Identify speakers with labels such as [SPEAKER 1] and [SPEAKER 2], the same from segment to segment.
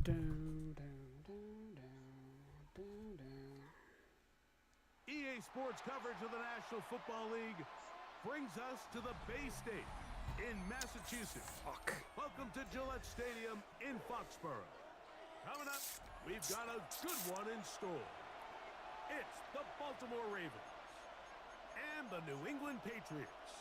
[SPEAKER 1] Down, down, down, down, down, down.
[SPEAKER 2] EA Sports coverage of the National Football League brings us to the Bay State in Massachusetts.
[SPEAKER 1] Fuck.
[SPEAKER 2] Welcome to Gillette Stadium in Foxborough. Coming up, we've got a good one in store. It's the Baltimore Ravens and the New England Patriots.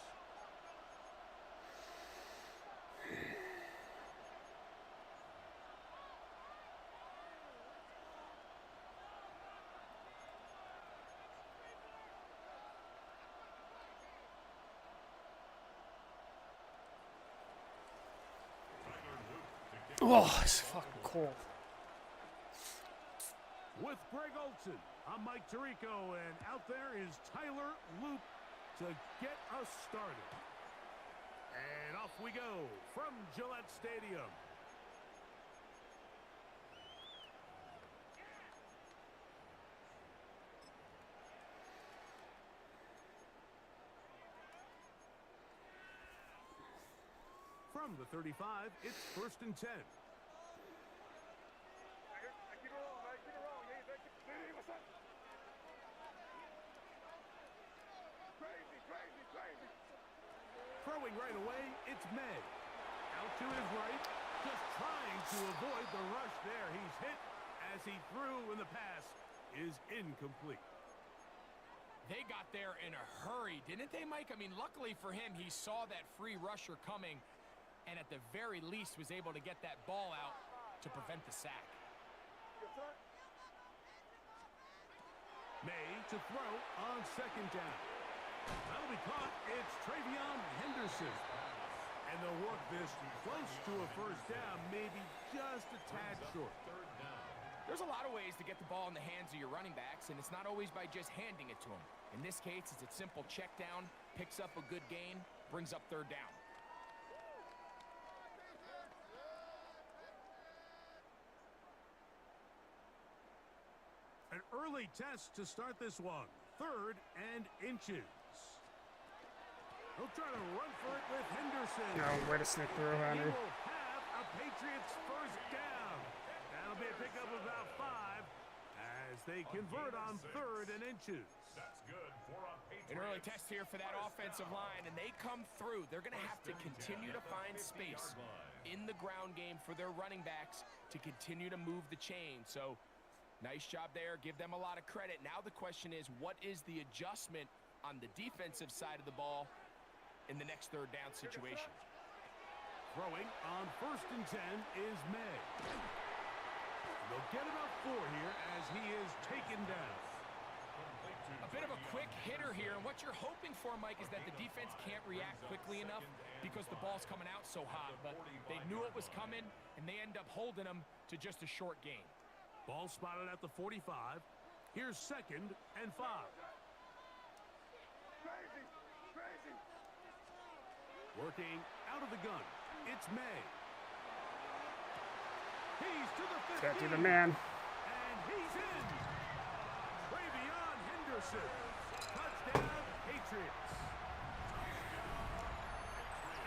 [SPEAKER 1] Oh, it's fucking cold.
[SPEAKER 2] With Greg Olson, I'm Mike Tirico, and out there is Tyler Loop to get us started. And off we go from Gillette Stadium. From the 35, it's 1st and 10. Throwing right away, it's May. Out to his right, just trying to avoid the rush there. He's hit as he threw, and the pass is incomplete.
[SPEAKER 3] They got there in a hurry, didn't they, Mike? I mean, luckily for him, he saw that free rusher coming, and at the very least was able to get that ball out to prevent the sack.
[SPEAKER 2] May to throw on 2nd down. That'll be caught. It's Travion Henderson. And they'll work this close to a 1st down, maybe just a tad short.
[SPEAKER 3] There's a lot of ways to get the ball in the hands of your running backs, and it's not always by just handing it to them. In this case, it's a simple check down, picks up a good gain, brings up 3rd down.
[SPEAKER 2] An early test to start this one. 3rd and inches. He'll try to run for it with Henderson.
[SPEAKER 1] No, way to sneak through,
[SPEAKER 2] He
[SPEAKER 1] Henry.
[SPEAKER 2] will have a Patriots 1st down. That'll be a pickup of about 5 as they convert on 3rd and inches.
[SPEAKER 4] That's good for a Patriots.
[SPEAKER 3] An early test here for that offensive line, and they come through. They're going to have to continue to find space in the ground game for their running backs to continue to move the chain. So, nice job there. Give them a lot of credit. Now the question is, what is the adjustment on the defensive side of the ball in the next 3rd down situation?
[SPEAKER 2] Throwing on 1st and 10 is May. They'll get about 4 here as he is taken down.
[SPEAKER 3] A bit of a quick hitter here, and what you're hoping for, Mike, is that the defense can't react quickly enough because the ball's coming out so hot. But they knew it was coming, and they end up holding them to just a short gain.
[SPEAKER 2] Ball spotted at the 45. Here's 2nd and 5. Working out of the gun, it's May. He's to the 15.
[SPEAKER 1] Can't do the man.
[SPEAKER 2] And he's in. Travion Henderson. Touchdown, Patriots.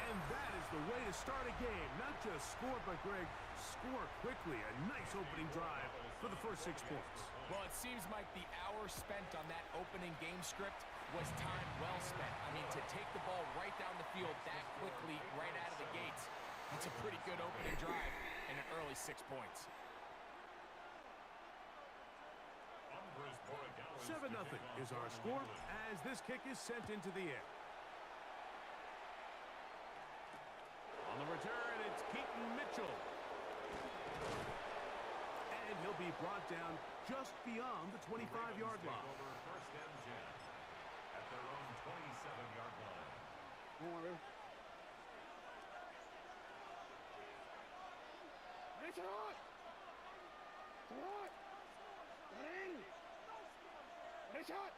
[SPEAKER 2] And that is the way to start a game. Not just score, but, Greg, score quickly. A nice opening drive for the first 6 points.
[SPEAKER 3] Well, it seems like the hour spent on that opening game script was time well spent. I mean, to take the ball right down the field that quickly, right out of the gates, that's a pretty good opening drive and an early 6 points.
[SPEAKER 2] 7-0 is our score as this kick is sent into the air. On the return, it's Keaton Mitchell. And he'll be brought down just beyond the 25-yard line.
[SPEAKER 4] 1st and 10 at their own 27-yard line.
[SPEAKER 1] Come on, dude.
[SPEAKER 5] It's hot! It's hot! Get in! It's hot!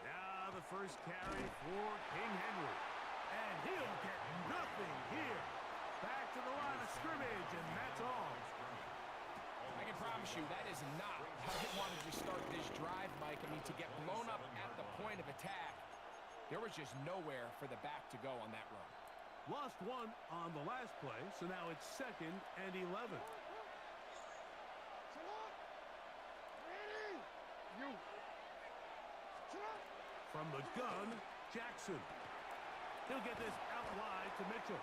[SPEAKER 2] Now the first carry for King Henry. And he'll get nothing here. Back to the line of scrimmage, and that's all.
[SPEAKER 3] I can promise you that is not how they wanted to start this drive, Mike. I mean, to get blown up at the point of attack There was just nowhere for the back to go on that run.
[SPEAKER 2] Lost one on the last play, so now it's 2nd and 11. From the gun, Jackson. He'll get this out wide to Mitchell.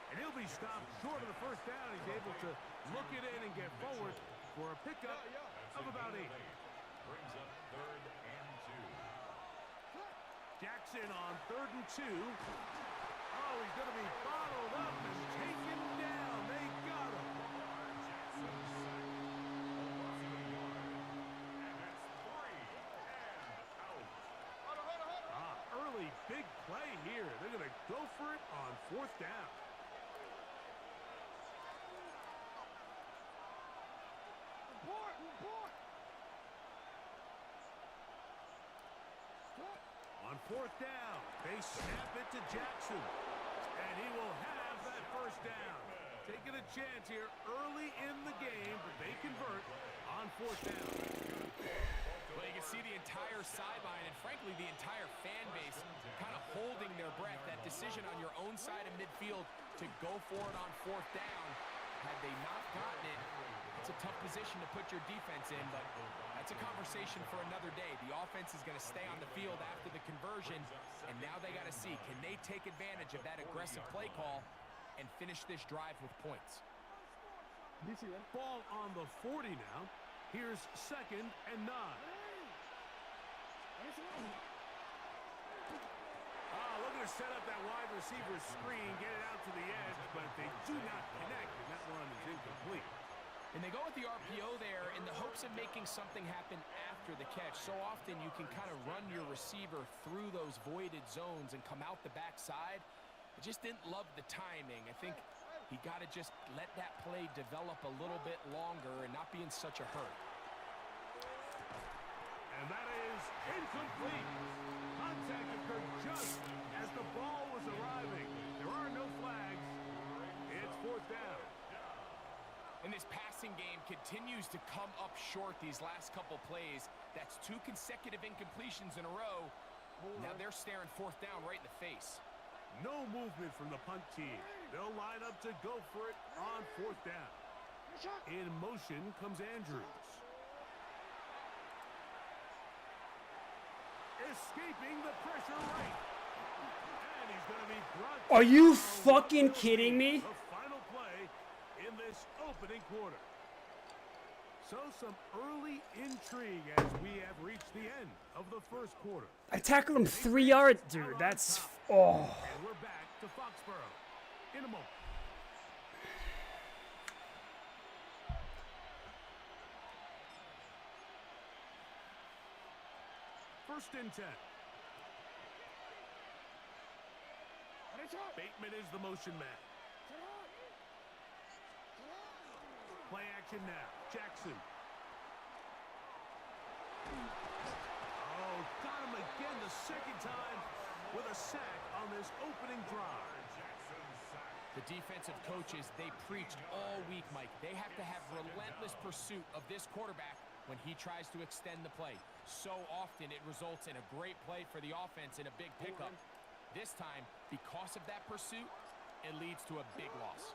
[SPEAKER 2] And he'll be stopped short of the first down. He's able to look it in and get forward for a pickup of about 8.
[SPEAKER 4] Brings up 3rd and 2.
[SPEAKER 2] Jackson on 3rd and 2. Oh, he's going to be bottled up and taken down. They got him. Early big play here. They're going to go for it on 4th down. On 4th down, they snap it to Jackson. And he will have that first down. Taking a chance here early in the game, but they convert on 4th down.
[SPEAKER 3] Well, you can see the entire sideline and, frankly, the entire fan base kind of holding their breath. That decision on your own side of midfield to go for it on 4th down, had they not gotten it, it's a tough position to put your defense in, but that's a conversation for another day. The offense is going to stay on the field after the conversion, and now they got to see, can they take advantage of that aggressive play call and finish this drive with points?
[SPEAKER 2] Ball on the 40 now. Here's 2nd and 9. Looking to set up that wide receiver screen, get it out to the edge, but they do not connect, and that one is incomplete.
[SPEAKER 3] And they go with the RPO there in the hopes of making something happen after the catch. So often you can kind of run your receiver through those voided zones and come out the backside. I just didn't love the timing. I think he got to just let that play develop a little bit longer and not be in such a hurry.
[SPEAKER 2] And that is incomplete. Contact occurred just as the ball was arriving. There are no flags. It's 4th down.
[SPEAKER 3] And this passing game continues to come up short these last couple plays. That's 2 consecutive incompletions in a row. Now they're staring 4th down right in the face.
[SPEAKER 2] No movement from the punt team. They'll line up to go for it on 4th down. In motion comes Andrews. Escaping the pressure right. And he's going to be brought down.
[SPEAKER 1] Are you fucking kidding me?
[SPEAKER 2] The final play in this opening quarter. So some early intrigue as we have reached the end of the first quarter.
[SPEAKER 1] I tackled him 3 yards, dude. That's oh.
[SPEAKER 2] And we're back to Foxborough in a moment. First and 10. Bateman is the motion man. Play action now. Jackson. Oh, got him again the 2nd time with a sack on this opening drive.
[SPEAKER 3] The defensive coaches, they preached all week, Mike. They have to have relentless pursuit of this quarterback when he tries to extend the play. So often it results in a great play for the offense and a big pickup. This time, because of that pursuit, it leads to a big loss.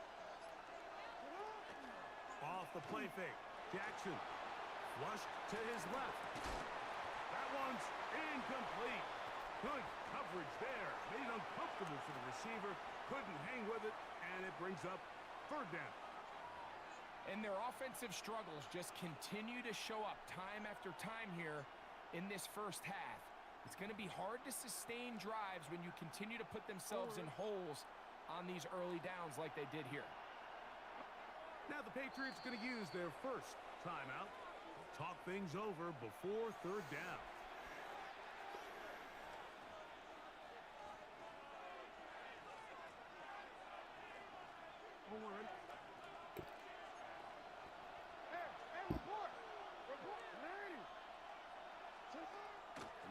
[SPEAKER 2] Off the play fake. Jackson. Flushed to his left. That one's incomplete. Good coverage there. Made it uncomfortable for the receiver. Couldn't hang with it, and it brings up 3rd down.
[SPEAKER 3] And their offensive struggles just continue to show up time after time here in this first half. It's going to be hard to sustain drives when you continue to put themselves in holes on these early downs like they did here.
[SPEAKER 2] Now the Patriots going to use their first timeout. Talk things over before 3rd down.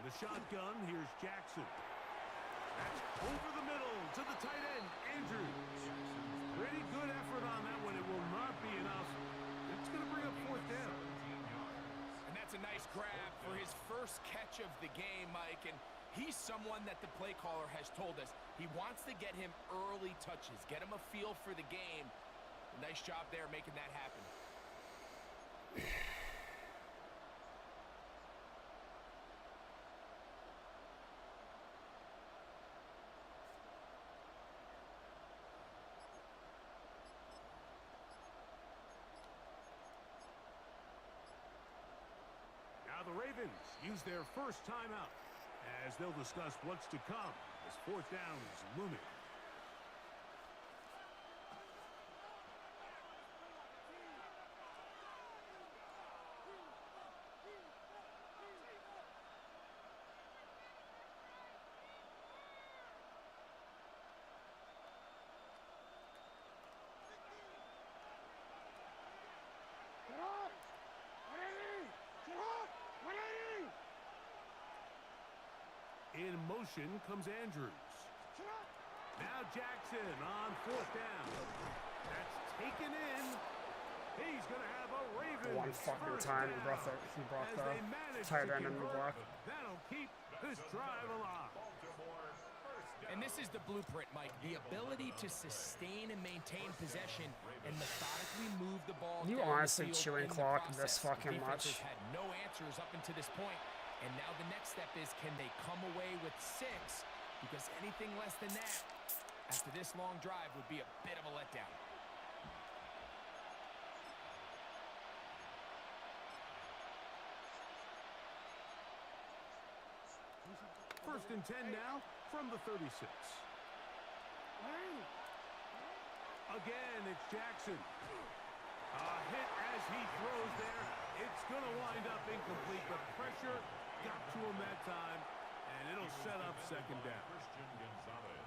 [SPEAKER 2] In the shotgun, here's Jackson. That's over the middle to the tight end, Andrews. Pretty good effort on that one. It will not be enough. It's going to bring up 4th down.
[SPEAKER 3] And that's a nice grab for his first catch of the game, Mike. And He's someone that the play caller has told us he wants to get him early touches, get him a feel for the game. Nice job there making that happen.
[SPEAKER 2] Now the Ravens use their first timeout as they'll discuss what's to come as fourth down is looming. In motion comes Andrews. Now Jackson on fourth down. That's taken in. He's going to have a Ravens
[SPEAKER 1] One fucking time he brought the tight end in the block.
[SPEAKER 2] That'll keep this drive alive.
[SPEAKER 3] And this is the blueprint, Mike. The ability to sustain and maintain possession and methodically move the ball.
[SPEAKER 1] You
[SPEAKER 3] down
[SPEAKER 1] honestly
[SPEAKER 3] the field
[SPEAKER 1] chewing
[SPEAKER 3] in the
[SPEAKER 1] clock
[SPEAKER 3] process.
[SPEAKER 1] this fucking
[SPEAKER 3] The defense
[SPEAKER 1] much?
[SPEAKER 3] has had no answers up until this point. And now the next step is, can they come away with 6? Because anything less than that, after this long drive, would be a bit of a letdown.
[SPEAKER 2] First and 10 now from the 36. Again, it's Jackson. A hit as he throws there. It's going to wind up incomplete. The pressure got to him that time, and it'll set up second down.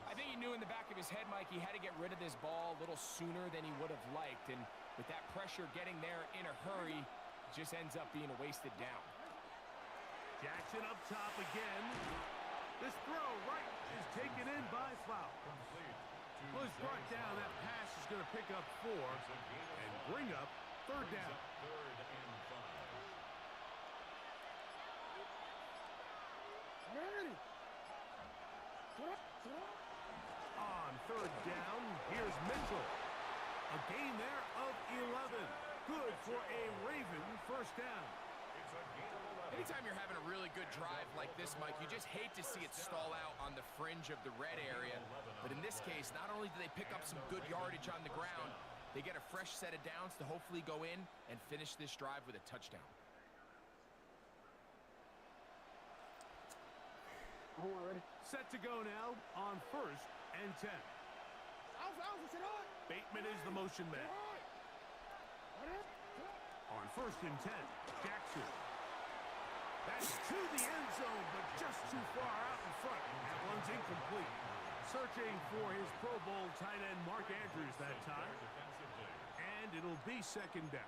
[SPEAKER 3] I think he knew in the back of his head, Mike, he had to get rid of this ball a little sooner than he would have liked. And with that pressure getting there in a hurry, it just ends up being a wasted down.
[SPEAKER 2] Jackson up top again. This throw right is taken in by foul. Was brought down. That pass is going to pick up 4 and bring up third down. On third down, here's Mitchell. A gain there of 11. Good for a Raven first down.
[SPEAKER 3] Anytime you're having a really good drive like this, Mike, you just hate to see it stall out on the fringe of the red area. But in this case, not only do they pick up some good yardage on the ground, they get a fresh set of downs to hopefully go in and finish this drive with a touchdown.
[SPEAKER 2] Set to go now on first and 10. Bateman is the motion man. On first and 10, Jackson. That's to the end zone, but just too far out in front. That one's incomplete. Searching for his Pro Bowl tight end Mark Andrews that time. And it'll be second down.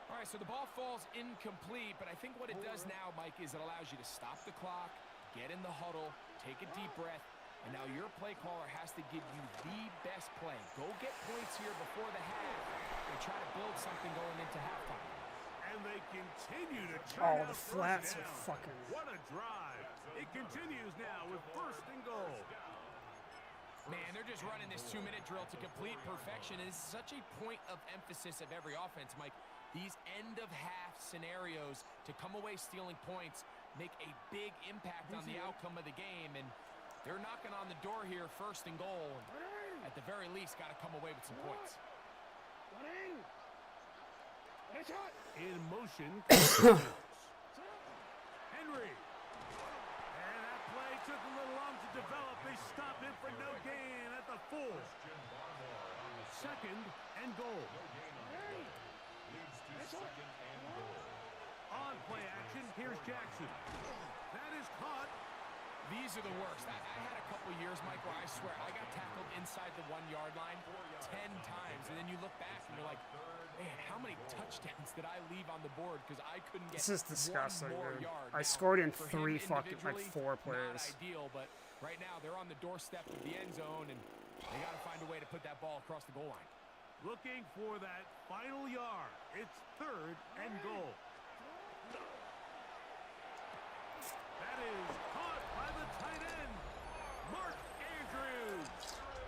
[SPEAKER 3] All right, so the ball falls incomplete, but I think what it does now, Mike, is it allows you to stop the clock, get in the huddle, take a deep breath, and now your play caller has to give you the best play. Go get points here before the half and try to build something going into halftime.
[SPEAKER 2] And they continue to churn out
[SPEAKER 1] The flats
[SPEAKER 2] first
[SPEAKER 1] are
[SPEAKER 2] down.
[SPEAKER 1] fucking...
[SPEAKER 2] What a drive. It continues now with first and goal.
[SPEAKER 3] Man, they're just running this 2-minute drill to complete perfection. It's such a point of emphasis of every offense, Mike. These end-of-half scenarios to come away stealing points make a big impact on the outcome of the game, and they're knocking on the door here, first and goal. At the very least, got to come away with some points.
[SPEAKER 2] In motion. Henry. And that play took a little long to develop. They stop it for no gain at the 4. Second and goal. On play action, here's Jackson. That is caught.
[SPEAKER 3] These are the worst. I had a couple years, Mike, where I swear I got tackled inside the 1-yard line 10 times, and then you look back and you're like, man, how many touchdowns did I leave on the board because I couldn't get
[SPEAKER 1] This is disgusting,
[SPEAKER 3] one more
[SPEAKER 1] dude.
[SPEAKER 3] yard.
[SPEAKER 1] I
[SPEAKER 3] Now,
[SPEAKER 1] scored in
[SPEAKER 3] for
[SPEAKER 1] 3
[SPEAKER 3] him
[SPEAKER 1] fucking, like,
[SPEAKER 3] individually,
[SPEAKER 1] 4 plays.
[SPEAKER 3] Not ideal, but right now they're on the doorstep of the end zone, and they got to find a way to put that ball across the goal line.
[SPEAKER 2] Looking for that final yard. It's third and goal. That is caught tight end, Mark Andrews.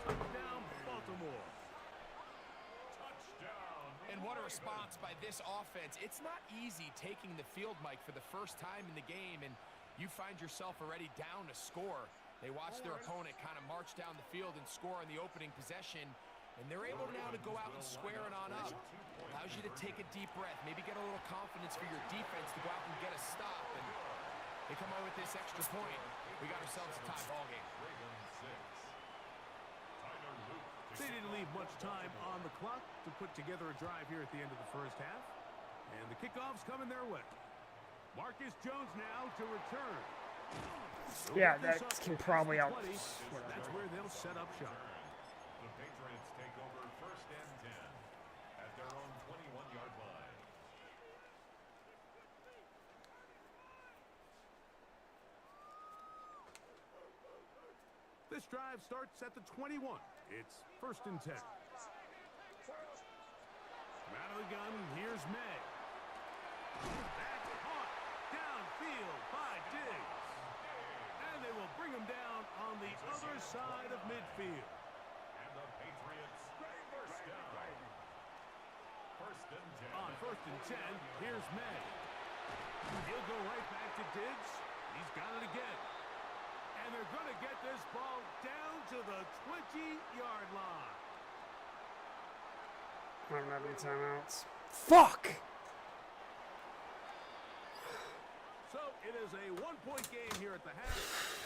[SPEAKER 2] Touchdown, Baltimore.
[SPEAKER 4] Touchdown.
[SPEAKER 3] And what a response by this offense. It's not easy taking the field, Mike, for the first time in the game, and you find yourself already down to score. They watch their opponent kind of march down the field and score on the opening possession, and they're able now to go out and square it on up. Allows you to take a deep breath, maybe get a little confidence for your defense to go out and get a stop, and they come out with this extra point. We got ourselves a tie ball game.
[SPEAKER 2] They didn't leave much time on the clock to put together a drive here at the end of the first half. And the kickoff's coming their way. Marcus Jones now to return.
[SPEAKER 1] Yeah, that can probably out.
[SPEAKER 2] That's where they'll set up shop.
[SPEAKER 4] The Patriots take over 1st and 10 at their own 21-yard line.
[SPEAKER 2] This drive starts at the 21. It's 1st and 10. From out of the gun, here's May. That's caught downfield by Diggs. And they will bring him down on the other side of midfield.
[SPEAKER 4] And the Patriots first down. 1st and 10.
[SPEAKER 2] On 1st and 10, here's May. He'll go right back to Diggs. He's got it again. And they're going to get this ball down to the 20-yard line.
[SPEAKER 1] I don't have any timeouts. Fuck!
[SPEAKER 2] So it is a one-point game here at the half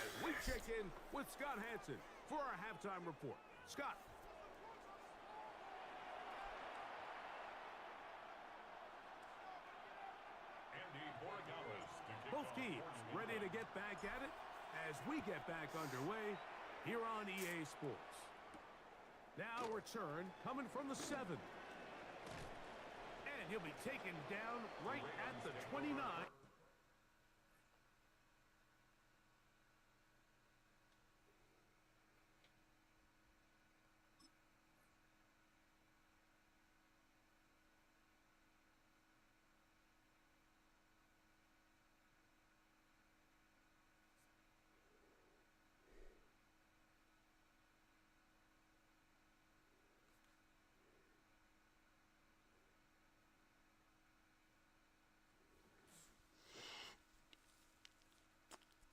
[SPEAKER 2] as we check in with Scott Hansen for our halftime report. Scott. Both teams ready to get back at it as we get back underway here on EA Sports. Now return coming from the 7. And he'll be taken down right at the 29.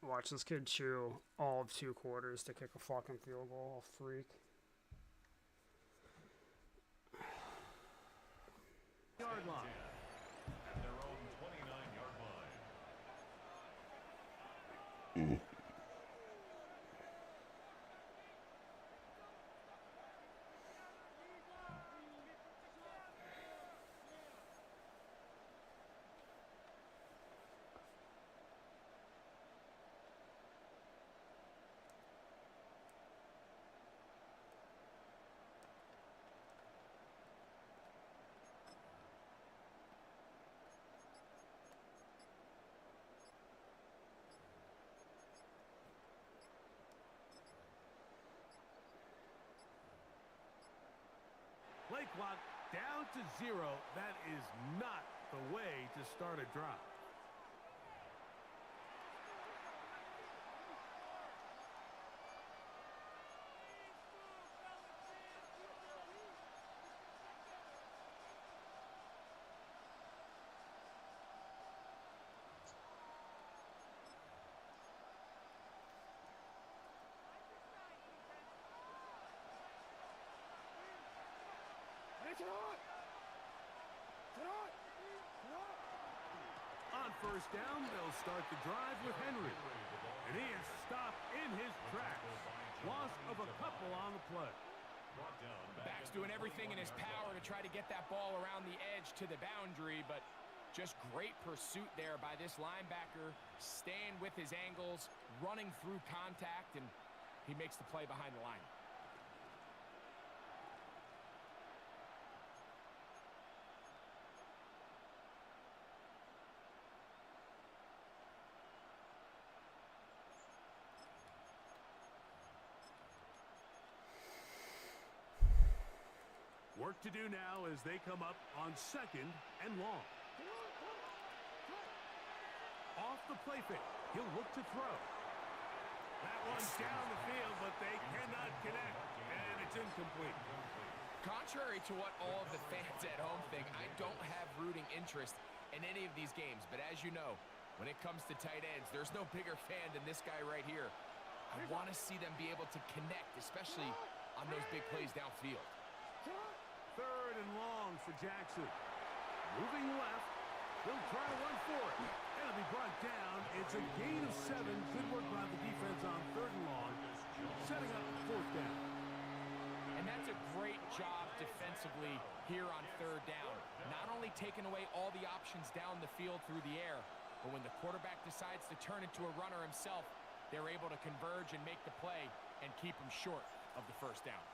[SPEAKER 1] Watch this kid chew all of 2 quarters to kick a fucking field goal. Freak.
[SPEAKER 2] Yard line.
[SPEAKER 4] At their own 29-yard line.
[SPEAKER 2] Play clock down to 0. That is not the way to start a drive. On 1st down, they'll start the drive with Henry. And he is stopped in his tracks. Loss of a couple on the play.
[SPEAKER 3] Back's doing everything in his power to try to get that ball around the edge to the boundary, but just great pursuit there by this linebacker, staying with his angles, running through contact, and he makes the play behind the line.
[SPEAKER 2] Work to do now as they come up on 2nd and long. Off the play fake. He'll look to throw. That one's down the field, but they cannot connect, and it's incomplete.
[SPEAKER 3] Contrary to what all of the fans at home think, I don't have rooting interest in any of these games. But as you know, when it comes to tight ends, there's no bigger fan than this guy right here. I want to see them be able to connect, especially on those big plays downfield.
[SPEAKER 2] 3rd and long for Jackson. Moving left. He'll try to run for it. It'll be brought down. It's a gain of 7. Good work by the defense on 3rd and long. Setting up 4th down.
[SPEAKER 3] And that's a great job defensively here on 3rd down. Not only taking away all the options down the field through the air, but when the quarterback decides to turn into a runner himself, they're able to converge and make the play and keep him short of the 1st down.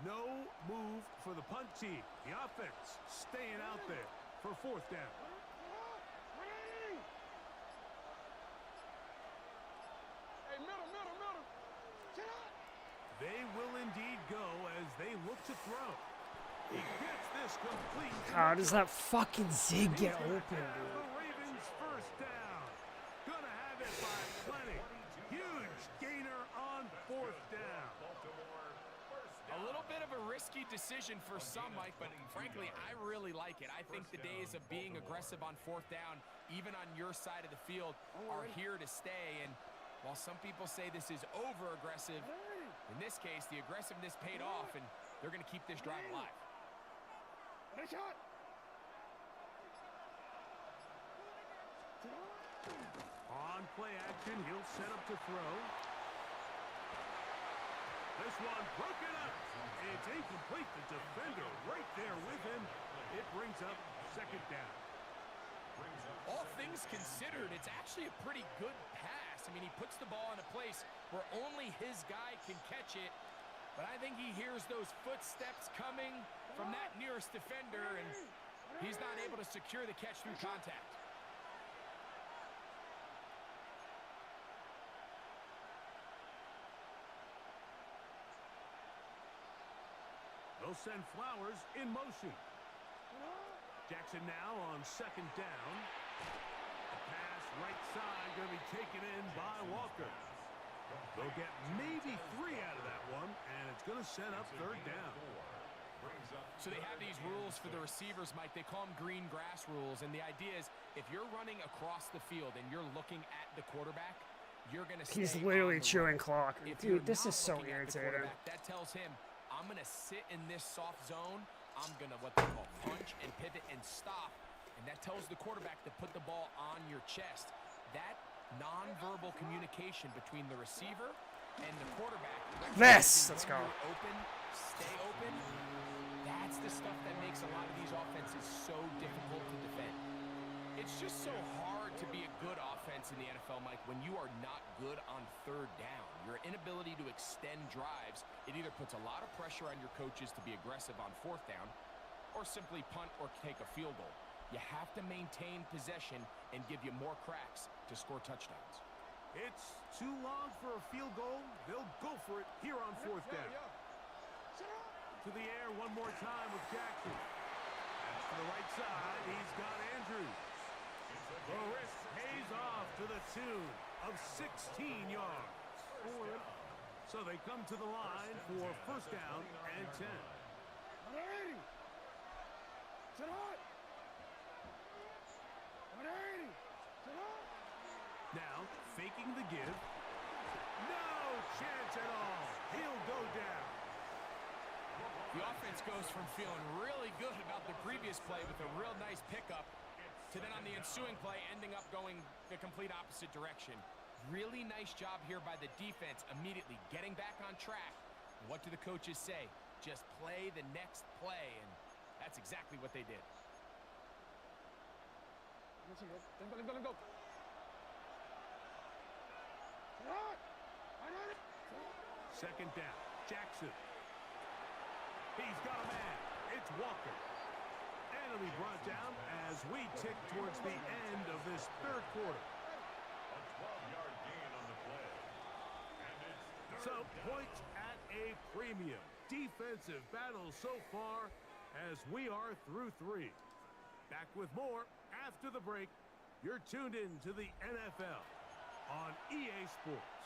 [SPEAKER 2] No move for the punt team. The offense staying out there for 4th down.
[SPEAKER 5] Hey, middle. Sit up.
[SPEAKER 2] They will indeed go as they look to throw. He gets this complete.
[SPEAKER 1] How does that fucking zig get open,
[SPEAKER 2] The
[SPEAKER 1] dude?
[SPEAKER 2] Ravens 1st down. Gonna have it by plenty. Huge gainer on 4th down.
[SPEAKER 3] A little bit of a risky decision for some, Mike, but frankly, I really like it. I think the days of being aggressive on 4th down, even on your side of the field, are here to stay. And while some people say this is over-aggressive, in this case, the aggressiveness paid off, and they're going to keep this drive alive.
[SPEAKER 5] Nice shot.
[SPEAKER 2] On play action, he'll set up to throw. This one broken up. It's incomplete. The defender right there with him. It brings up 2nd down.
[SPEAKER 3] All things considered, it's actually a pretty good pass. I mean, he puts the ball in a place where only his guy can catch it. But I think he hears those footsteps coming from that nearest defender, and he's not able to secure the catch through contact.
[SPEAKER 2] They'll send Flowers in motion. Jackson now on 2nd down. Pass right side going to be taken in by Walker. They'll get maybe 3 out of that one, and it's going to set up 3rd down.
[SPEAKER 3] So they have these rules for the receivers, Mike. They call them green grass rules, and the idea is if you're running across the field and you're looking at the quarterback, you're going to stay
[SPEAKER 1] He's literally
[SPEAKER 3] on the
[SPEAKER 1] chewing
[SPEAKER 3] run.
[SPEAKER 1] clock.
[SPEAKER 3] If you're
[SPEAKER 1] Dude, this
[SPEAKER 3] not
[SPEAKER 1] is so
[SPEAKER 3] looking at the
[SPEAKER 1] irritating.
[SPEAKER 3] quarterback, that tells him, I'm going to sit in this soft zone. I'm going to, what they call, punch and pivot and stop. And that tells the quarterback to put the ball on your chest. That nonverbal communication between the receiver and the quarterback.
[SPEAKER 1] This! Let's go.
[SPEAKER 3] Open, stay open. That's the stuff that makes a lot of these offenses so difficult to defend. It's just so hard to be a good offense in the NFL, Mike, when you are not good on 3rd down. Your inability to extend drives, it either puts a lot of pressure on your coaches to be aggressive on 4th down or simply punt or take a field goal. You have to maintain possession and give you more cracks to score touchdowns.
[SPEAKER 2] It's too long for a field goal. They'll go for it here on 4th down. To the air one more time with Jackson. To the right side, he's got Andrews. The risk pays off to the tune of 16 yards. So they come to the line for 1st down and 10. Now, faking the give. No chance at all. He'll go down.
[SPEAKER 3] The offense goes from feeling really good about the previous play with a real nice pickup to then on the ensuing play ending up going the complete opposite direction. Really nice job here by the defense immediately getting back on track. And what do the coaches say? Just play the next play, and that's exactly what they did.
[SPEAKER 5] Let go.
[SPEAKER 2] 2nd down. Jackson. He's got a man. It's Walker. And it'll be brought down as we tick towards the end of this 3rd quarter.
[SPEAKER 4] A 12-yard gain on the play. And it's
[SPEAKER 2] So points at a premium. Defensive battle so far as we are through 3. Back with more after the break You're tuned in to the NFL on EA Sports.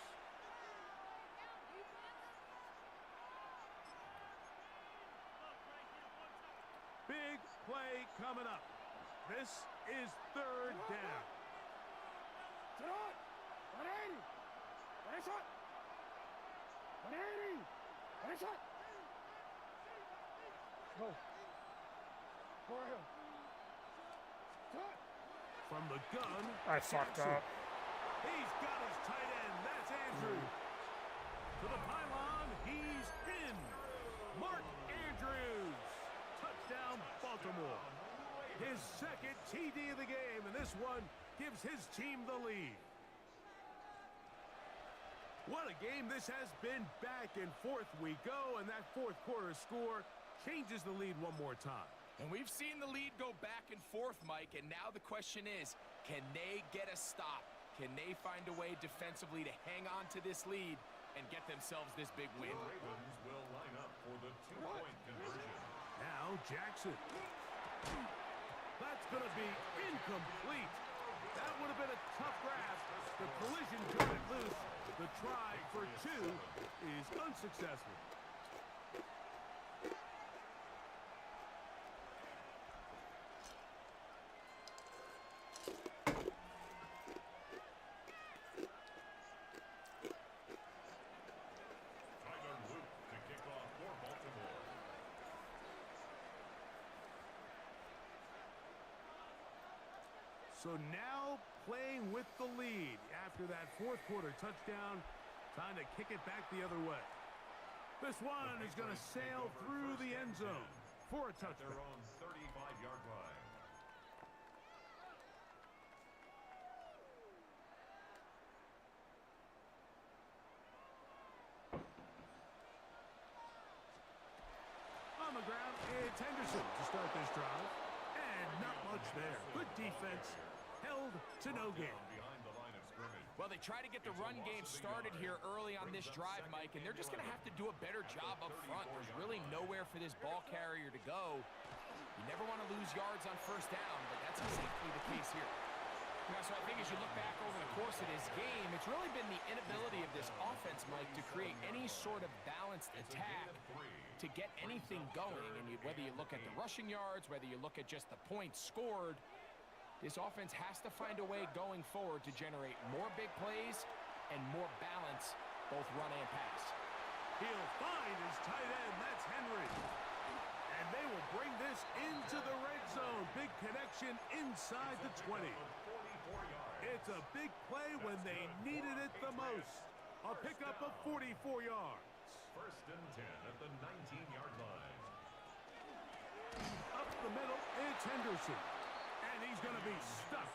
[SPEAKER 2] Big play coming up. This is third down.
[SPEAKER 5] Sit on. 180. Ready, shot. 180. Ready, shot. Go. Go ahead. Shot.
[SPEAKER 2] From the gun,
[SPEAKER 1] I fucked
[SPEAKER 2] Jackson.
[SPEAKER 1] up.
[SPEAKER 2] He's got his tight end. That's Andrews. To the pylon, he's in. Mark Andrews. Touchdown, Baltimore. His second TD of the game, and this one gives his team the lead. What a game this has been. Back and forth we go, and that fourth quarter score changes the lead one more time.
[SPEAKER 3] And we've seen the lead go back and forth, Mike, and now the question is, can they get a stop? Can they find a way defensively to hang on to this lead and get themselves this big win?
[SPEAKER 4] The Ravens will line up for the two-point conversion.
[SPEAKER 2] Now Jackson. That's going to be incomplete. That would have been a tough grasp. The collision turned it loose. The try for two is unsuccessful.
[SPEAKER 4] Tyler Luke to kick off for Baltimore.
[SPEAKER 2] So now playing with the lead after that fourth quarter touchdown, time to kick it back the other way. This one is going to sail through the end zone for a
[SPEAKER 4] At their
[SPEAKER 2] touchdown.
[SPEAKER 4] own 35-yard line.
[SPEAKER 2] On the ground, it's Henderson to start this drive. And not much there. Good defense. Held to no gain.
[SPEAKER 4] Behind the line of scrimmage.
[SPEAKER 3] Well, they try to get the run game started here early on this drive, Mike, and they're just going to have to do a better job up front. There's really nowhere for this ball carrier to go. You never want to lose yards on first down, but that's exactly the case here. Yeah, so I think as you look back over the course of this game, it's really been the inability of this offense, Mike, to create any sort of balanced attack to get anything going. And whether you look at the rushing yards, whether you look at just the points scored, this offense has to find a way going forward to generate more big plays and more balance, both run and pass.
[SPEAKER 2] He'll find his tight end. That's Henry. And they will bring this into the red zone. Big connection inside the 20.
[SPEAKER 4] 44 yards.
[SPEAKER 2] It's a big play when they needed it the most. A pickup of 44 yards.
[SPEAKER 4] First and 10 at the 19-yard line.
[SPEAKER 2] Up the middle, it's Henderson. And he's going to be stuck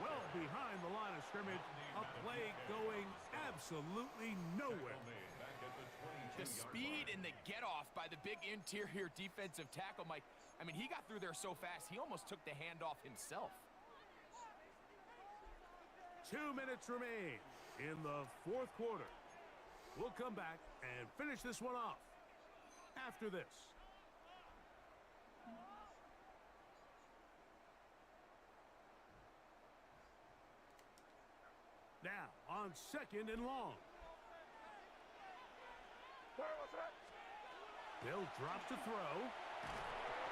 [SPEAKER 2] well behind the line of scrimmage. A play going absolutely nowhere.
[SPEAKER 4] Back at the 22-yard
[SPEAKER 3] The speed and the get-off by the big interior defensive tackle, Mike. I mean, he got through there so fast, he almost took the handoff himself.
[SPEAKER 2] 2 minutes remain in the fourth quarter. We'll come back and finish this one off after this. Now on second and long. They'll drop to throw.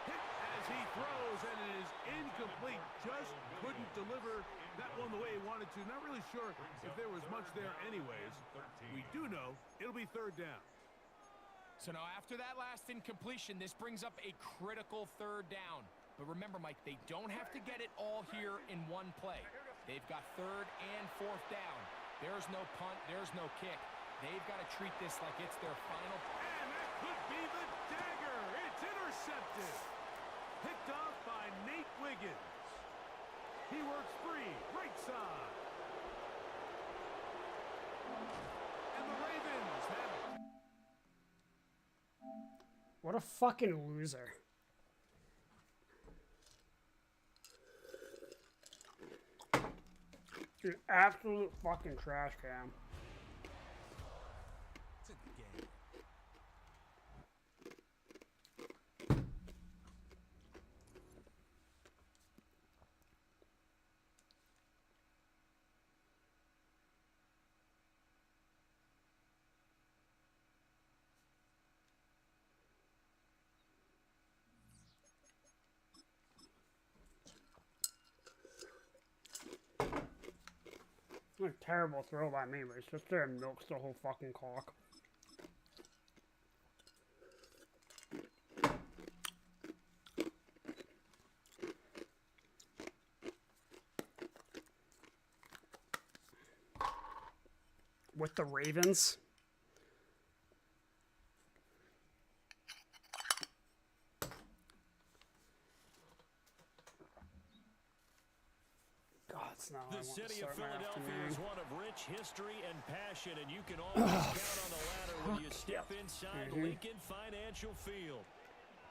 [SPEAKER 2] Hit as he throws, and it is incomplete. Just couldn't deliver that one the way he wanted to. Not really sure if there was much there anyways. We do know it'll be third down.
[SPEAKER 3] So now after that last incompletion, this brings up a critical third down. But remember, Mike, they don't have to get it all here in one play. They've got third and fourth down. There's no punt. There's no kick. They've got to treat this like it's their final.
[SPEAKER 2] And that could be the dagger. It's intercepted. Picked off by Nate Wiggins. He works free, right side. And the Ravens have it.
[SPEAKER 1] What a fucking loser. Dude, absolute fucking trash can. A terrible throw by me, but it's just there and milks the whole fucking clock. With the Ravens. God, it's not how I
[SPEAKER 6] The
[SPEAKER 1] want to
[SPEAKER 6] city of
[SPEAKER 1] start my
[SPEAKER 6] Philadelphia
[SPEAKER 1] afternoon.
[SPEAKER 6] is one of rich history and passion, and you can always count on the ladder when you step inside Lincoln Financial Field.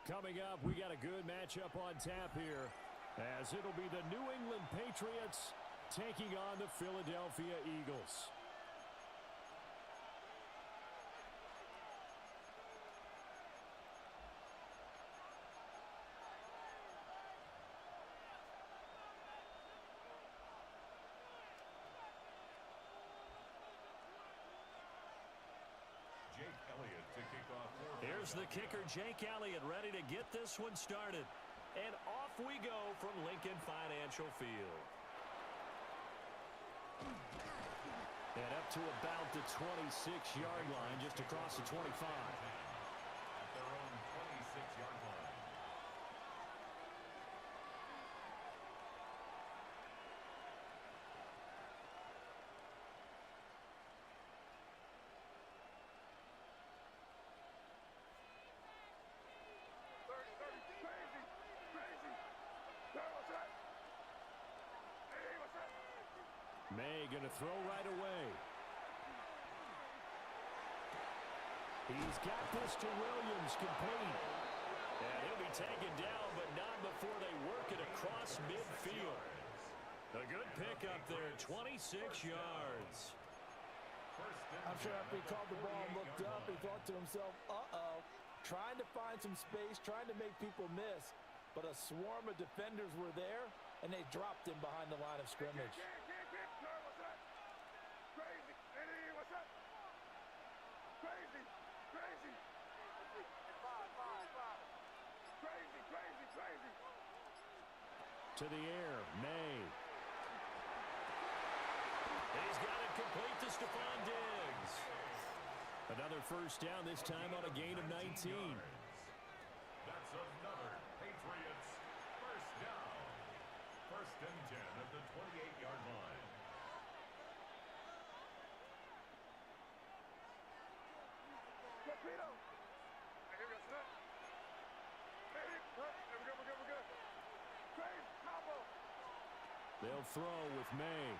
[SPEAKER 6] Coming up, we got a good matchup on tap here, as it'll be the New England Patriots taking on the Philadelphia Eagles.
[SPEAKER 4] Jake Elliott to kick off for
[SPEAKER 6] Here's the kicker, Jake Elliott, ready to get this one started. And off we go from Lincoln Financial Field. And up to about the 26-yard line, just across the 25.
[SPEAKER 4] at their own 26-yard line.
[SPEAKER 6] May going to throw right away. He's got this to Williams, complete. And he'll be taken down, but not before they work it across midfield. A good pick up there, 26 yards.
[SPEAKER 7] I'm sure after he called the ball and looked up, he thought to himself, uh-oh, trying to find some space, trying to make people miss. But a swarm of defenders were there, and they dropped him behind the line of scrimmage.
[SPEAKER 6] To the air, May. He's got it complete to Stephon Diggs. Another first down, this time on a gain of 19.
[SPEAKER 4] That's another Patriots first down. First and 10 at the 28-yard line.
[SPEAKER 6] They'll throw with May.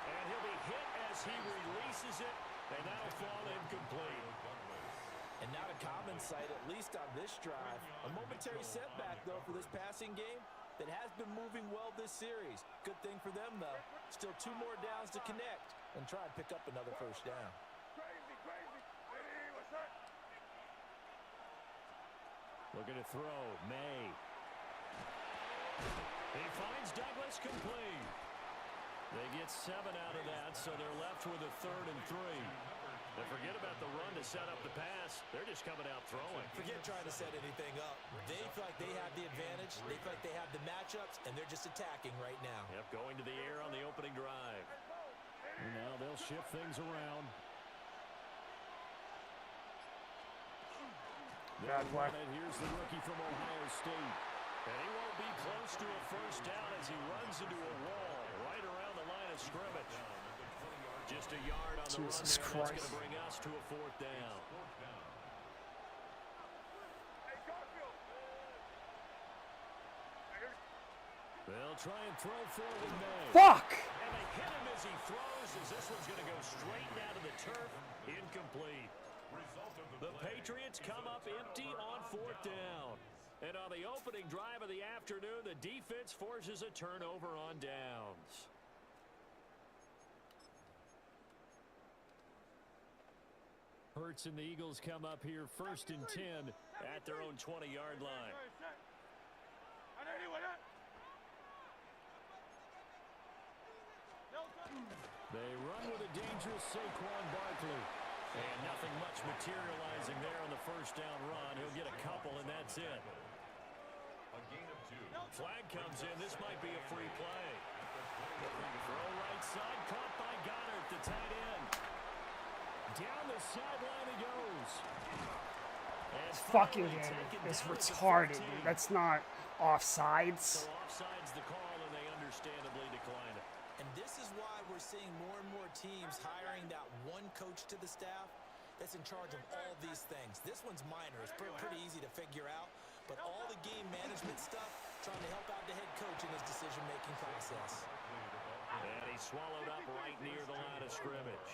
[SPEAKER 6] And he'll be hit as he releases it, and that'll fall incomplete.
[SPEAKER 7] And not a common sight, at least on this drive. A momentary setback, though, for this passing game that has been moving well this series. Good thing for them, though. Still 2 more downs to connect and try and pick up another first down.
[SPEAKER 6] Looking to throw, May. He finds Douglas complete. They get 7 out of that, so they're left with a 3rd and 3. And forget about the run to set up the pass. They're just coming out throwing.
[SPEAKER 7] Forget trying to set anything up. They feel like they have the advantage. They feel like they have the matchups, and they're just attacking right now.
[SPEAKER 6] Yep, going to the air on the opening drive. And now they'll shift things around.
[SPEAKER 1] Bad play.
[SPEAKER 6] Here's the rookie from Ohio State. And he won't be close to a first down as he runs into a wall right around the line of scrimmage. Just a yard on the
[SPEAKER 1] Jesus
[SPEAKER 6] run there.
[SPEAKER 1] Christ.
[SPEAKER 6] That's going to bring us to a 4th down. They'll try and throw forward May.
[SPEAKER 1] Fuck!
[SPEAKER 6] And they hit him as he throws, as this one's going to go straight down to the turf. Incomplete. The Patriots come up empty on 4th down. And on the opening drive of the afternoon, the defense forces a turnover on downs. Hurts and the Eagles come up here 1st and 10 at their own 20-yard line. They run with a dangerous Saquon Barkley. And nothing much materializing there on the first down run. He'll get a couple, and that's it.
[SPEAKER 4] A gain of 2.
[SPEAKER 6] Flag comes in. This might be a free play. Throw right side, caught by Goddard, the tight end. Down the sideline he goes. And
[SPEAKER 1] Fucking
[SPEAKER 6] finally
[SPEAKER 1] game
[SPEAKER 6] taken
[SPEAKER 1] is
[SPEAKER 6] down at the
[SPEAKER 1] retarded,
[SPEAKER 6] 15.
[SPEAKER 1] dude. That's not offsides.
[SPEAKER 6] So offside's the call, and they understandably decline it.
[SPEAKER 7] And this is why we're seeing more and more teams hiring that one coach to the staff that's in charge of all these things. This one's minor. It's pretty easy to figure out. But all the game management stuff, trying to help out the head coach in his decision-making process.
[SPEAKER 6] And he's swallowed up right near the line of scrimmage.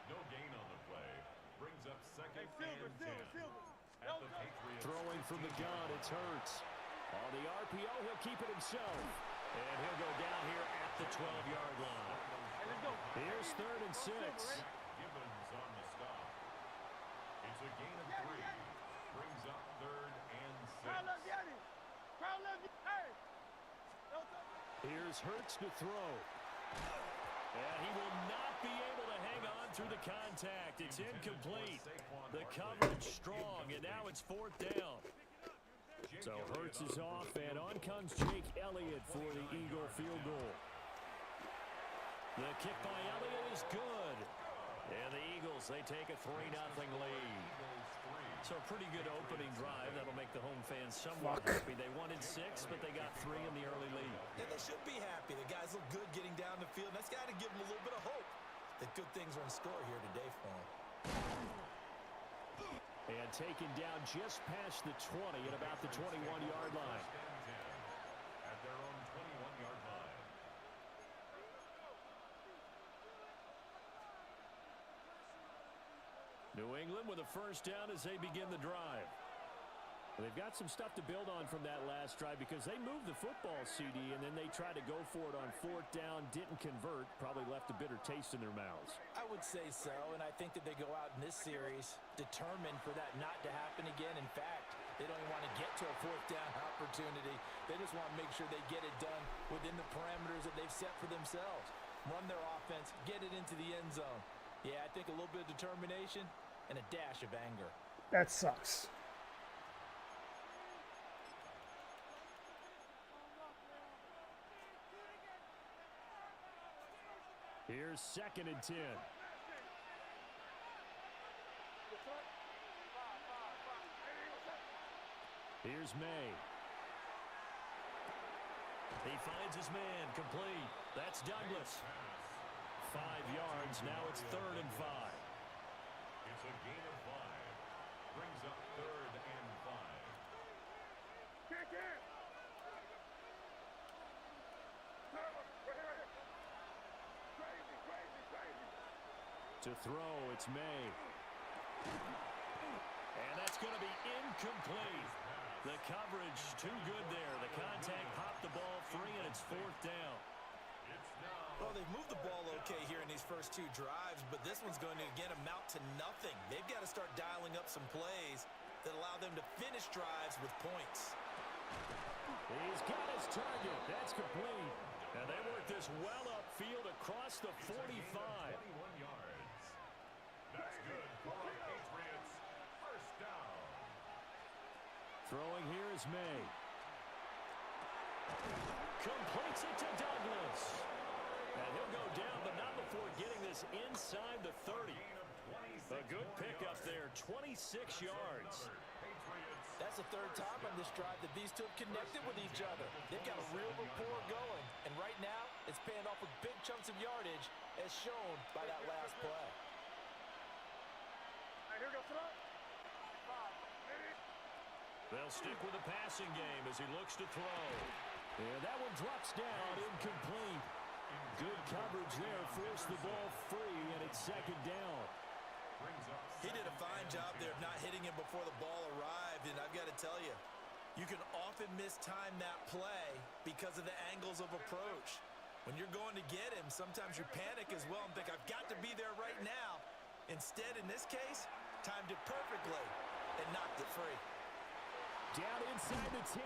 [SPEAKER 4] No gain on the play. Brings up second and 10. At the Patriots.
[SPEAKER 6] Throwing from the gun, it's Hurts. On the RPO, he'll keep it himself. And he'll go down here at the 12-yard line. Here's 3rd and 6.
[SPEAKER 4] Gibbons on the stop. It's a gain of 3. Brings up 3rd and 6.
[SPEAKER 6] Here's Hurts to throw. And he will not be able to hang on through the contact. It's incomplete. The coverage strong, and now it's 4th down. So Hurts is off, and on comes Jake Elliott for the Eagle field goal. The kick by Elliott is good. And the Eagles, they take a 3-0 lead. So a pretty good opening drive. That'll make the home fans somewhat happy. They wanted 6, but they got 3 in the early lead.
[SPEAKER 7] Yeah, they should be happy. The guys look good getting down the field. That's got to give them a little bit of hope that good things are in store here today for them.
[SPEAKER 6] And taken down just past the 20 at about the 21-yard line.
[SPEAKER 4] At their own 21-yard line.
[SPEAKER 6] New England with a first down as they begin the drive. They've got some stuff to build on from that last drive because they moved the football, CD, and then they tried to go for it on 4th down, didn't convert, probably left a bitter taste in their mouths.
[SPEAKER 7] I would say so, and I think that they go out in this series determined for that not to happen again. In fact, they don't even want to get to a 4th down opportunity. They just want to make sure they get it done within the parameters that they've set for themselves. Run their offense, get it into the end zone. Yeah, I think a little bit of determination and a dash of anger.
[SPEAKER 1] That sucks.
[SPEAKER 6] Here's 2nd and 10. Here's May. He finds his man, complete. That's Douglas. 5 yards, now it's 3rd and 5.
[SPEAKER 4] It's a gain of 5. Brings up 3rd and 5.
[SPEAKER 5] Kick it!
[SPEAKER 6] To throw, it's May. And that's going to be incomplete. The coverage too good there. The contact popped the ball free, and it's 4th down.
[SPEAKER 7] Well, they've moved the ball okay here in these first 2 drives, but this one's going to, again, amount to nothing. They've got to start dialing up some plays that allow them to finish drives with points.
[SPEAKER 6] He's got his target. That's complete. And they work this well upfield across the 45.
[SPEAKER 4] 21 yards. That's good for the Patriots. First down.
[SPEAKER 6] Throwing here is May. Completes it to Douglas. And he'll go down, but not before getting this inside the 30. A good pickup there, 26 yards.
[SPEAKER 7] That's the 3rd time on this drive that these two have connected with each other. They've got a real rapport going. And right now, it's paying off with big chunks of yardage, as shown by that last play.
[SPEAKER 6] They'll stick with the passing game as he looks to throw. And that one drops down, incomplete. Good coverage there, forced the ball free, and it's 2nd down.
[SPEAKER 7] He did a fine job there of not hitting him before the ball arrived, and I've got to tell you, you can often mistime that play because of the angles of approach. When you're going to get him, sometimes you panic as well and think, I've got to be there right now. Instead, in this case, timed it perfectly and knocked it free.
[SPEAKER 6] Down inside the 10,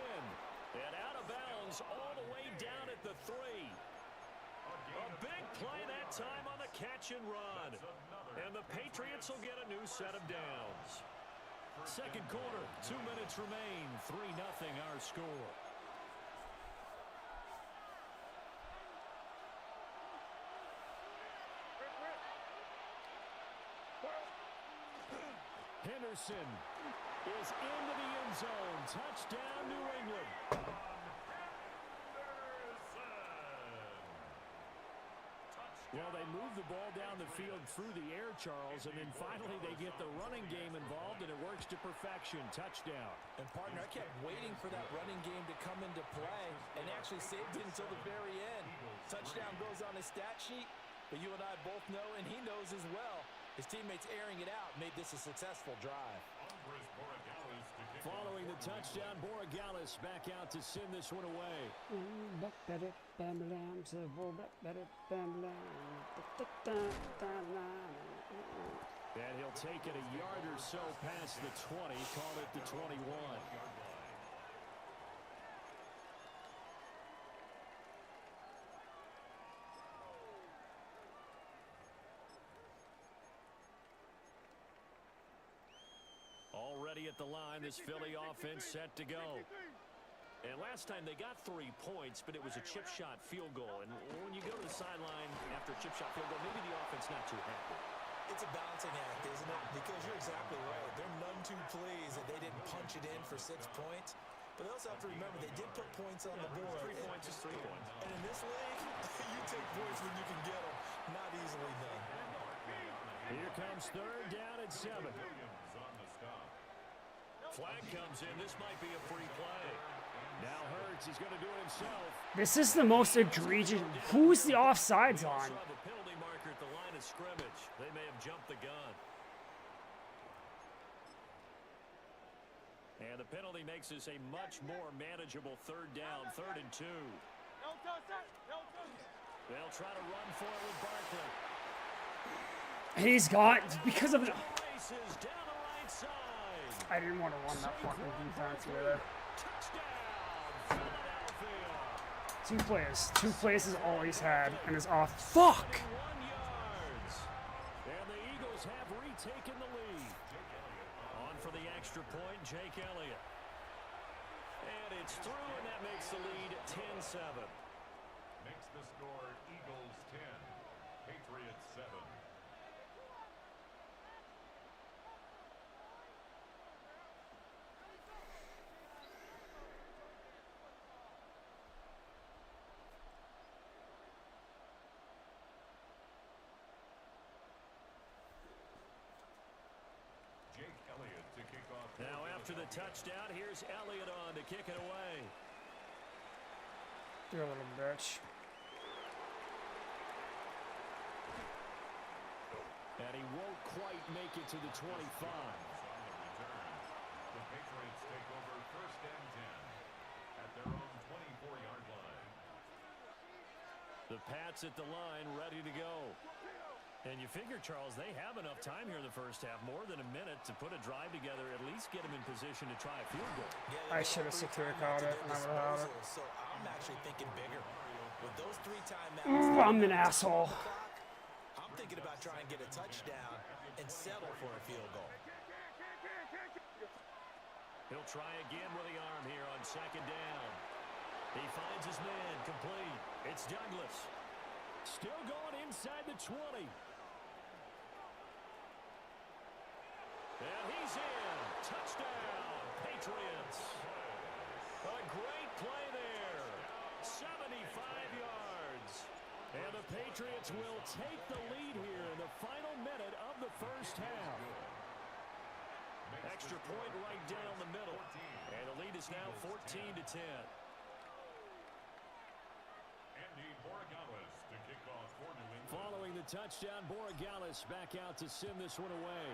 [SPEAKER 6] and out of bounds all the way down at the 3. A big play that time on the catch and run. And the Patriots will get a new set of downs. 2nd quarter, 2 minutes remain. 3-0 our score. Henderson is into the end zone. Touchdown, New England. Well, they move the ball down the field through the air, Charles, and then finally they get the running game involved, and it works to perfection. Touchdown.
[SPEAKER 7] And, partner, I kept waiting for that running game to come into play and actually saved it until the very end. Touchdown goes on his stat sheet, but you and I both know, and he knows as well, his teammates airing it out made this a successful drive.
[SPEAKER 6] Following the touchdown, Borregales back out to send this one away. And he'll take it a yard or so past the 20, call it the 21. Already at the line, this Philly offense set to go. And last time they got 3 points, but it was a chip shot field goal. And when you go to the sideline after a chip shot field goal, maybe the offense not too happy.
[SPEAKER 7] It's a balancing act, isn't it? Because you're exactly right. They're none too pleased that they didn't punch it in for 6 points. But they also have to remember they did put points on the board.
[SPEAKER 6] 3 points is 3 points.
[SPEAKER 7] And in this league, you take points when you can get them. Not easily done.
[SPEAKER 6] Here comes third down and 7. Flag comes in. This might be a free play. Now Hurts is going to do it himself.
[SPEAKER 1] This is the most egregious. Who's the offsides
[SPEAKER 6] We
[SPEAKER 1] on?
[SPEAKER 6] also have a penalty marker at the line of scrimmage. They may have jumped the gun. And the penalty makes this a much more manageable third down, 3rd and 2. They'll try to run for it with Barkley.
[SPEAKER 1] He's got because of.
[SPEAKER 6] Races down the right side.
[SPEAKER 1] I didn't want to run that fucking defense either.
[SPEAKER 6] Touchdown, Philadelphia.
[SPEAKER 1] 2 plays. 2 plays is all he's had, and is off. Fuck!
[SPEAKER 6] 71 yards. And the Eagles have retaken the lead. On for the extra point, Jake Elliott. And it's through, and that makes the lead 10-7.
[SPEAKER 4] Makes the score Eagles 10, Patriots 7. Jake Elliott to kick off.
[SPEAKER 6] Now after the touchdown, here's Elliott on to kick it away.
[SPEAKER 1] You're a little bitch.
[SPEAKER 6] And he won't quite make it to the 25.
[SPEAKER 4] On the return, the Patriots take over 1st and 10 at their own 24-yard line.
[SPEAKER 6] The Pats at the line, ready to go. And you figure, Charles, they have enough time here in the first half, more than a minute, to put a drive together, at least get them in position to try a field goal.
[SPEAKER 1] I should have secure caught it, and I would have had it.
[SPEAKER 7] So I'm actually thinking bigger. With those 3 timeouts,
[SPEAKER 1] Ooh, I'm an asshole.
[SPEAKER 7] I'm thinking about trying to get a touchdown and settle for a field goal.
[SPEAKER 6] He'll try again with the arm here on 2nd down. He finds his man, complete. It's Douglas. Still going inside the 20. And he's in. Touchdown, Patriots. A great play there. 75 yards. And the Patriots will take the lead here in the final minute of the first half. Extra point right down the middle. And the lead is now 14-10.
[SPEAKER 4] Andy Borregales to kick off for New England.
[SPEAKER 6] Following the touchdown, Borregales back out to send this one away.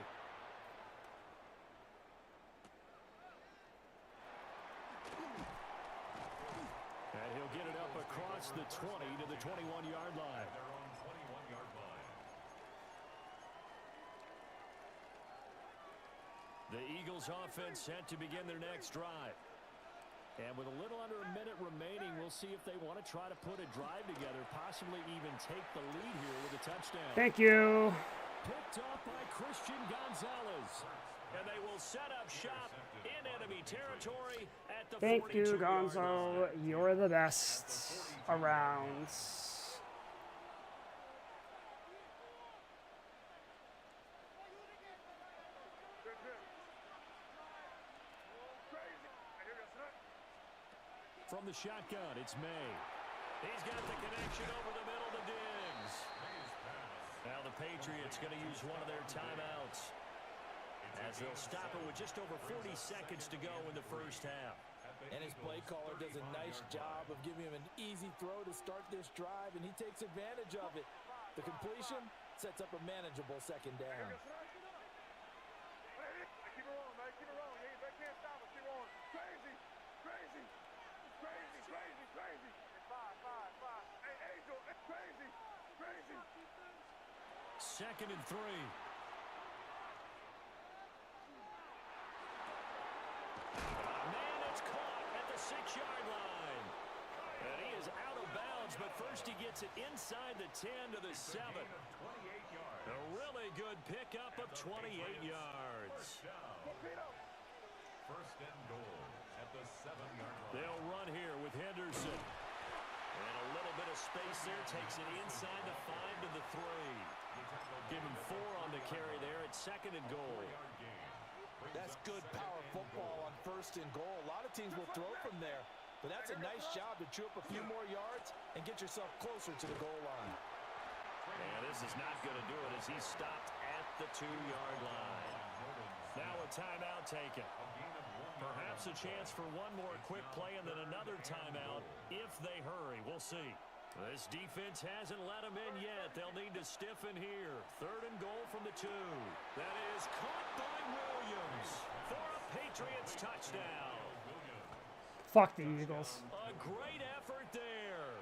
[SPEAKER 6] And he'll get it up across the 20 to the 21-yard line.
[SPEAKER 4] Their own 21-yard line.
[SPEAKER 6] The Eagles offense set to begin their next drive. And with a little under a minute remaining, we'll see if they want to try to put a drive together, possibly even take the lead here with a touchdown.
[SPEAKER 1] Thank you.
[SPEAKER 6] Picked off by Christian Gonzalez. And they will set up shop in enemy territory at the 42-yard
[SPEAKER 1] Thank you,
[SPEAKER 6] line.
[SPEAKER 1] Gonzo. You're the best around.
[SPEAKER 6] From the shotgun, it's May. He's got the connection over the middle to Diggs. Now the Patriots going to use one of their timeouts, as they'll stop it with just over 40 seconds to go in the first half.
[SPEAKER 7] And his play caller does a nice job of giving him an easy throw to start this drive, and he takes advantage of it. The completion sets up a manageable second down.
[SPEAKER 5] Keep it rolling, man. Keep it rolling. They can't stop us. Keep rolling. Crazy. Crazy. Crazy. Crazy. Crazy. Five. Hey, Angel. It's crazy. Crazy.
[SPEAKER 6] 2nd and 3. Man, it's caught at the 6-yard line. And he is out of bounds, but first he gets it inside the 10 to the 7. A really good pickup of 28 yards.
[SPEAKER 4] First and goal at the 7-yard line.
[SPEAKER 6] They'll run here with Henderson. And a little bit of space there. Takes it inside the 5 to the 3. Give him 4 on the carry there at 2nd and goal.
[SPEAKER 7] That's good power football on 1st and goal. A lot of teams will throw from there, but that's a nice job to chew up a few more yards and get yourself closer to the goal line.
[SPEAKER 6] And this is not going to do it as he's stopped at the 2-yard line. Now a timeout taken. Perhaps a chance for one more quick play and then another timeout if they hurry. We'll see. This defense hasn't let them in yet. They'll need to stiffen here. 3rd and goal from the 2. That is caught by Williams for a Patriots touchdown.
[SPEAKER 1] Fuck the Eagles.
[SPEAKER 6] A great effort there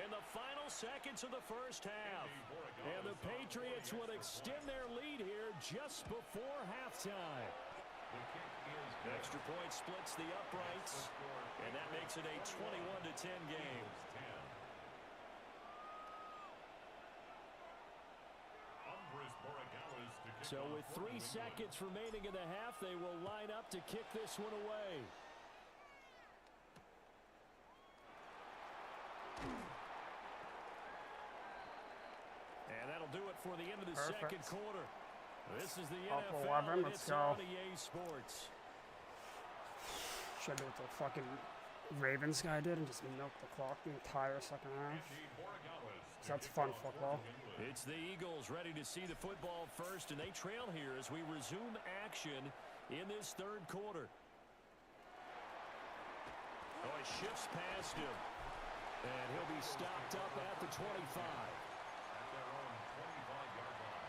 [SPEAKER 6] in the final seconds of the first half. And the Patriots would extend their lead here just before halftime. Extra point splits the uprights, and that makes it a 21-10 game. So with 3 seconds remaining in the half, they will line up to kick this one away. And that'll do it for the end of the second quarter. This is the
[SPEAKER 1] Up
[SPEAKER 6] NFL,
[SPEAKER 1] 11,
[SPEAKER 6] and
[SPEAKER 1] let's
[SPEAKER 6] it's
[SPEAKER 1] go.
[SPEAKER 6] on EA Sports.
[SPEAKER 1] Should do what the fucking Ravens guy did and just milk the clock the entire second half. So that's fun football.
[SPEAKER 6] It's the Eagles ready to see the football first, and they trail here as we resume action in this 3rd quarter. Oh, he shifts past him, and he'll be stopped up at the 25.
[SPEAKER 4] At their own 25-yard line.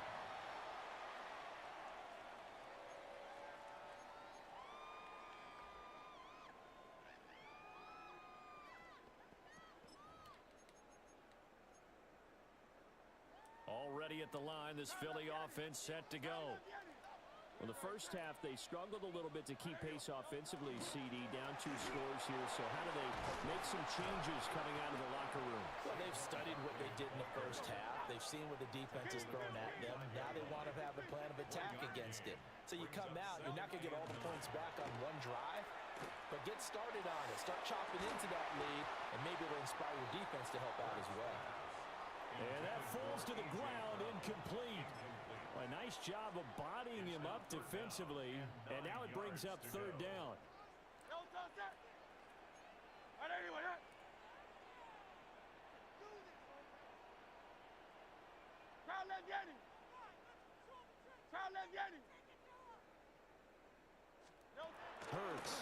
[SPEAKER 6] Already at the line, this Philly offense set to go. Well, the first half, they struggled a little bit to keep pace offensively, CD, down 2 scores here. So how do they make some changes coming out of the locker room?
[SPEAKER 7] Well, they've studied what they did in the first half. They've seen what the defense has thrown at them. Now they want to have a plan of attack against it. So you come out, you're not going to get all the points back on one drive, but get started on it. Start chopping into that lead, and maybe it'll inspire your defense to help out as well.
[SPEAKER 6] And that falls to the ground, incomplete. A nice job of bodying him up defensively, and now it brings up 3rd down. Hurts.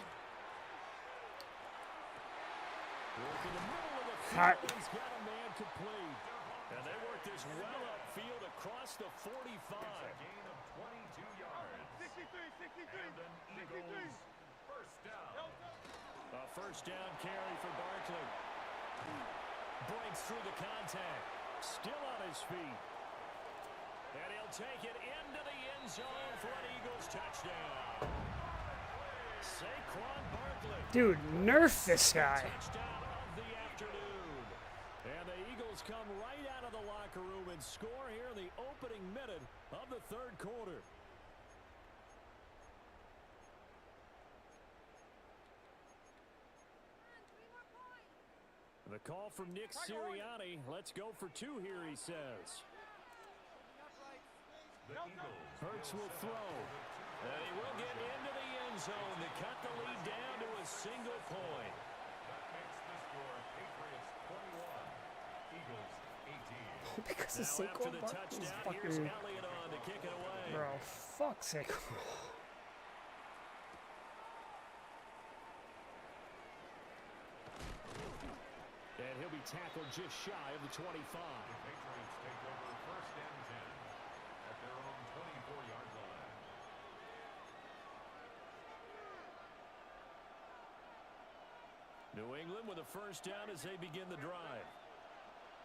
[SPEAKER 6] Work in the middle of the
[SPEAKER 1] Hot.
[SPEAKER 6] field. He's got a man complete. And they work this well upfield across the 45.
[SPEAKER 4] Gain of 22 yards.
[SPEAKER 5] 63.
[SPEAKER 4] And an Eagles first down.
[SPEAKER 6] A first down carry for Barkley. Breaks through the contact. Still on his feet. And he'll take it into the end zone for an Eagles touchdown. Saquon Barkley.
[SPEAKER 1] Dude, nerf this guy.
[SPEAKER 6] Touchdown of the afternoon. And the Eagles come right out of the locker room and score here in the opening minute of the 3rd quarter. The call from Nick Sirianni. Let's go for 2 here, he says.
[SPEAKER 4] The Eagles
[SPEAKER 6] Hurts will throw. And he will get into the end zone to cut the lead down to a single point.
[SPEAKER 4] that makes
[SPEAKER 1] Because of
[SPEAKER 6] Now after
[SPEAKER 1] Saquon
[SPEAKER 6] the
[SPEAKER 1] Barkley's
[SPEAKER 6] touchdown, here's
[SPEAKER 1] fucking...
[SPEAKER 6] Elliott on to kick it away.
[SPEAKER 1] Bro, fuck Saquon.
[SPEAKER 6] And he'll be tackled just shy of the 25.
[SPEAKER 4] The Patriots take over first and 10 at their own 24-yard line.
[SPEAKER 6] New England with a first down as they begin the drive.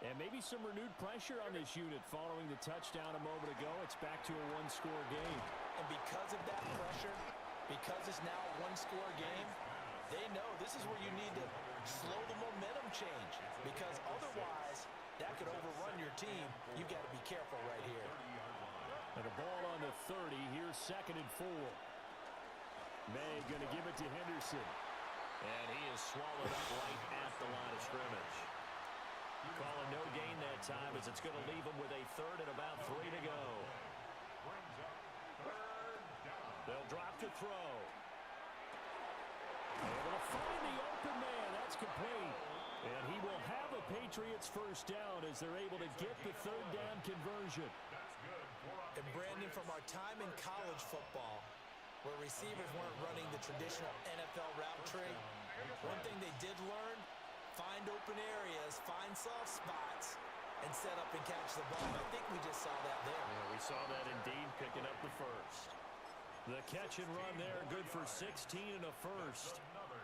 [SPEAKER 6] And maybe some renewed pressure on this unit following the touchdown a moment ago. It's back to a one-score game.
[SPEAKER 7] And because of that pressure, because it's now a one-score game, they know this is where you need to slow the momentum change. Because otherwise, that could overrun your team. You've got to be careful right here.
[SPEAKER 6] And a ball on the 30. Here's 2nd and 4. May going to give it to Henderson.
[SPEAKER 7] And he is swallowed up right at the line of scrimmage.
[SPEAKER 6] Calling no gain that time as it's going to leave him with a 3rd and about 3 to go. They'll drop to throw. Able to find the open man. That's complete. And he will have a Patriots first down as they're able to get the 3rd down conversion.
[SPEAKER 7] And Brandon, from our time in college football, where receivers weren't running the traditional NFL route tree, one thing they did learn, find open areas, find soft spots, and set up and catch the ball. I think we just saw that there.
[SPEAKER 6] Yeah, we saw that indeed, picking up the first. The catch and run there, good for 16 and a first.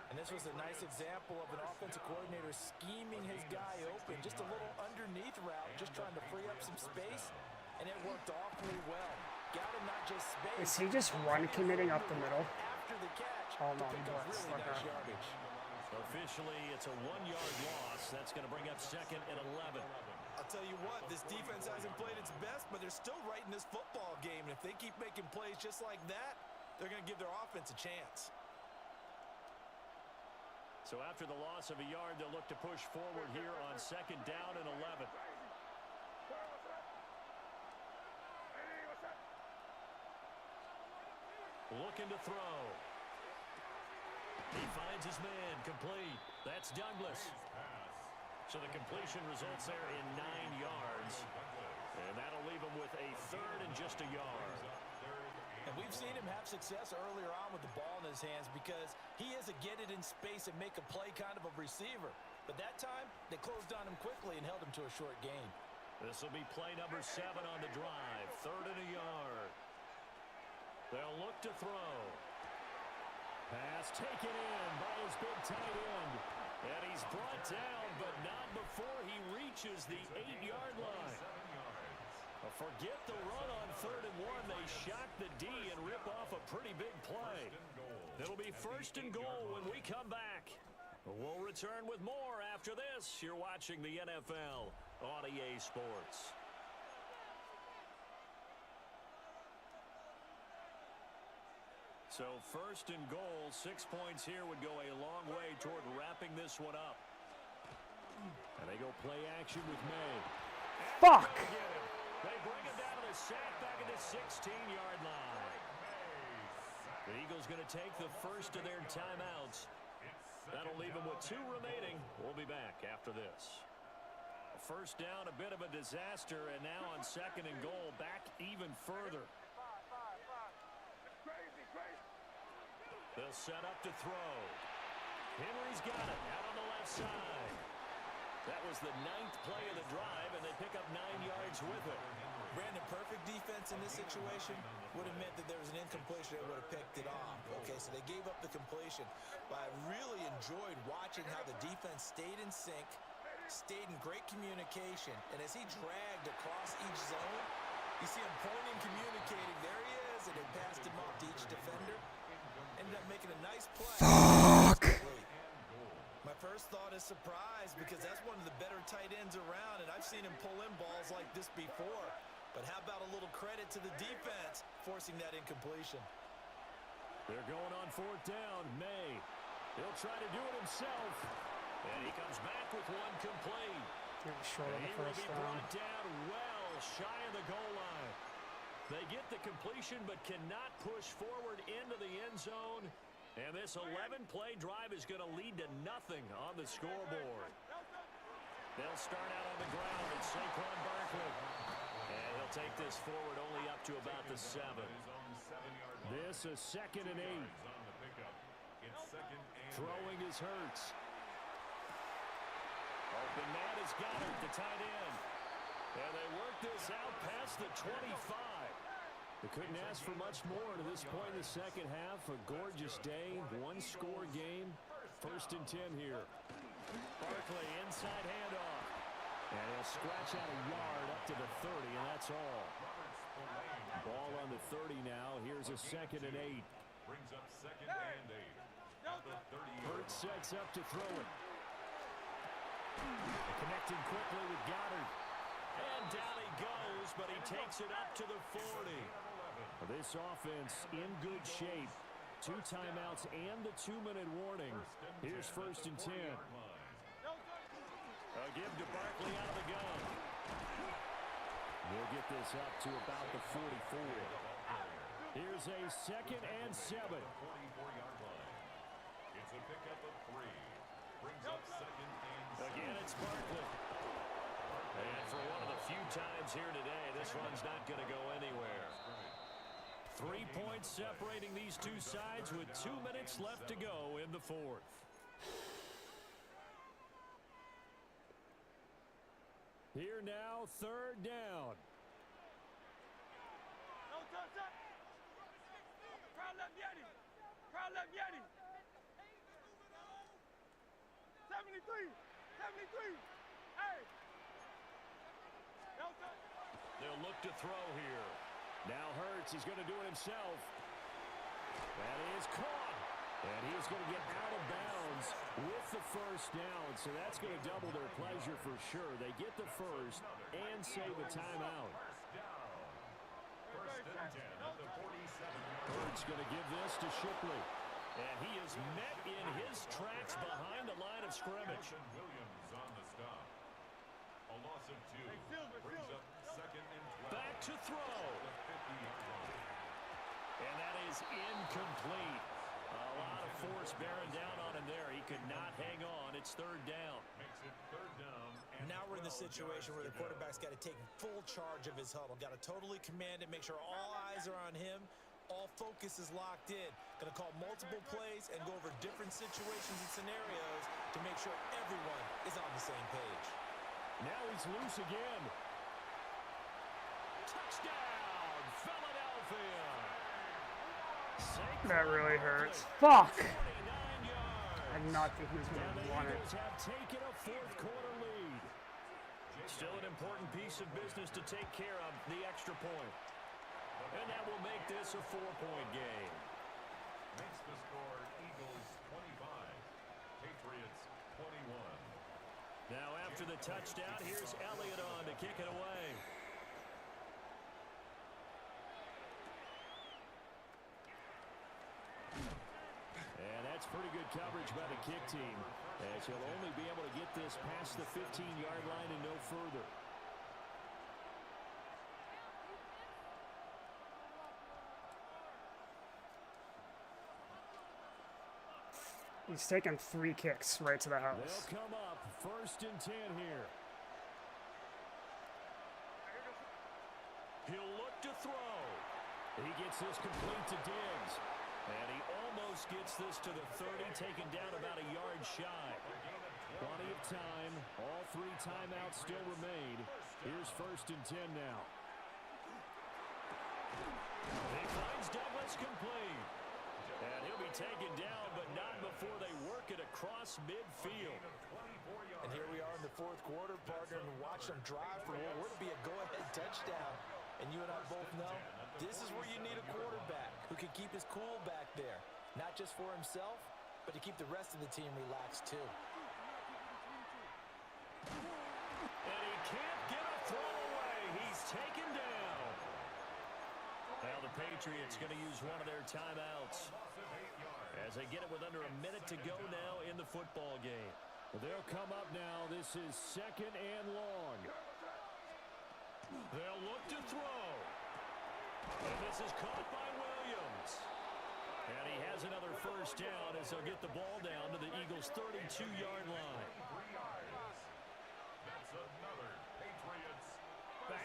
[SPEAKER 7] And this was a nice example of an offensive coordinator scheming his guy open. Just a little underneath route, just trying to free up some space, and it worked awfully well. Got him not just space.
[SPEAKER 1] Is he just run committing up the middle?
[SPEAKER 7] After the catch,
[SPEAKER 1] Oh no,
[SPEAKER 7] to
[SPEAKER 1] he
[SPEAKER 7] pick up
[SPEAKER 1] blocks
[SPEAKER 7] really
[SPEAKER 1] like
[SPEAKER 7] nice
[SPEAKER 1] that.
[SPEAKER 7] yardage.
[SPEAKER 6] Officially, it's a 1-yard loss. That's going to bring up 2nd and 11.
[SPEAKER 7] I'll tell you what, this defense hasn't played its best, but they're still right in this football game. And if they keep making plays just like that, they're going to give their offense a chance.
[SPEAKER 6] So after the loss of a yard, they'll look to push forward here on 2nd down and 11. Looking to throw. He finds his man, complete. That's Douglas. So the completion results there in 9 yards. And that'll leave him with a 3rd and just a yard.
[SPEAKER 7] And we've seen him have success earlier on with the ball in his hands because he is a get it in space and make a play kind of a receiver. But that time, they closed on him quickly and held him to a short gain.
[SPEAKER 6] This will be play number 7 on the drive. 3rd and a yard. They'll look to throw. Pass taken in by his big tight end. And he's brought down, but not before he reaches the 8-yard line. Forget the run on 3rd and 1. They shock the D and rip off a pretty big play. It'll be 1st and goal when we come back. We'll return with more after this. You're watching the NFL on EA Sports. So 1st and goal, 6 points here would go a long way toward wrapping this one up. And they go play action with May.
[SPEAKER 1] Fuck!
[SPEAKER 6] They bring him down to the sack back at the 16-yard line. The Eagles going to take the first of their timeouts. That'll leave them with 2 remaining. We'll be back after this. First down, a bit of a disaster, and now on 2nd and goal, back even further. They'll set up to throw. Henry's got it out on the left side. That was the 9th play of the drive, and they pick up 9 yards with it.
[SPEAKER 7] Brandon, perfect defense in this situation would have meant that there was an incompletion that would have picked it off. Okay, so they gave up the completion. But I really enjoyed watching how the defense stayed in sync, stayed in great communication, and as he dragged across each zone, you see him pointing, communicating. There he is, and it passed him off to each defender. Ended up making a nice play.
[SPEAKER 1] Fuck!
[SPEAKER 7] My first thought is surprise because that's one of the better tight ends around, and I've seen him pull in balls like this before. But how about a little credit to the defense forcing that incompletion?
[SPEAKER 6] They're going on 4th down. May. He'll try to do it himself. And he comes back with one complete.
[SPEAKER 1] Short of
[SPEAKER 6] He
[SPEAKER 1] the
[SPEAKER 6] will
[SPEAKER 1] first
[SPEAKER 6] be
[SPEAKER 1] down.
[SPEAKER 6] brought down well shy of the goal line. They get the completion but cannot push forward into the end zone. And this 11-play drive is going to lead to nothing on the scoreboard. They'll start out on the ground at Saquon Barkley. And he'll take this forward only up to about the 7. This a 2nd and 8. Throwing is Hurts. Open man is Goddard, the tight end. And they work this out past the 25. They couldn't ask for much more to this point in the second half. A gorgeous day, one-score game. 1st and 10 here. Barkley inside handoff. And he'll scratch out a yard up to the 30, and that's all. Ball on the 30 now. Here's a 2nd and 8.
[SPEAKER 4] Brings up 2nd and 8.
[SPEAKER 6] Hurts sets up to throw it. Connecting quickly with Goddard. And down he goes, but he takes it up to the 40. This offense in good shape. 2 timeouts and the 2-minute warning. Here's 1st and 10. A give to Barkley out of the gun. We'll get this up to about the 44. Here's a 2nd and 7.
[SPEAKER 4] 44-yard line. It's a pickup of 3. Brings up 2nd and 7.
[SPEAKER 6] Again, it's Barkley. And for one of the few times here today, this run's not going to go anywhere. 3 points separating these two sides with 2 minutes left to go in the 4th. Here now, 3rd down.
[SPEAKER 5] Crowd left Yeti. Crowd left Yeti. 73. 73. Hey.
[SPEAKER 6] They'll look to throw here. Now Hurts is going to do it himself. That is caught. And he's going to get out of bounds with the 1st down. So that's going to double their pleasure for sure. They get the 1st and save a timeout.
[SPEAKER 4] 1st and 10 at the 47.
[SPEAKER 6] Hurts going to give this to Shipley. And he is met in his tracks behind the line of scrimmage.
[SPEAKER 4] Williams on the stop. A loss of 2. Brings up 2nd and 12.
[SPEAKER 6] Back to throw. And that is incomplete. A lot of force bearing down on him there. He could not hang on. It's 3rd down.
[SPEAKER 4] Makes it 3rd down.
[SPEAKER 7] Now we're in the situation where the quarterback's got to take full charge of his huddle. Got to totally command it, make sure all eyes are on him. All focus is locked in. Going to call multiple plays and go over different situations and scenarios to make sure everyone is on the same page.
[SPEAKER 6] Now he's loose again. Touchdown, Philadelphia.
[SPEAKER 1] That really hurts. Fuck! I did not think he was going to run it.
[SPEAKER 6] Have taken a 4th quarter lead. Still an important piece of business to take care of, the extra point. And that will make this a 4-point game.
[SPEAKER 4] Makes the score Eagles 25, Patriots 21.
[SPEAKER 6] Now after the touchdown, here's Elliott on to kick it away. And that's pretty good coverage by the kick team, as he'll only be able to get this past the 15-yard line and no further.
[SPEAKER 1] He's taken 3 kicks right to the house.
[SPEAKER 6] They'll come up 1st and 10 here. He'll look to throw. He gets this complete to Diggs. And he almost gets this to the 30, taken down about a yard shy. Plenty of time. All 3 timeouts still remain. Here's 1st and 10 now. He finds Douglas complete. And he'll be taken down, but not before they work it across midfield.
[SPEAKER 7] And here we are in the 4th quarter, partner, and watch them drive for what would be a go-ahead touchdown. And you and I both know this is where you need a quarterback who can keep his cool back there. Not just for himself, but to keep the rest of the team relaxed too.
[SPEAKER 6] And he can't get a throw away. He's taken down. Now the Patriots going to use one of their timeouts as they get it with under a minute to go now in the football game. They'll come up now. This is 2nd and long. They'll look to throw. And this is caught by Williams. And he has another 1st down as they'll get the ball down to the Eagles' 32-yard line.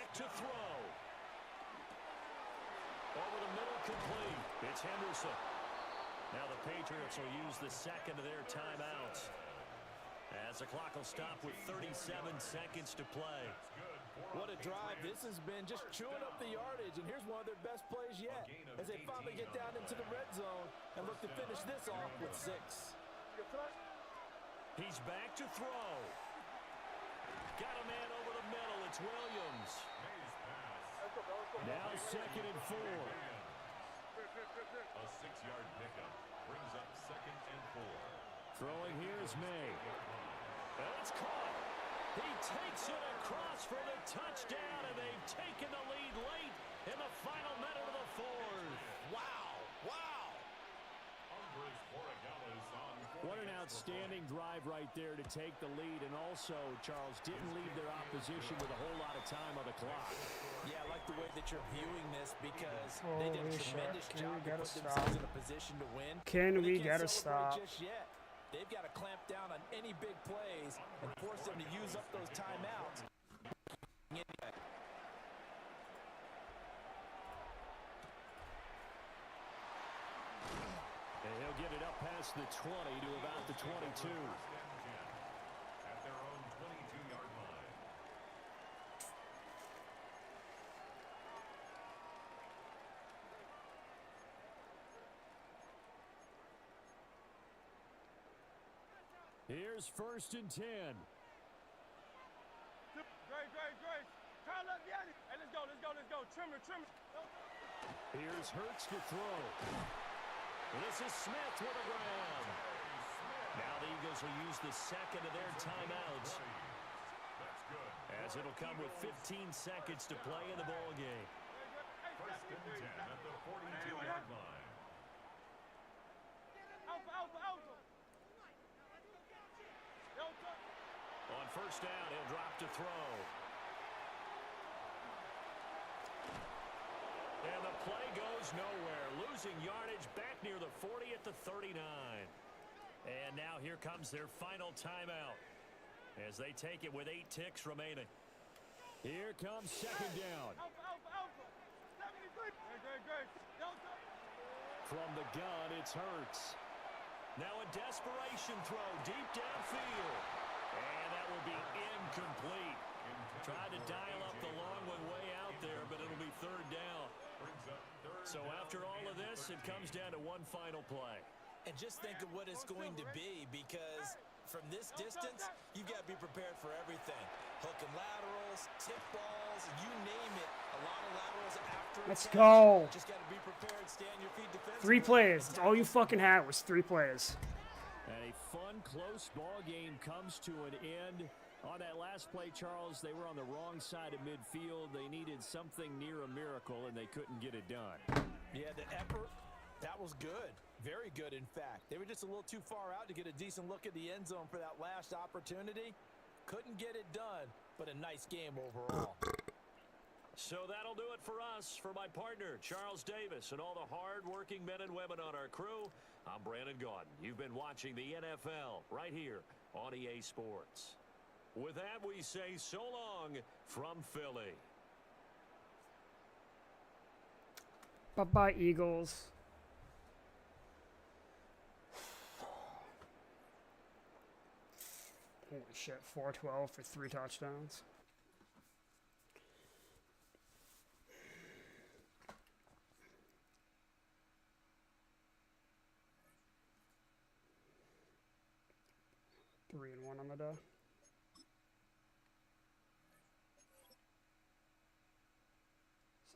[SPEAKER 6] back to throw. Over the middle, complete. It's Henderson. Now the Patriots will use the second of their timeouts, as the clock will stop with 37 seconds to play.
[SPEAKER 7] What a drive this has been, just chewing up the yardage, and here's one of their best plays yet as they finally get down into the red zone and look to finish this off with 6.
[SPEAKER 6] He's back to throw. Got a man over the middle. It's Williams. Now 2nd and 4.
[SPEAKER 4] A 6-yard pickup brings up 2nd and 4.
[SPEAKER 6] Throwing here is May. And it's caught. He takes it across for the touchdown, and they've taken the lead late in the final minute of the 4th.
[SPEAKER 7] Wow, wow.
[SPEAKER 6] What an outstanding drive right there to take the lead, and also, Charles, didn't leave their opposition with a whole lot of time on the clock.
[SPEAKER 7] Yeah, I like the way that you're viewing this because they did a
[SPEAKER 1] Holy shit.
[SPEAKER 7] tremendous
[SPEAKER 1] Can
[SPEAKER 7] job
[SPEAKER 1] we
[SPEAKER 7] to
[SPEAKER 1] get a
[SPEAKER 7] put
[SPEAKER 1] stop?
[SPEAKER 7] themselves in a position to win.
[SPEAKER 1] Can
[SPEAKER 7] But they
[SPEAKER 1] we
[SPEAKER 7] can't
[SPEAKER 1] get a
[SPEAKER 7] celebrate
[SPEAKER 1] stop?
[SPEAKER 7] just yet. They've got to clamp down on any big plays and force them to use up those timeouts.
[SPEAKER 6] And he'll get it up past the 20 to about the 22.
[SPEAKER 4] At their own 22-yard line.
[SPEAKER 6] Here's 1st and 10.
[SPEAKER 5] Great. Turn left, Yanni. Hey, let's go. Trim it.
[SPEAKER 6] Here's Hurts to throw. This is Smith with a grab. Now the Eagles will use the second of their timeouts, as it'll come with 15 seconds to play in the ball game.
[SPEAKER 4] 1st and 10 at the 42-yard line.
[SPEAKER 5] Alpha.
[SPEAKER 6] On 1st down, he'll drop to throw. And the play goes nowhere. Losing yardage back near the 40 at the 39. And now here comes their final timeout, as they take it with 8 ticks remaining. Here comes 2nd down.
[SPEAKER 5] Alpha. 73. Great. Delta.
[SPEAKER 6] From the gun, it's Hurts. Now a desperation throw deep downfield. And that will be incomplete. Tried to dial up the long one way out there, but it'll be 3rd down. So after all of this, it comes down to one final play.
[SPEAKER 7] And just think of what it's going to be, because from this distance, you've got to be prepared for everything. Hook and laterals, tip balls, you name it. A lot of laterals after.
[SPEAKER 1] Let's go.
[SPEAKER 7] Just got to be prepared, stand your feet defensively.
[SPEAKER 1] 3 plays. That's all you fucking had was 3 plays.
[SPEAKER 6] And a fun, close ball game comes to an end. On that last play, Charles, they were on the wrong side of midfield. They needed something near a miracle, and they couldn't get it done.
[SPEAKER 7] Yeah, the effort, that was good. Very good, in fact. They were just a little too far out to get a decent look at the end zone for that last opportunity. Couldn't get it done, but a nice game overall.
[SPEAKER 6] So that'll do it for us. For my partner, Charles Davis, and all the hard-working men and women on our crew, I'm Brandon Gaudin. You've been watching the NFL right here on EA Sports. With that, we say so long from Philly.
[SPEAKER 1] Bye-bye, Eagles. Holy shit, 412 for 3 touchdowns. Three and 1 on the day.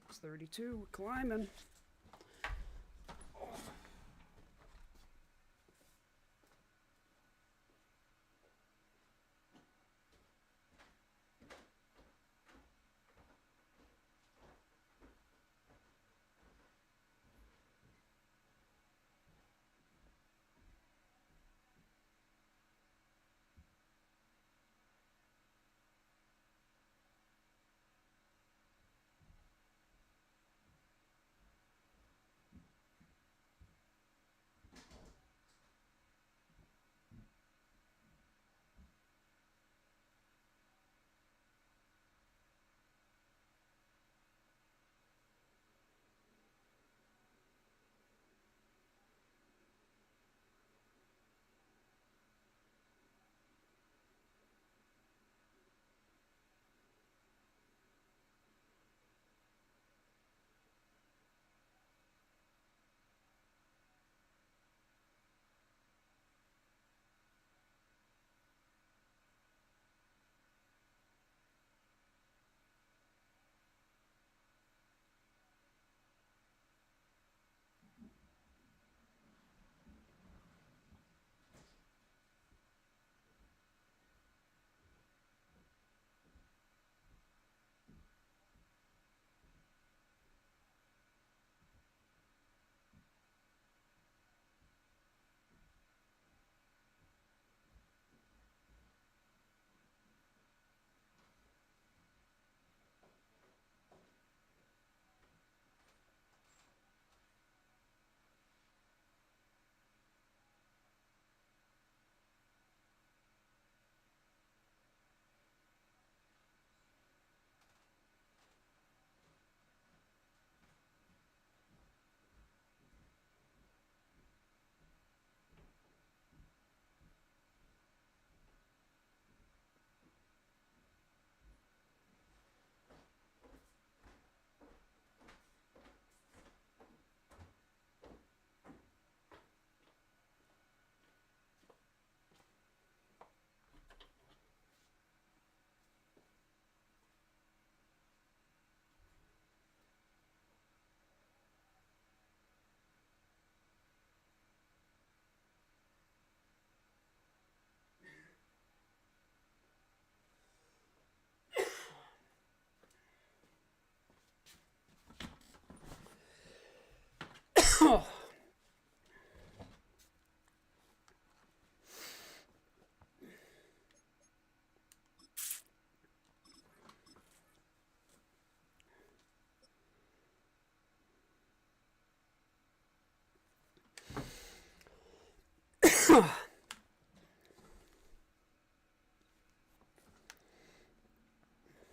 [SPEAKER 1] It's 32. We're climbing.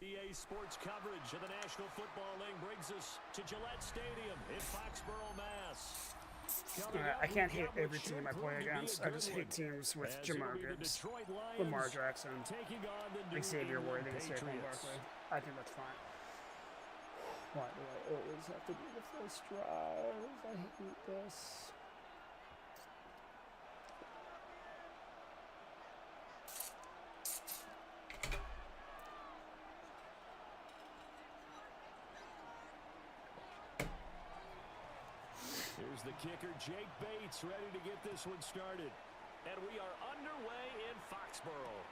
[SPEAKER 6] EA Sports coverage of the National Football League brings us to Gillette Stadium in Foxborough, Mass.
[SPEAKER 1] I can't hate every team I play against. I just hate teams with Jamar Gibbs, Lamar Jackson, Xavier Worthy, and Saquon Barkley. I think that's fine. Why do I always have to do the first drive? I hate this.
[SPEAKER 6] Here's the kicker, Jake Bates, ready to get this one started. And we are underway in Foxborough.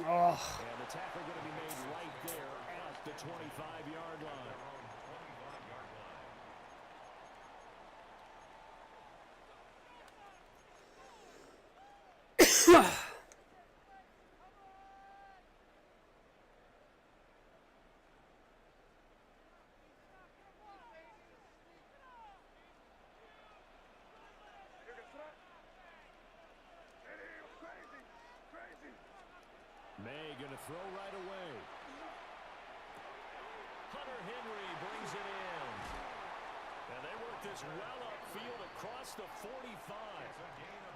[SPEAKER 1] Oh.
[SPEAKER 6] And the tackle going to be made right there at the 25-yard line. May going to throw right away. Hunter Henry brings it in. And they work this well upfield across the 45.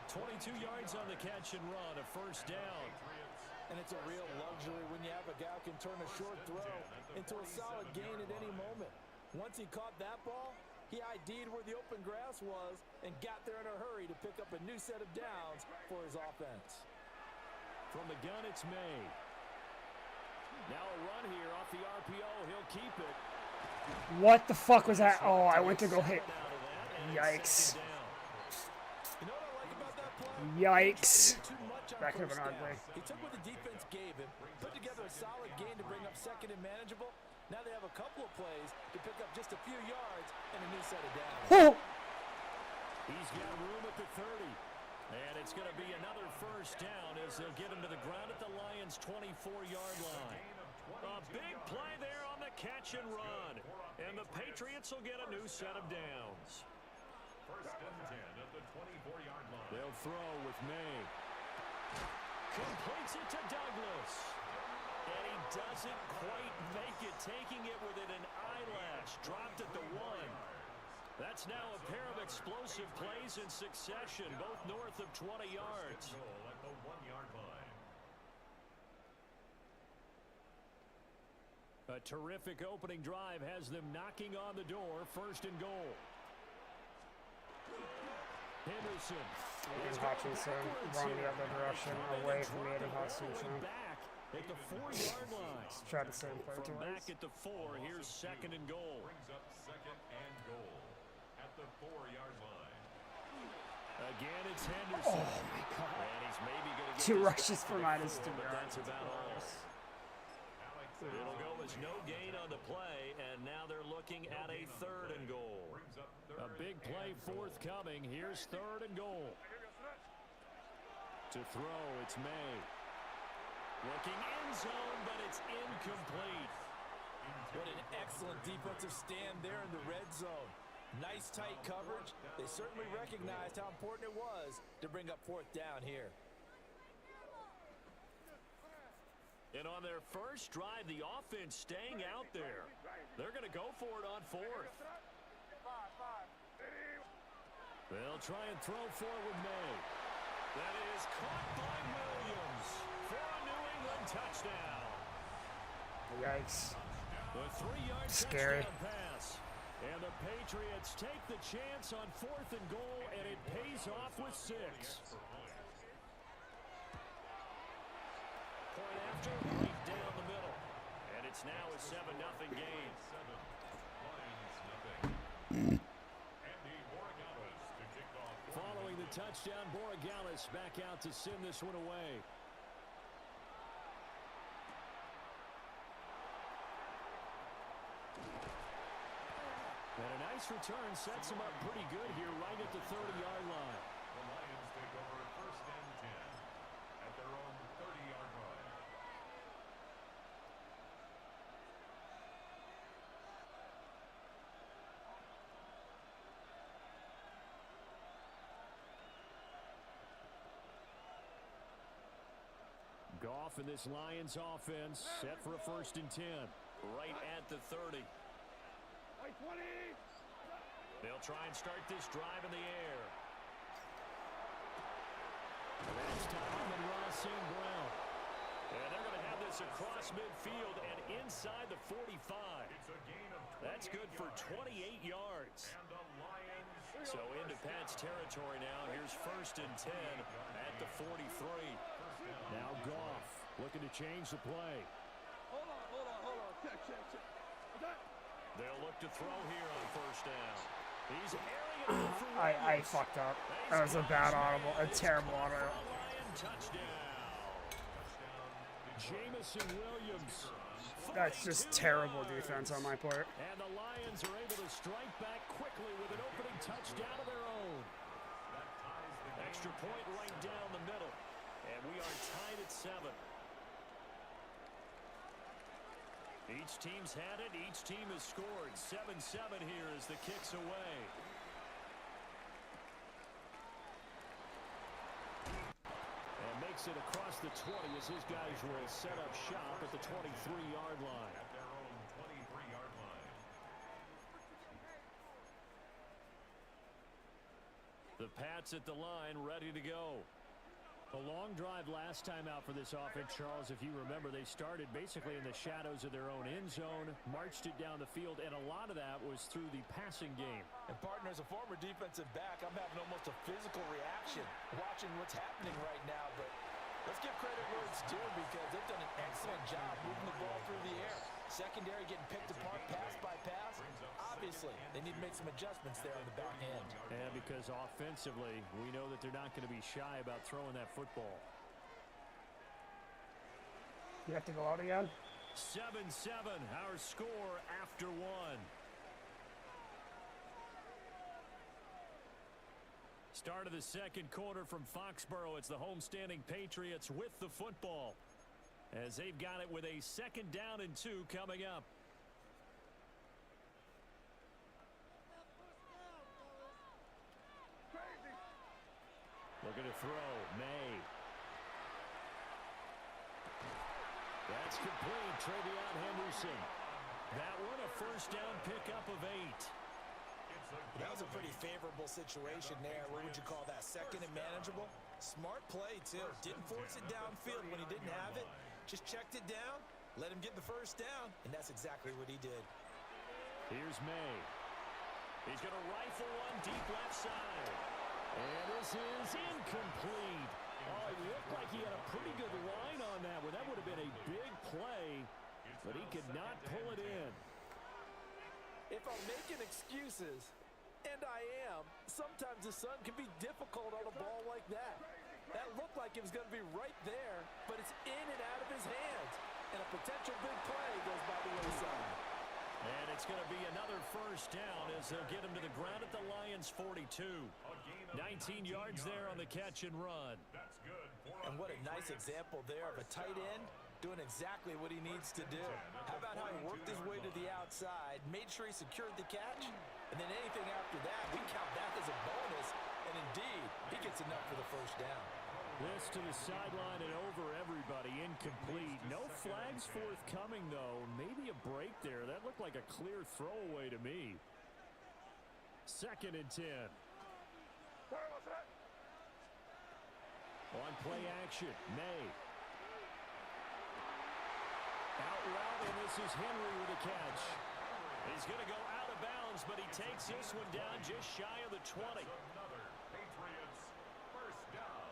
[SPEAKER 6] 22 yards on the catch and run, a first down.
[SPEAKER 7] And it's a real luxury when you have a guy who can turn a short throw into a solid gain at any moment. Once he caught that ball, he ID'd where the open grass was and got there in a hurry to pick up a new set of downs for his offense.
[SPEAKER 6] From the gun, it's May. Now a run here off the RPO. He'll keep it.
[SPEAKER 1] What the fuck was that? Oh, I went to go hit. Yikes.
[SPEAKER 7] You know what I like about that play?
[SPEAKER 1] Yikes.
[SPEAKER 7] Too much on
[SPEAKER 1] That could have
[SPEAKER 7] first
[SPEAKER 1] been
[SPEAKER 7] down.
[SPEAKER 1] ugly.
[SPEAKER 7] He took what the defense gave him, put together a solid gain to bring up second and manageable. Now they have a couple of plays to pick up just a few yards and a new set of downs.
[SPEAKER 1] Oh.
[SPEAKER 6] He's got room at the 30. And it's going to be another first down as they'll get him to the ground at the Lions' 24-yard line. A big play there on the catch and run. And the Patriots will get a new set of downs.
[SPEAKER 4] First and 10 at the 24-yard line.
[SPEAKER 6] They'll throw with May. Completes it to Douglas. And he doesn't quite make it, taking it within an eyelash. Dropped at the 1. That's now a pair of explosive plays in succession, both north of 20 yards.
[SPEAKER 4] Goal at the 1-yard line.
[SPEAKER 6] A terrific opening drive has them knocking on the door, first and goal. Henderson.
[SPEAKER 1] Aiden Hutchinson run the other direction, away from Aiden Hutchinson.
[SPEAKER 6] Back at the 4-yard line.
[SPEAKER 1] Try the same play
[SPEAKER 6] From
[SPEAKER 1] twice.
[SPEAKER 6] back at the 4, here's second and goal.
[SPEAKER 4] Brings up second and goal at the 4-yard line.
[SPEAKER 6] Again, it's Henderson.
[SPEAKER 1] Oh my god.
[SPEAKER 6] And he's maybe going to get
[SPEAKER 1] 2
[SPEAKER 6] this
[SPEAKER 1] rushes
[SPEAKER 6] back
[SPEAKER 1] for
[SPEAKER 6] to the
[SPEAKER 1] minus 2
[SPEAKER 6] 4, but
[SPEAKER 1] yards.
[SPEAKER 6] that's about all.
[SPEAKER 4] Alex
[SPEAKER 6] It'll go as no gain on the play, and now they're looking at a third and goal.
[SPEAKER 4] brings up
[SPEAKER 6] A
[SPEAKER 4] third
[SPEAKER 6] big play
[SPEAKER 4] and goal.
[SPEAKER 6] forthcoming. Here's third and goal. To throw, it's May. Looking end zone, but it's incomplete.
[SPEAKER 7] What an excellent defensive stand there in the red zone. Nice tight coverage. They certainly recognized how important it was to bring up fourth down here.
[SPEAKER 6] And on their first drive, the offense staying out there. They're going to go for it on fourth. They'll try and throw forward May. That is caught by Williams for a New England touchdown.
[SPEAKER 1] Yikes.
[SPEAKER 6] The 3-yard
[SPEAKER 1] Scary.
[SPEAKER 6] touchdown pass. And the Patriots take the chance on fourth and goal, and it pays off with 6. Point after, right down the middle. And it's now a 7-0 game.
[SPEAKER 4] 7, Lions nothing. Andy Borregales to kick off.
[SPEAKER 6] Following the touchdown, Borregales back out to send this one away. this return sets them up pretty good here right at the 30-yard line.
[SPEAKER 4] The Lions take over first and 10 at their own 30-yard line.
[SPEAKER 6] Goff in this Lions offense set for a first and 10 right at the 30.
[SPEAKER 5] Hey, 20.
[SPEAKER 6] They'll try and start this drive in the air. That's to Amon-Ra St. Brown. And they're going to have this across midfield and inside the 45.
[SPEAKER 4] It's a gain of 28
[SPEAKER 6] That's good for 28 yards.
[SPEAKER 4] And the Lions
[SPEAKER 6] So into Pat's territory now. Here's first and 10 at the 43. Now Goff looking to change the play.
[SPEAKER 5] Hold on. Check. Okay.
[SPEAKER 6] They'll look to throw here on first down. He's airing it out for
[SPEAKER 1] I fucked up. That was a bad audible, a terrible audible.
[SPEAKER 6] Lion touchdown. Jamison Williams.
[SPEAKER 1] That's just terrible defense on my part.
[SPEAKER 6] And the Lions are able to strike back quickly with an opening touchdown of their own. Extra point right down the middle. And we are tied at 7. Each team's had it. Each team has scored. 7-7 here as the kick's away. And makes it across the 20 as his guys will set up shop at the 23-yard line.
[SPEAKER 4] at their own 23-yard line.
[SPEAKER 6] The Pats at the line ready to go. A long drive last time out for this offense, Charles. If you remember, they started basically in the shadows of their own end zone, marched it down the field, and a lot of that was through the passing game.
[SPEAKER 7] And partner, as a former defensive back, I'm having almost a physical reaction watching what's happening right now. But let's give credit where it's due because they've done an excellent job moving the ball through the air. Secondary getting picked apart pass by pass. Obviously, they need to make some adjustments there on the back end.
[SPEAKER 6] And because offensively, we know that they're not going to be shy about throwing that football.
[SPEAKER 1] You have to go out again?
[SPEAKER 6] 7-7, our score after 1. Start of the second quarter from Foxborough. It's the homestanding Patriots with the football, as they've got it with a 2nd down and 2 coming up. Looking to throw. May. That's complete. Travion Henderson. That one a first down pickup of 8.
[SPEAKER 7] That was a pretty favorable situation there. What would you call that? Second and manageable? Smart play, too. Didn't force it downfield when he didn't have it. Just checked it down, let him get the first down, and that's exactly what he did.
[SPEAKER 6] Here's May. He's going to rifle one deep left side. And this is incomplete. Oh, it looked like he had a pretty good line on that one. That would have been a big play, but he could not pull it in.
[SPEAKER 7] If I'm making excuses, and I am, sometimes the sun can be difficult on a ball like that. That looked like it was going to be right there, but it's in and out of his hands. And a potential big play goes by the wayside.
[SPEAKER 6] And it's going to be another first down as they'll get him to the ground at the Lions' 42. 19 yards there on the catch and run.
[SPEAKER 4] That's good.
[SPEAKER 7] And what a nice example there of a tight end doing exactly what he needs to do. How about how he worked his way to the outside, made sure he secured the catch, and then anything after that, we count that as a bonus. And indeed, he gets enough for the first down.
[SPEAKER 6] This to the sideline and over everybody. Incomplete. No flags forthcoming, though. Maybe a break there. That looked like a clear throwaway to me. 2nd and 10. On play action, May. Out route, and this is Henry with a catch. He's going to go out of bounds, but he takes this one down just shy of the 20.
[SPEAKER 4] Another Patriots first down.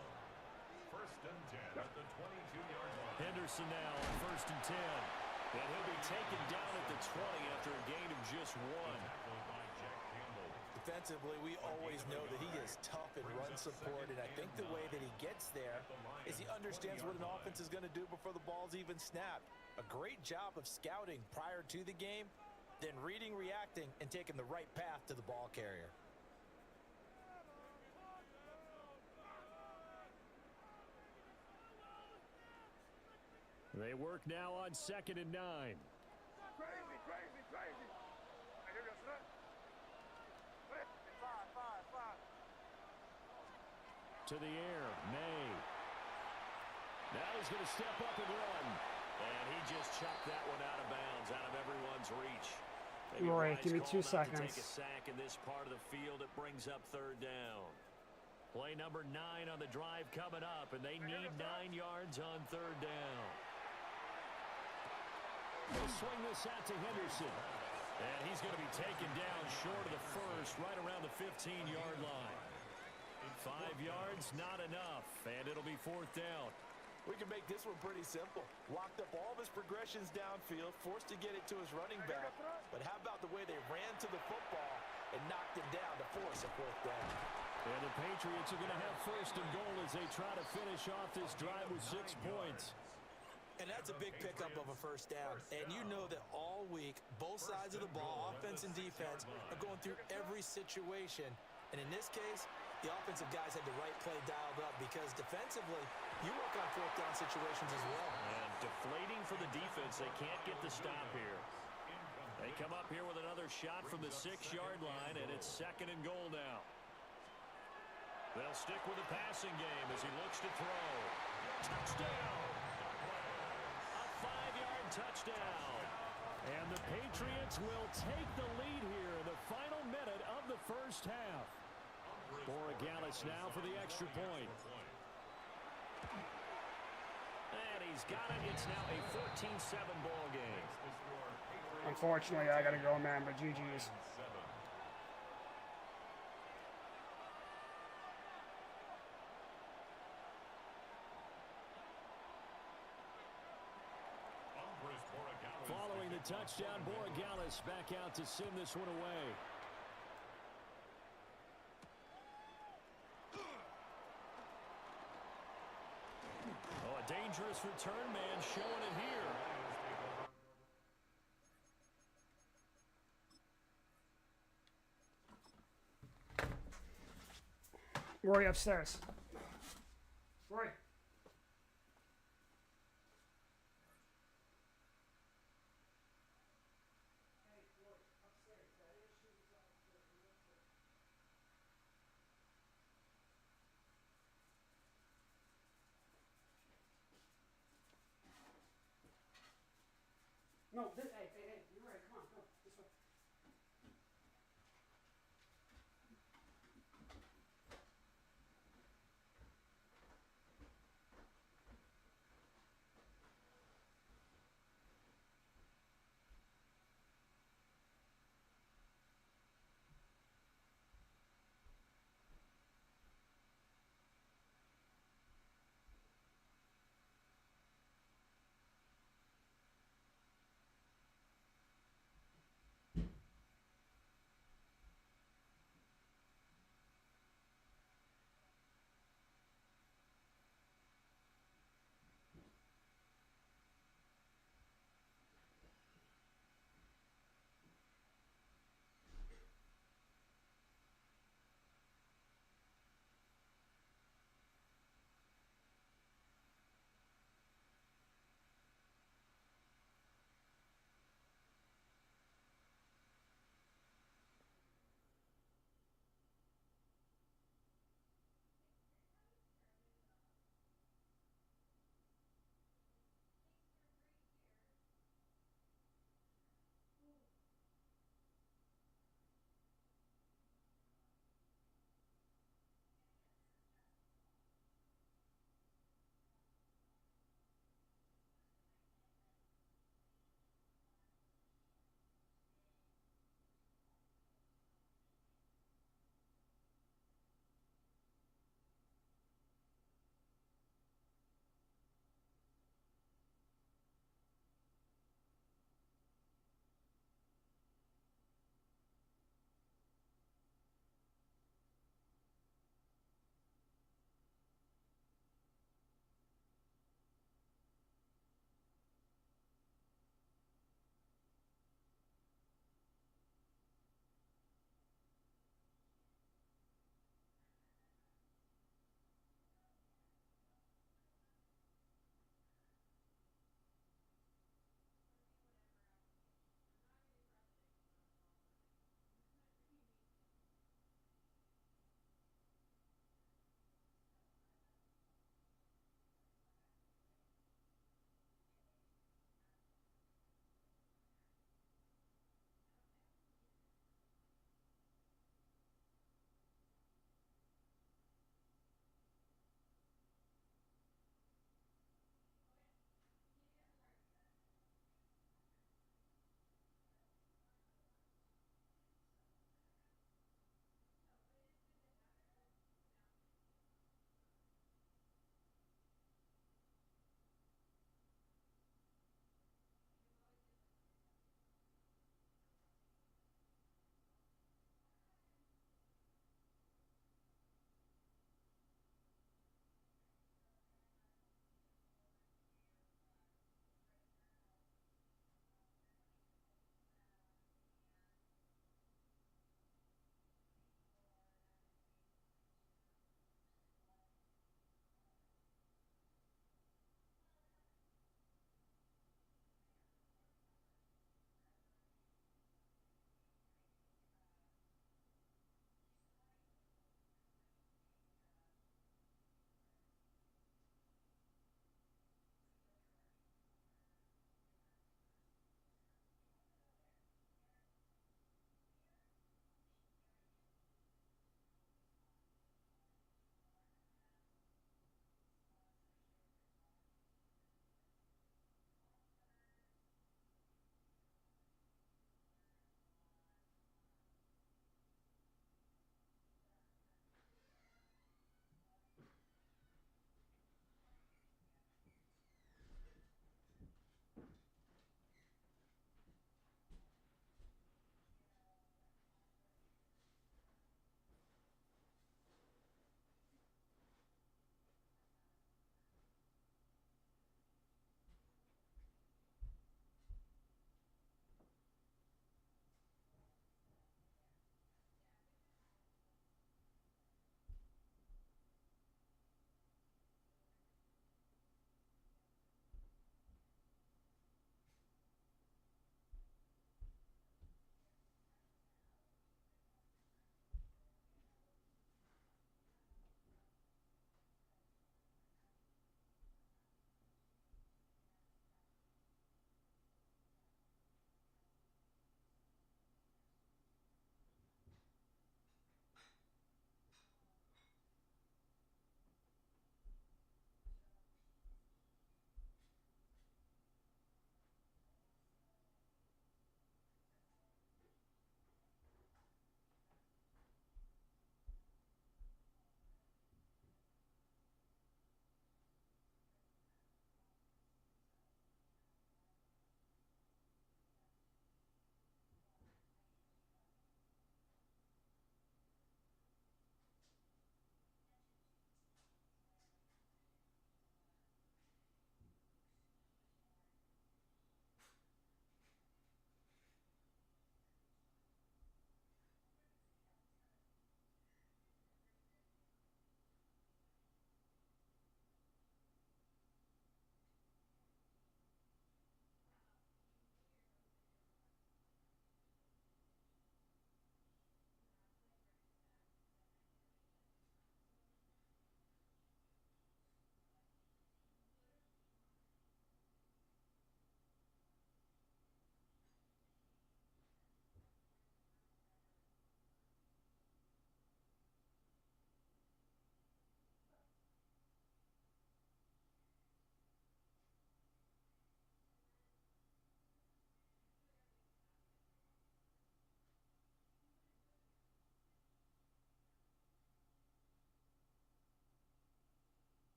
[SPEAKER 4] First and 10 at the 22-yard line.
[SPEAKER 6] Henderson now on 1st and 10. And he'll be taken down at the 20 after a gain of just 1.
[SPEAKER 4] Tackled by Jack Campbell.
[SPEAKER 7] Defensively, we always know that he is tough in run support, and I think the way that he gets there is he understands what an offense is going to do before the ball's even snapped. A great job of scouting prior to the game, then reading, reacting, and taking the right path to the ball carrier.
[SPEAKER 6] They work now on 2nd and 9.
[SPEAKER 5] Crazy, crazy, crazy. Hey, here we go, son. Five.
[SPEAKER 6] To the air, May. Now he's going to step up and run. And he just chucked that one out of bounds, out of everyone's reach. Maybe
[SPEAKER 1] Roy, give me 2
[SPEAKER 6] call not to
[SPEAKER 1] seconds.
[SPEAKER 6] take a sack in this part of the field. It brings up 3rd down. Play number 9 on the drive coming up, and they need 9 yards on 3rd down. They'll swing this out to Henderson. And he's going to be taken down short of the first, right around the 15-yard line. 5 yards, not enough, and it'll be 4th down.
[SPEAKER 7] We can make this one pretty simple. Locked up all of his progressions downfield, forced to get it to his running back. But how about the way they ran to the football and knocked him down to force a 4th down?
[SPEAKER 6] And the Patriots are going to have 1st and goal as they try to finish off this drive with 6 points.
[SPEAKER 7] And that's a big pickup of a 1st down. And you know that all week, both sides of the ball, offense and defense, are going through every situation. And in this case, the offensive guys had the right play dialed up because defensively, you work on 4th down situations as well.
[SPEAKER 6] And deflating for the defense. They can't get the stop here. They come up here with another shot from the 6-yard line, and it's 2nd and goal now. They'll stick with the passing game as he looks to throw. Touchdown! A 5-yard touchdown. And the Patriots will take the lead here in the final minute of the 1st half. Borregales now for the extra point. And he's got it. It's now a 14-7 ball game.
[SPEAKER 1] Unfortunately, I gotta go, man, but GG's.
[SPEAKER 6] Following the touchdown, Borregales back out to send this one away. Oh, a dangerous return man showing it here.
[SPEAKER 1] Rory upstairs. Rory. No, hey, you're right. Come on, go this way.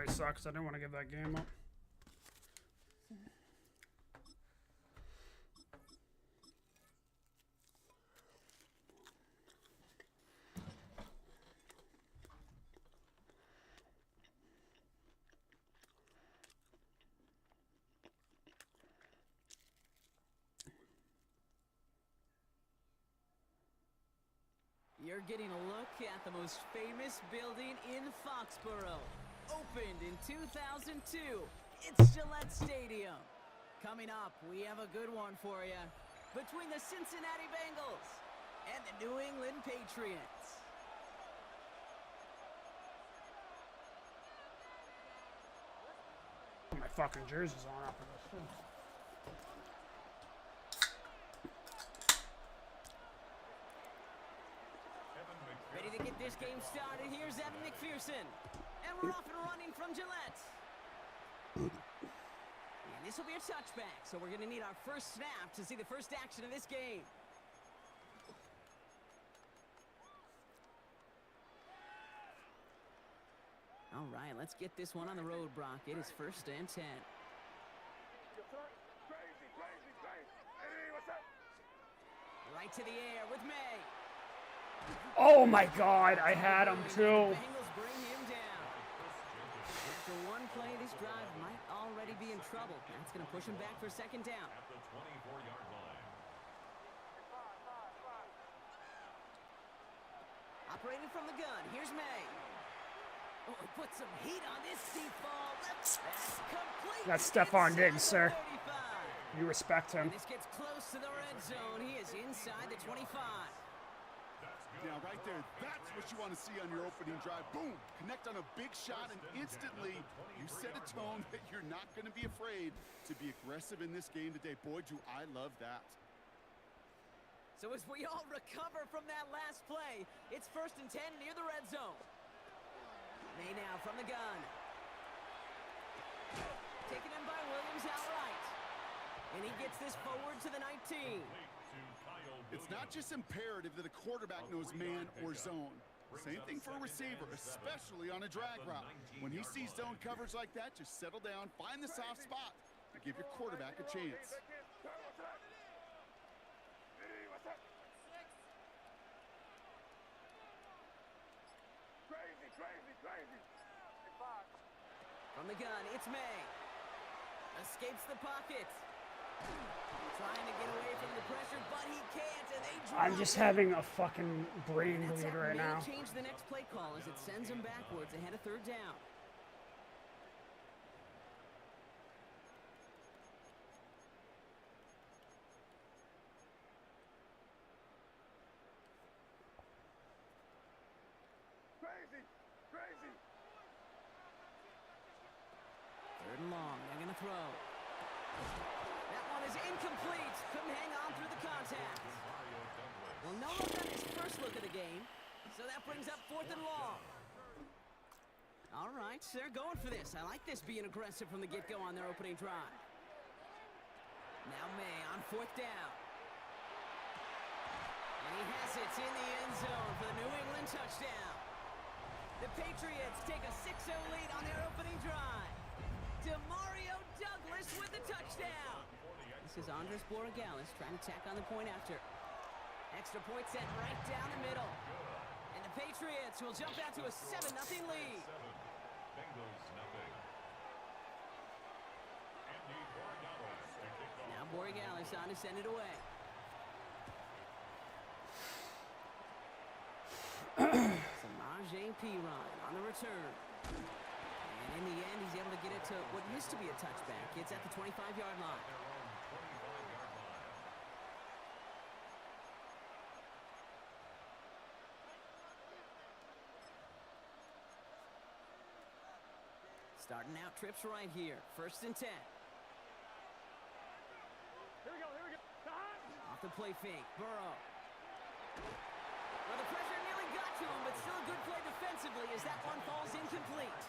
[SPEAKER 1] really sucks. I didn't want to give that game up.
[SPEAKER 8] You're getting a look at the most famous building in Foxborough. Opened in 2002, it's Gillette Stadium. Coming up, we have a good one for you. Between the Cincinnati Bengals and the New England Patriots.
[SPEAKER 1] My fucking jersey's on after this too.
[SPEAKER 8] Ready to get this game started. Here's Evan McPherson. And we're off and running from Gillette. And this will be a touchback, so we're going to need our first snap to see the first action of this game. All right, let's get this one on the road, Brock. It is 1st and 10.
[SPEAKER 5] Crazy, crazy, crazy. Hey, what's up?
[SPEAKER 8] Right to the air with May.
[SPEAKER 1] Oh my God, I had him
[SPEAKER 8] The
[SPEAKER 1] too.
[SPEAKER 8] Bengals bring him down. After one play, this drive might already be in trouble. That's going to push him back for 2nd down.
[SPEAKER 4] At the 24-yard line.
[SPEAKER 8] Operating from the gun, here's May. Oh, put some heat on this deep ball. That's complete.
[SPEAKER 1] That's Stephon Diggs, sir.
[SPEAKER 8] 35.
[SPEAKER 1] You respect him.
[SPEAKER 8] And this gets close to the red zone. He is inside the 25.
[SPEAKER 9] Now, right there, that's what you want to see on your opening drive. Boom! Connect on a big shot, and instantly you set a tone that you're not going to be afraid to be aggressive in this game today. Boy, do I love that.
[SPEAKER 8] So as we all recover from that last play, it's 1st and 10 near the red zone. May now from the gun. Taken in by Williams outright. And he gets this forward to the 19.
[SPEAKER 9] It's not just imperative that a quarterback knows man or zone. Same thing for a receiver, especially on a drag route. When he sees zone coverage like that, just settle down, find the soft spot, and give your quarterback a chance.
[SPEAKER 5] Hey, what's up? Crazy, crazy, crazy. Hey, Fox.
[SPEAKER 8] From the gun, it's May. Escapes the pocket. Trying to get away from the pressure, but he can't, and they drop
[SPEAKER 1] I'm just
[SPEAKER 8] him.
[SPEAKER 1] having a fucking brain
[SPEAKER 8] That's
[SPEAKER 1] bleed
[SPEAKER 8] that
[SPEAKER 1] right
[SPEAKER 8] may
[SPEAKER 1] now.
[SPEAKER 8] change the next play call as it sends him backwards ahead of 3rd down.
[SPEAKER 5] Crazy, crazy.
[SPEAKER 8] 3rd and long, they're going to throw. That one is incomplete. Couldn't hang on through the contact. Well, no look on his first look of the game, so that brings up 4th and long. All right, they're going for this. I like this being aggressive from the get-go on their opening drive. Now May on 4th down. And he has it in the end zone for the New England touchdown. The Patriots take a 6-0 lead on their opening drive. Demario Douglas with the touchdown. This is Andres Borregales trying to tack on the point after. Extra point set right down the middle. And the Patriots will jump out to a 7-0 lead.
[SPEAKER 4] Bengals nothing. Andy Borregales to kick off.
[SPEAKER 8] Now Borregales on to send it away. Samaje Perine on the return. And in the end, he's able to get it to what used to be a touchback. It's at the 25-yard line. Starting out trips right here. 1st and 10.
[SPEAKER 5] Here we go, here we go.
[SPEAKER 8] Off the play fake. Burrow. Well, the pressure nearly got to him, but still a good play defensively as that one falls incomplete.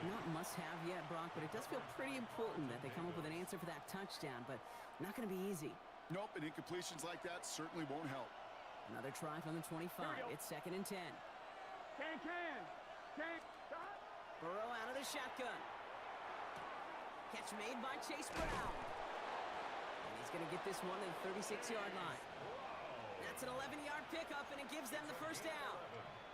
[SPEAKER 8] Not must-have yet, Brock, but it does feel pretty important that they come up with an answer for that touchdown, but not going to be easy.
[SPEAKER 9] Nope, and incompletions like that certainly won't help.
[SPEAKER 8] Another try from the 25. It's 2nd and 10.
[SPEAKER 5] Can.
[SPEAKER 8] Burrow out of the shotgun. Catch made by Chase Brown. And he's going to get this one to the 36-yard line. That's an 11-yard pickup, and it gives them the first down.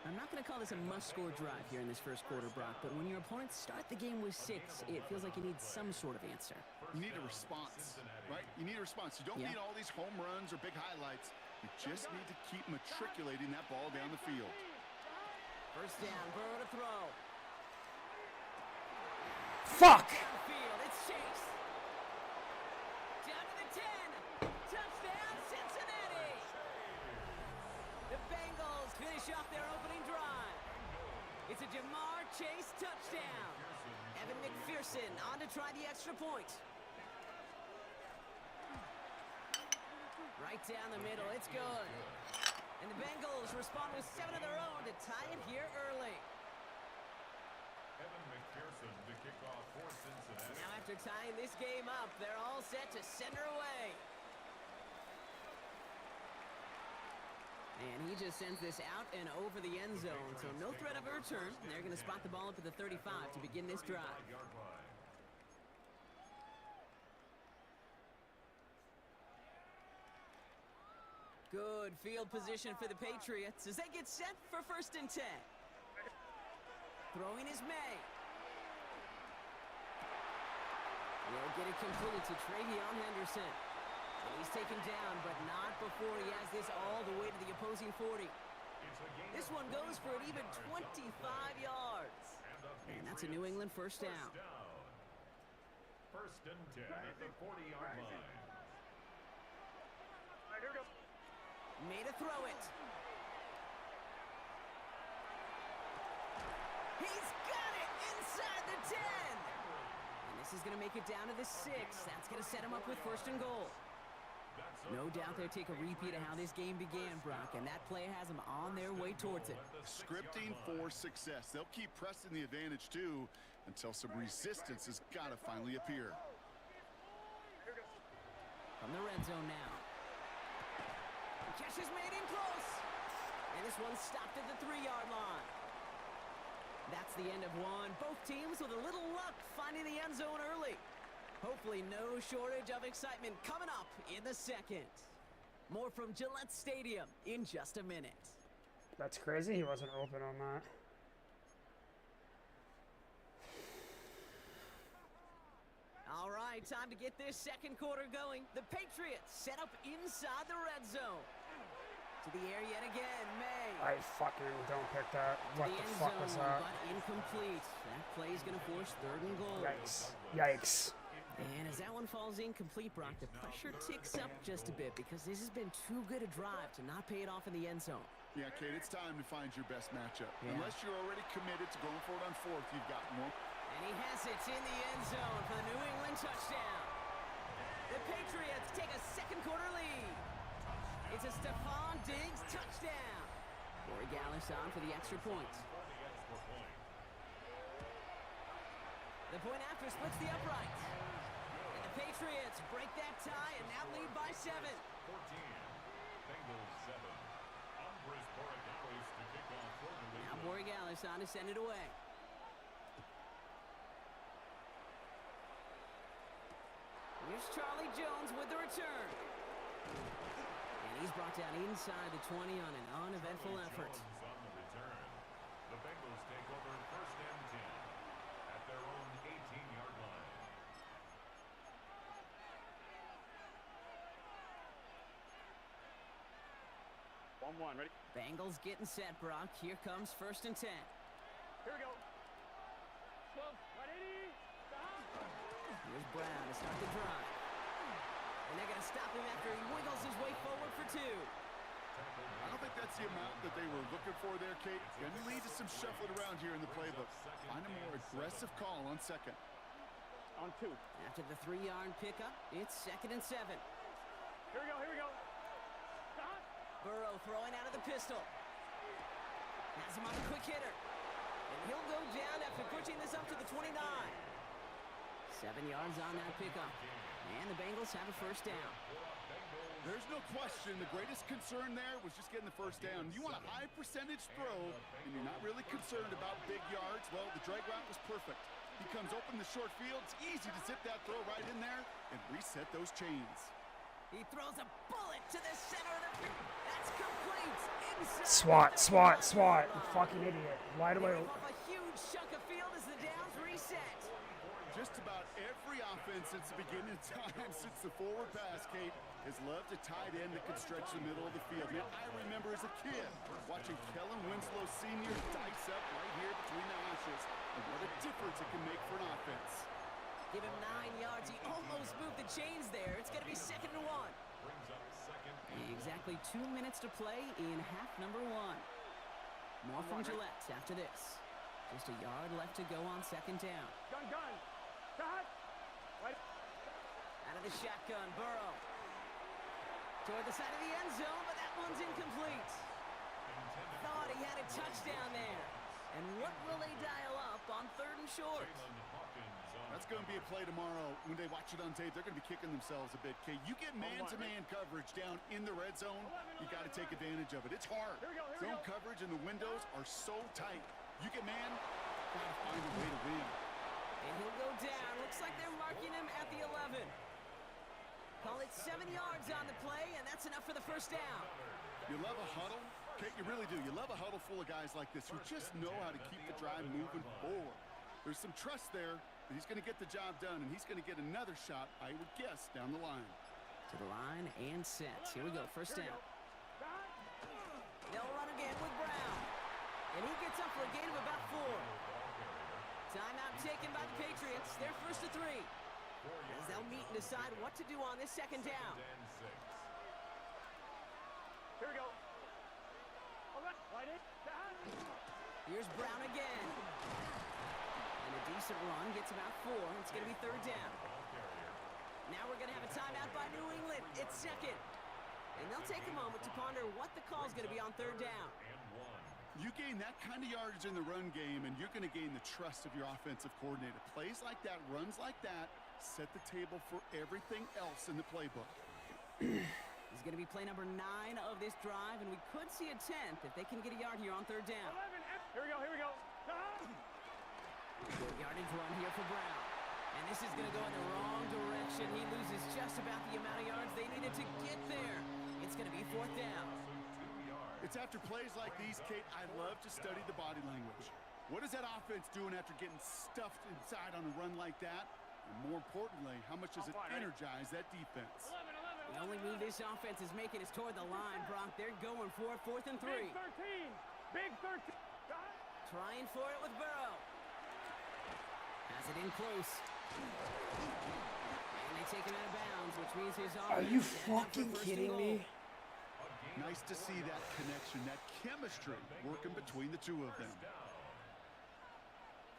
[SPEAKER 8] I'm not going to call this a must-score drive here in this first quarter, Brock, but when your opponents start the game with 6, it feels like you need some sort of answer.
[SPEAKER 9] You need a response, right? You need a response. You don't need all these home runs or big highlights. You just need to keep matriculating that ball down the field.
[SPEAKER 8] First down, Burrow to throw.
[SPEAKER 1] Fuck!
[SPEAKER 8] Field, it's Chase. Down to the 10. Touchdown, Cincinnati. The Bengals finish off their opening drive. It's a Jamar Chase touchdown. Evan McPherson on to try the extra point. Right down the middle, it's good. And the Bengals respond with 7 of their own to tie it here early.
[SPEAKER 4] Evan McPherson to kick off for Cincinnati.
[SPEAKER 8] Now after tying this game up, they're all set to send her away. And he just sends this out and over the end zone, so no threat of a return. They're going to spot the ball up at the 35 to begin this drive. Good field position for the Patriots as they get set for 1st and 10. Throwing is May. He'll get it complete to Travion Henderson. And he's taken down, but not before he has this all the way to the opposing 40. This one goes for an even 25 yards. And that's a New England first down.
[SPEAKER 4] 1st and 10 at the 40-yard line.
[SPEAKER 5] Here we go.
[SPEAKER 8] Made a throw it. He's got it inside the 10. And this is going to make it down to the 6. That's going to set him up with 1st and goal. No doubt they'll take a repeat of how this game began, Brock, and that play has them on their way towards it.
[SPEAKER 9] Scripting for success. They'll keep pressing the advantage, too, until some resistance has got to finally appear.
[SPEAKER 8] From the red zone now. Catch is made in close. And this one stopped at the 3-yard line. That's the end of one. Both teams with a little luck finding the end zone early. Hopefully no shortage of excitement coming up in the second. More from Gillette Stadium in just a minute.
[SPEAKER 1] That's crazy. He wasn't open on that.
[SPEAKER 8] All right, time to get this second quarter going. The Patriots set up inside the red zone. To the air yet again, May.
[SPEAKER 1] I fucking don't pick that. What the fuck was that?
[SPEAKER 8] But incomplete. That play is going to force 3rd and goal.
[SPEAKER 1] Yikes. Yikes.
[SPEAKER 8] And as that one falls incomplete, Brock, the pressure ticks up just a bit because this has been too good a drive to not pay it off in the end zone.
[SPEAKER 9] Yeah, Kate, it's time to find your best matchup. Unless you're already committed to going for it on 4th, you've got more.
[SPEAKER 8] And he has it in the end zone for the New England touchdown. The Patriots take a second quarter lead. It's a Stephon Diggs touchdown. Corey Gallis on for the extra point. The point after splits the upright. And the Patriots break that tie and now lead by 7.
[SPEAKER 4] 14. Bengals 7. Andres Borregales to kick off for the
[SPEAKER 8] Now Borregales on to send it away. Here's Charlie Jones with the return. And he's brought down inside the 20 on an uneventful effort.
[SPEAKER 4] On the return. The Bengals take over 1st and 10 at their own 18-yard line.
[SPEAKER 5] 1-1, ready?
[SPEAKER 8] Bengals getting set, Brock. Here comes 1st and 10.
[SPEAKER 5] Here we go. 12, ready, stop.
[SPEAKER 8] Here's Brown to start the drive. And they're going to stop him after he wiggles his way forward for 2.
[SPEAKER 9] I don't think that's the amount that they were looking for there, Kate. Going to lead to some shuffling around here in the playbook. Find a more aggressive call on 2nd.
[SPEAKER 5] On 2.
[SPEAKER 8] After the 3-yard pickup, it's 2nd and 7.
[SPEAKER 5] Here we go, here we go. Stop.
[SPEAKER 8] Burrow throwing out of the pistol. Has him on the quick hitter. And he'll go down after pushing this up to the 29. 7 yards on that pickup. And the Bengals have a first down.
[SPEAKER 4] Bengals
[SPEAKER 9] There's no question the greatest concern there was just getting the first down. You want a high percentage throw, and you're not really concerned about big yards. Well, the drag route was perfect. He comes open the short field. It's easy to zip that throw right in there and reset those chains.
[SPEAKER 8] He throws a bullet to the center of the field. That's complete. Inside.
[SPEAKER 1] Swat. You fucking idiot. Wide away.
[SPEAKER 8] Off a huge chunk of field as the downs reset.
[SPEAKER 9] Just about every offense since the beginning of time, since the forward pass, Kate, has loved a tight end that can stretch the middle of the field. Man, I remember as a kid watching Kellen Winslow Sr. dice up right here between the hashes. And what a difference it can make for an offense.
[SPEAKER 8] Give him 9 yards. He almost moved the chains there. It's going to be 2nd and 1. Exactly 2 minutes to play in half number 1. More from Gillette after this. Just a yard left to go on 2nd down.
[SPEAKER 5] Gun. Shot. Right.
[SPEAKER 8] Out of the shotgun, Burrow. Toward the side of the end zone, but that one's incomplete. Thought he had a touchdown there. And what will they dial up on 3rd and short?
[SPEAKER 9] That's going to be a play tomorrow. When they watch it on tape, they're going to be kicking themselves a bit, Kate. You get man-to-man coverage down in the red zone, you got to take advantage of it. It's hard. Zone coverage and the windows are so tight. You get man, got to find a way to win.
[SPEAKER 8] And he'll go down. Looks like they're marking him at the 11. Call it 7 yards on the play, and that's enough for the first down.
[SPEAKER 9] You love a huddle? Kate, you really do. You love a huddle full of guys like this who just know how to keep the drive moving forward. There's some trust there that he's going to get the job done, and he's going to get another shot, I would guess, down the line.
[SPEAKER 8] To the line and set. Here we go. First down. They'll run again with Brown. And he gets up for a gain of about 4. Timeout taken by the Patriots. They're 1st and 3. As they'll meet and decide what to do on this 2nd down.
[SPEAKER 5] Here we go.
[SPEAKER 8] Here's Brown again. And a decent run gets about 4. It's going to be 3rd down. Now we're going to have a timeout by New England. It's 2nd. And they'll take a moment to ponder what the call is going to be on 3rd down.
[SPEAKER 9] You gain that kind of yardage in the run game, and you're going to gain the trust of your offensive coordinator. Plays like that, runs like that, set the table for everything else in the playbook.
[SPEAKER 8] He's going to be play number 9 of this drive, and we could see a 10th if they can get a yard here on 3rd down.
[SPEAKER 5] 11. Here we go.
[SPEAKER 8] Good yardage run here for Brown. And this is going to go in the wrong direction. He loses just about the amount of yards they needed to get there. It's going to be 4th down.
[SPEAKER 9] It's after plays like these, Kate, I love to study the body language. What is that offense doing after getting stuffed inside on a run like that? And more importantly, how much does it energize that defense?
[SPEAKER 8] The only move this offense is making is toward the line, Brock. They're going for it, 4th and 3.
[SPEAKER 5] Big 13.
[SPEAKER 8] Trying for it with Burrow. Has it in close. And they take him out of bounds, which means his offense.
[SPEAKER 1] Are you fucking kidding me?
[SPEAKER 9] Nice to see that connection, that chemistry working between the two of them.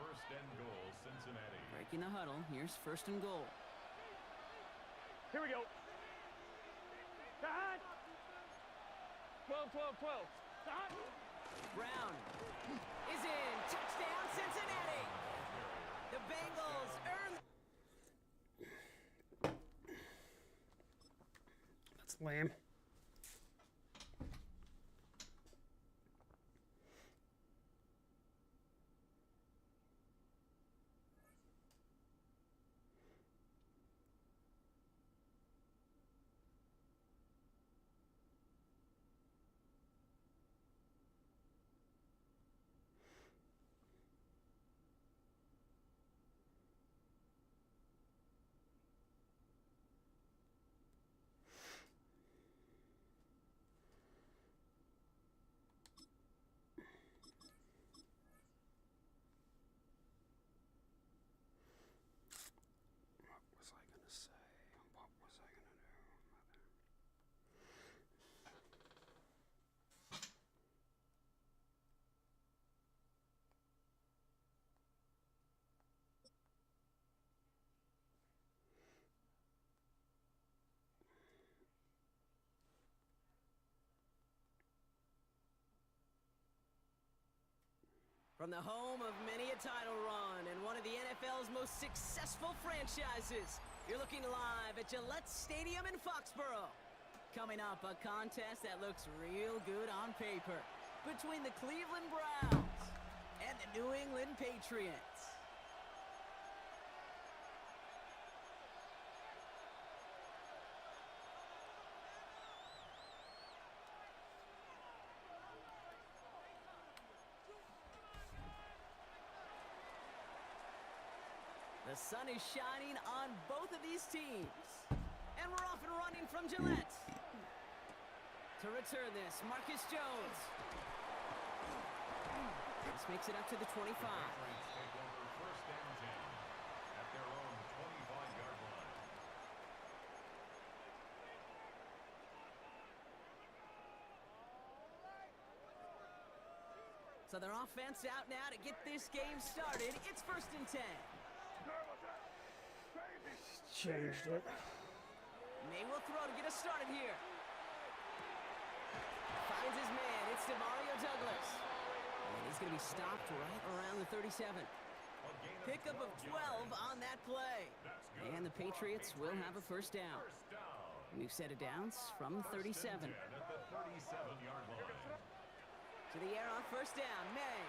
[SPEAKER 4] 1st and goal, Cincinnati.
[SPEAKER 8] Breaking the huddle. Here's 1st and goal.
[SPEAKER 5] Here we go. 12.
[SPEAKER 8] Brown is in. Touchdown, Cincinnati. The Bengals earn.
[SPEAKER 1] That's lame.
[SPEAKER 8] From the home of many a title run and one of the NFL's most successful franchises, you're looking live at Gillette Stadium in Foxborough. Coming up, a contest that looks real good on paper between the Cleveland Browns and the New England Patriots. The sun is shining on both of these teams. And we're off and running from Gillette. To return this, Marcus Jones. This makes it up to the 25.
[SPEAKER 4] Take over first and 10 at their own 25-yard line.
[SPEAKER 8] So their offense out now to get this game started. It's first and 10.
[SPEAKER 1] Changed it.
[SPEAKER 8] May will throw to get us started here. Finds his man. It's DeMario Douglas. And he's going to be stopped right around the 37. Pickup of 12 on that play. And the Patriots will have a first down. New set of downs from the 37.
[SPEAKER 4] At the 37-yard line.
[SPEAKER 8] To the air on first down. May.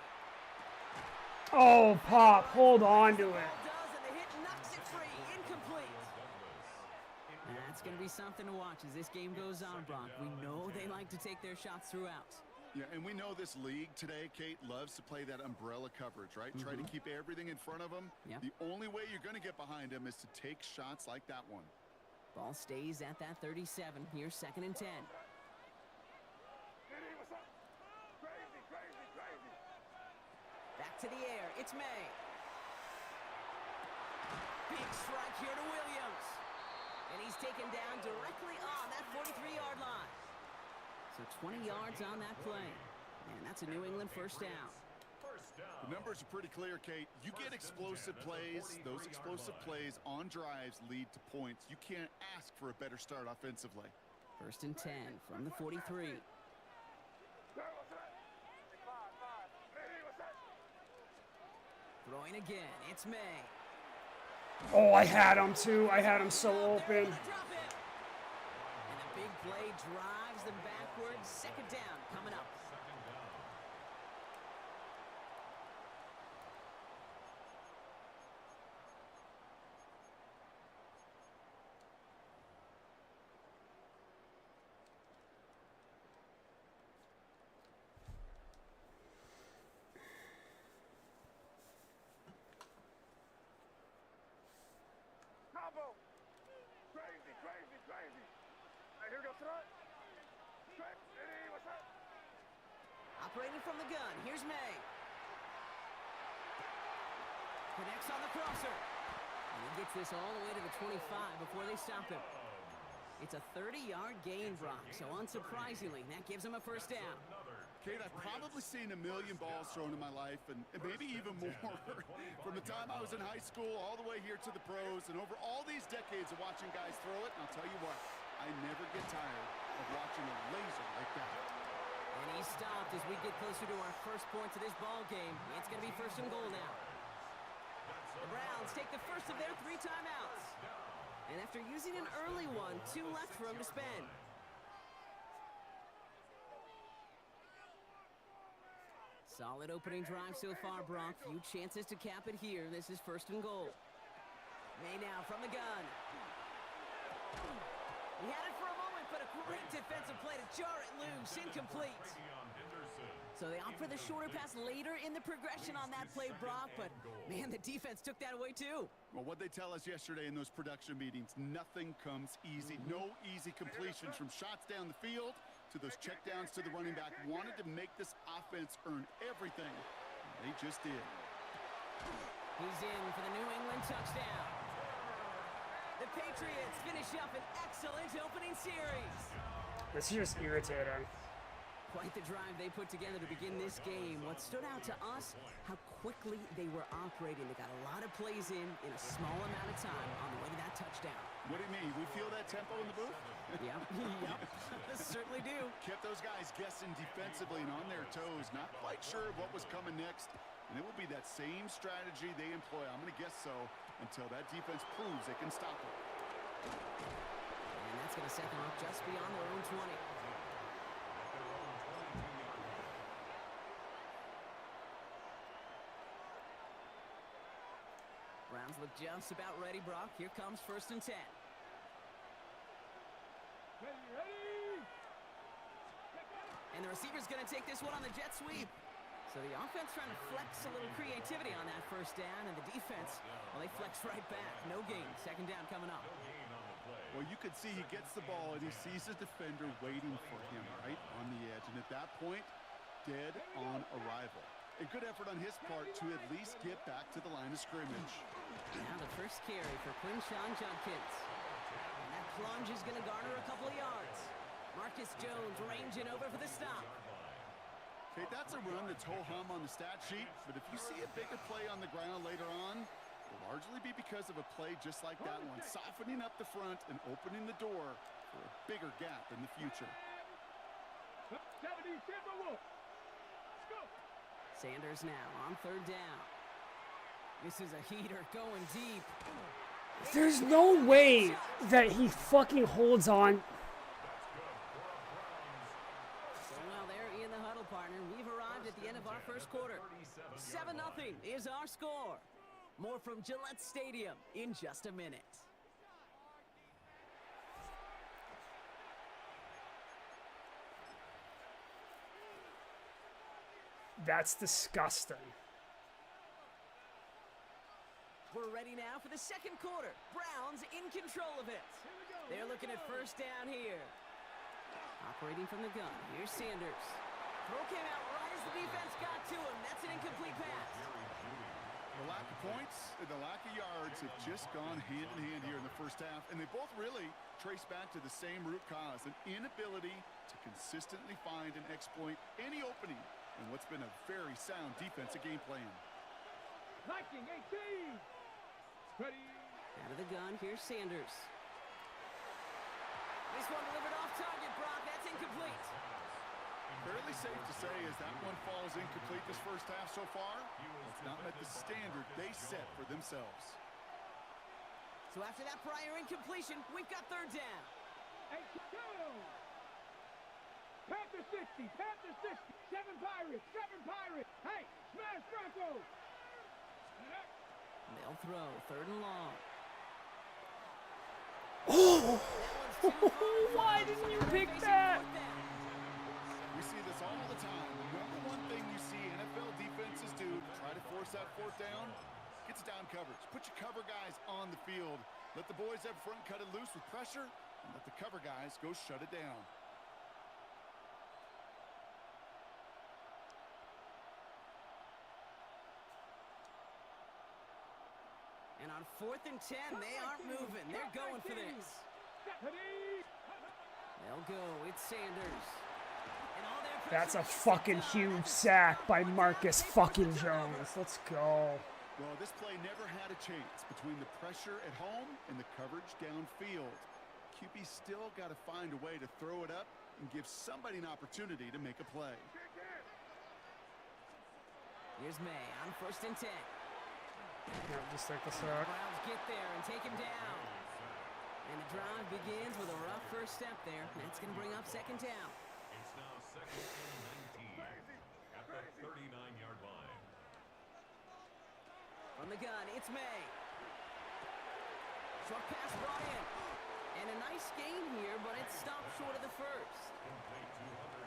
[SPEAKER 1] Oh, Pop, hold on to it.
[SPEAKER 8] Does, and the hit knocks it free. Incomplete. That's going to be something to watch as this game goes on, Brock. We know they like to take their shots throughout.
[SPEAKER 9] Yeah, and we know this league today, Kate, loves to play that umbrella coverage, right? Try to keep everything in front of them.
[SPEAKER 8] Yep.
[SPEAKER 9] The only way you're going to get behind them is to take shots like that one.
[SPEAKER 8] Ball stays at that 37. Here's second and 10. Back to the air. It's May. Big strike here to Williams. And he's taken down directly on that 43-yard line. So 20 yards on that play. And that's a New England first down.
[SPEAKER 9] The numbers are pretty clear, Kate. You get explosive plays. Those explosive plays on drives lead to points. You can't ask for a better start offensively.
[SPEAKER 8] First and 10 from the 43. Throwing again. It's May.
[SPEAKER 1] Oh, I had him too. I had him so open.
[SPEAKER 8] And the big play drives them backwards. Second down coming up.
[SPEAKER 5] Combo. Crazy, crazy, crazy. Hey, here we go, front. Hey, what's up?
[SPEAKER 8] Operating from the gun. Here's May. Connects on the crosser. And he gets this all the way to the 25 before they stop him. It's a 30-yard gain, Brock, so unsurprisingly, that gives him a first down.
[SPEAKER 9] Kate, I've probably seen a million balls thrown in my life, and maybe even more. From the time I was in high school all the way here to the pros, and over all these decades of watching guys throw it, and I'll tell you what, I never get tired of watching a laser like that.
[SPEAKER 8] And he stopped as we get closer to our first points of this ball game. It's going to be first and goal now. The Browns take the first of their 3 timeouts. And after using an early one, 2 left for him to spend. Solid opening drive so far, Brock. Few chances to cap it here. This is first and goal. May now from the gun. He had it for a moment, but a great defensive play to jar it loose. Incomplete. So they opt for the shorter pass later in the progression on that play, Brock. But, man, the defense took that away, too.
[SPEAKER 9] Well, what they tell us yesterday in those production meetings, nothing comes easy. No easy completions from shots down the field to those checkdowns to the running back. Wanted to make this offense earn everything. They just did.
[SPEAKER 8] He's in for the New England touchdown. The Patriots finish up an excellent opening series.
[SPEAKER 1] This is just irritating.
[SPEAKER 8] Quite the drive they put together to begin this game. What stood out to us, how quickly they were operating. They got a lot of plays in a small amount of time on the way to that touchdown.
[SPEAKER 9] What do you mean? We feel that tempo in the booth?
[SPEAKER 8] Yep, yep, certainly do.
[SPEAKER 9] Kept those guys guessing defensively and on their toes, not quite sure of what was coming next. And it will be that same strategy they employ, I'm going to guess so, until that defense proves they can stop it.
[SPEAKER 8] And that's That's going to set them up just beyond their own 20. Browns look just about ready, Brock. Here comes 1st and 10. And the receiver's going to take this one on the jet sweep. So the offense trying to flex a little creativity on that 1st down, and the defense, well, they flex right back. No gain. 2nd down coming up.
[SPEAKER 9] Well, you could see he gets the ball, and he sees the defender waiting for him right on the edge. And at that point, dead on arrival. A good effort on his part to at least get back to the line of scrimmage.
[SPEAKER 8] Now the first carry for Quinshawn Judkins. And that plunge is going to garner a couple of yards. Marcus Jones ranging over for the stop.
[SPEAKER 9] Okay, that's a run that's ho-hum on the stat sheet, but if you see a bigger play on the ground later on, it'll largely be because of a play just like that one, softening up the front and opening the door for a bigger gap in the future.
[SPEAKER 5] 70, let's go.
[SPEAKER 8] Sanders now on 3rd down. This is a heater going deep.
[SPEAKER 1] There's no way that he fucking holds on.
[SPEAKER 8] So well, there in the huddle, partner. We've arrived at the end of our 1st quarter. 7-0 is our score. More from Gillette Stadium in just a minute.
[SPEAKER 1] That's disgusting.
[SPEAKER 8] We're ready now for the 2nd quarter. Browns in control of it. They're looking at 1st down here. Operating from the gun. Here's Sanders. Throw came out right as the defense got to him. That's an incomplete pass.
[SPEAKER 9] The lack of points and the lack of yards have just gone hand in hand here in the 1st half, and they both really trace back to the same root cause, an inability to consistently find and exploit any opening in what's been a very sound defensive game plan.
[SPEAKER 5] Viking 18. Ready.
[SPEAKER 8] Out of the gun, here's Sanders. This one delivered off target, Brock. That's incomplete.
[SPEAKER 9] Fairly safe to say as that one falls incomplete this 1st half so far, it's not met the standard they set for themselves.
[SPEAKER 8] So after that prior incompletion, we've got 3rd down.
[SPEAKER 5] 8-2. Panther 60, Panther 60. 7 Pirates, 7 Pirates. Hey, smash Broncos.
[SPEAKER 8] They'll throw 3rd and long.
[SPEAKER 1] Oh! Why didn't you pick that?
[SPEAKER 9] We see this all the time. The number one thing you see NFL defenses do to try to force that 4th down, gets down coverage. Put your cover guys on the field. Let the boys up front cut it loose with pressure, and let the cover guys go shut it down.
[SPEAKER 8] And on 4th and 10, they aren't moving. They're going for this. They'll go. It's Sanders.
[SPEAKER 1] That's a fucking huge sack by Marcus fucking Jones. Let's go.
[SPEAKER 9] Well, this play never had a chance between the pressure at home and the coverage downfield. QB still got to find a way to throw it up and give somebody an opportunity to make a play.
[SPEAKER 8] Here's May on 1st and 10.
[SPEAKER 1] Yeah, just take the sack.
[SPEAKER 8] Browns get there and take him down. And the drive begins with a rough 1st step there. That's going to bring up 2nd down.
[SPEAKER 4] It's now 2nd and 19 at the 39-yard line.
[SPEAKER 8] From the gun, it's May. Short pass brought in. And a nice gain here, but it stopped short of the 1st.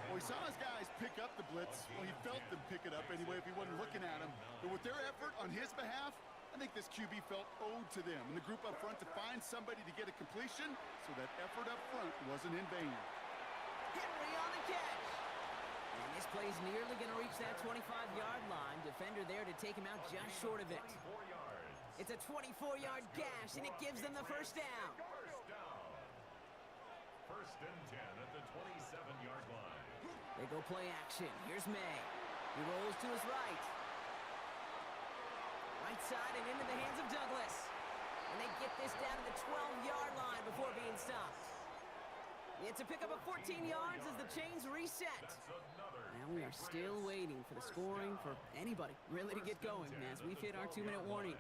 [SPEAKER 9] Well, he saw his guys pick up the blitz. Well, he felt them pick it up anyway if he wasn't looking at him. But with their effort on his behalf, I think this QB felt owed to them and the group up front to find somebody to get a completion, so that effort up front wasn't in vain.
[SPEAKER 8] Henry on the catch. And this play's nearly going to reach that 25-yard line. Defender there to take him out just short of it. It's a 24-yard gash, and it gives them the 1st down.
[SPEAKER 4] 1st and 10 at the 27-yard line.
[SPEAKER 8] They go play action. Here's May. He rolls to his right. Right side and into the hands of Douglas. And they get this down to the 12-yard line before being stopped. It's a pickup of 14 yards as the chains reset. Now we are still waiting for the scoring for anybody really to get going as we've hit our 2-minute warning.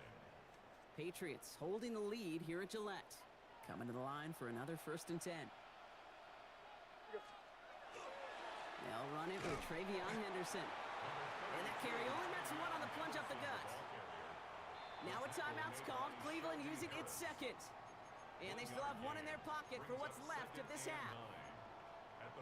[SPEAKER 8] Patriots holding the lead here at Gillette. Coming to the line for another 1st and 10. They'll run it with Travion Henderson. And that carry only nets one on the plunge up the gut. Now a timeout's called. Cleveland using its second. And they still have one in their pocket for what's left of this half.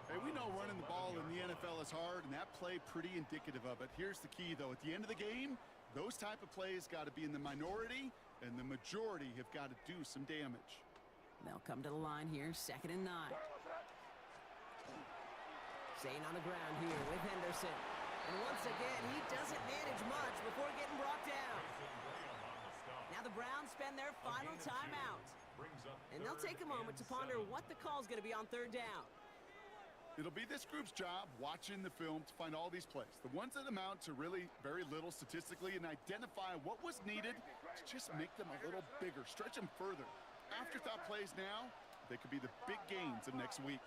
[SPEAKER 9] Hey, we know running the ball in the NFL is hard, and that play pretty indicative of it. Here's the key, though. At the end of the game, those type of plays got to be in the minority, and the majority have got to do some damage.
[SPEAKER 8] They'll come to the line here, 2nd and 9. Staying on the ground here with Henderson. And once again, he doesn't manage much before getting brought down. Now the Browns spend their final timeout. And they'll take a moment to ponder what the call's going to be on 3rd down.
[SPEAKER 9] It'll be this group's job watching the film to find all these plays, the ones that amount to really very little statistically, and identify what was needed to just make them a little bigger, stretch them further. Afterthought plays now, they could be the big gains of next week.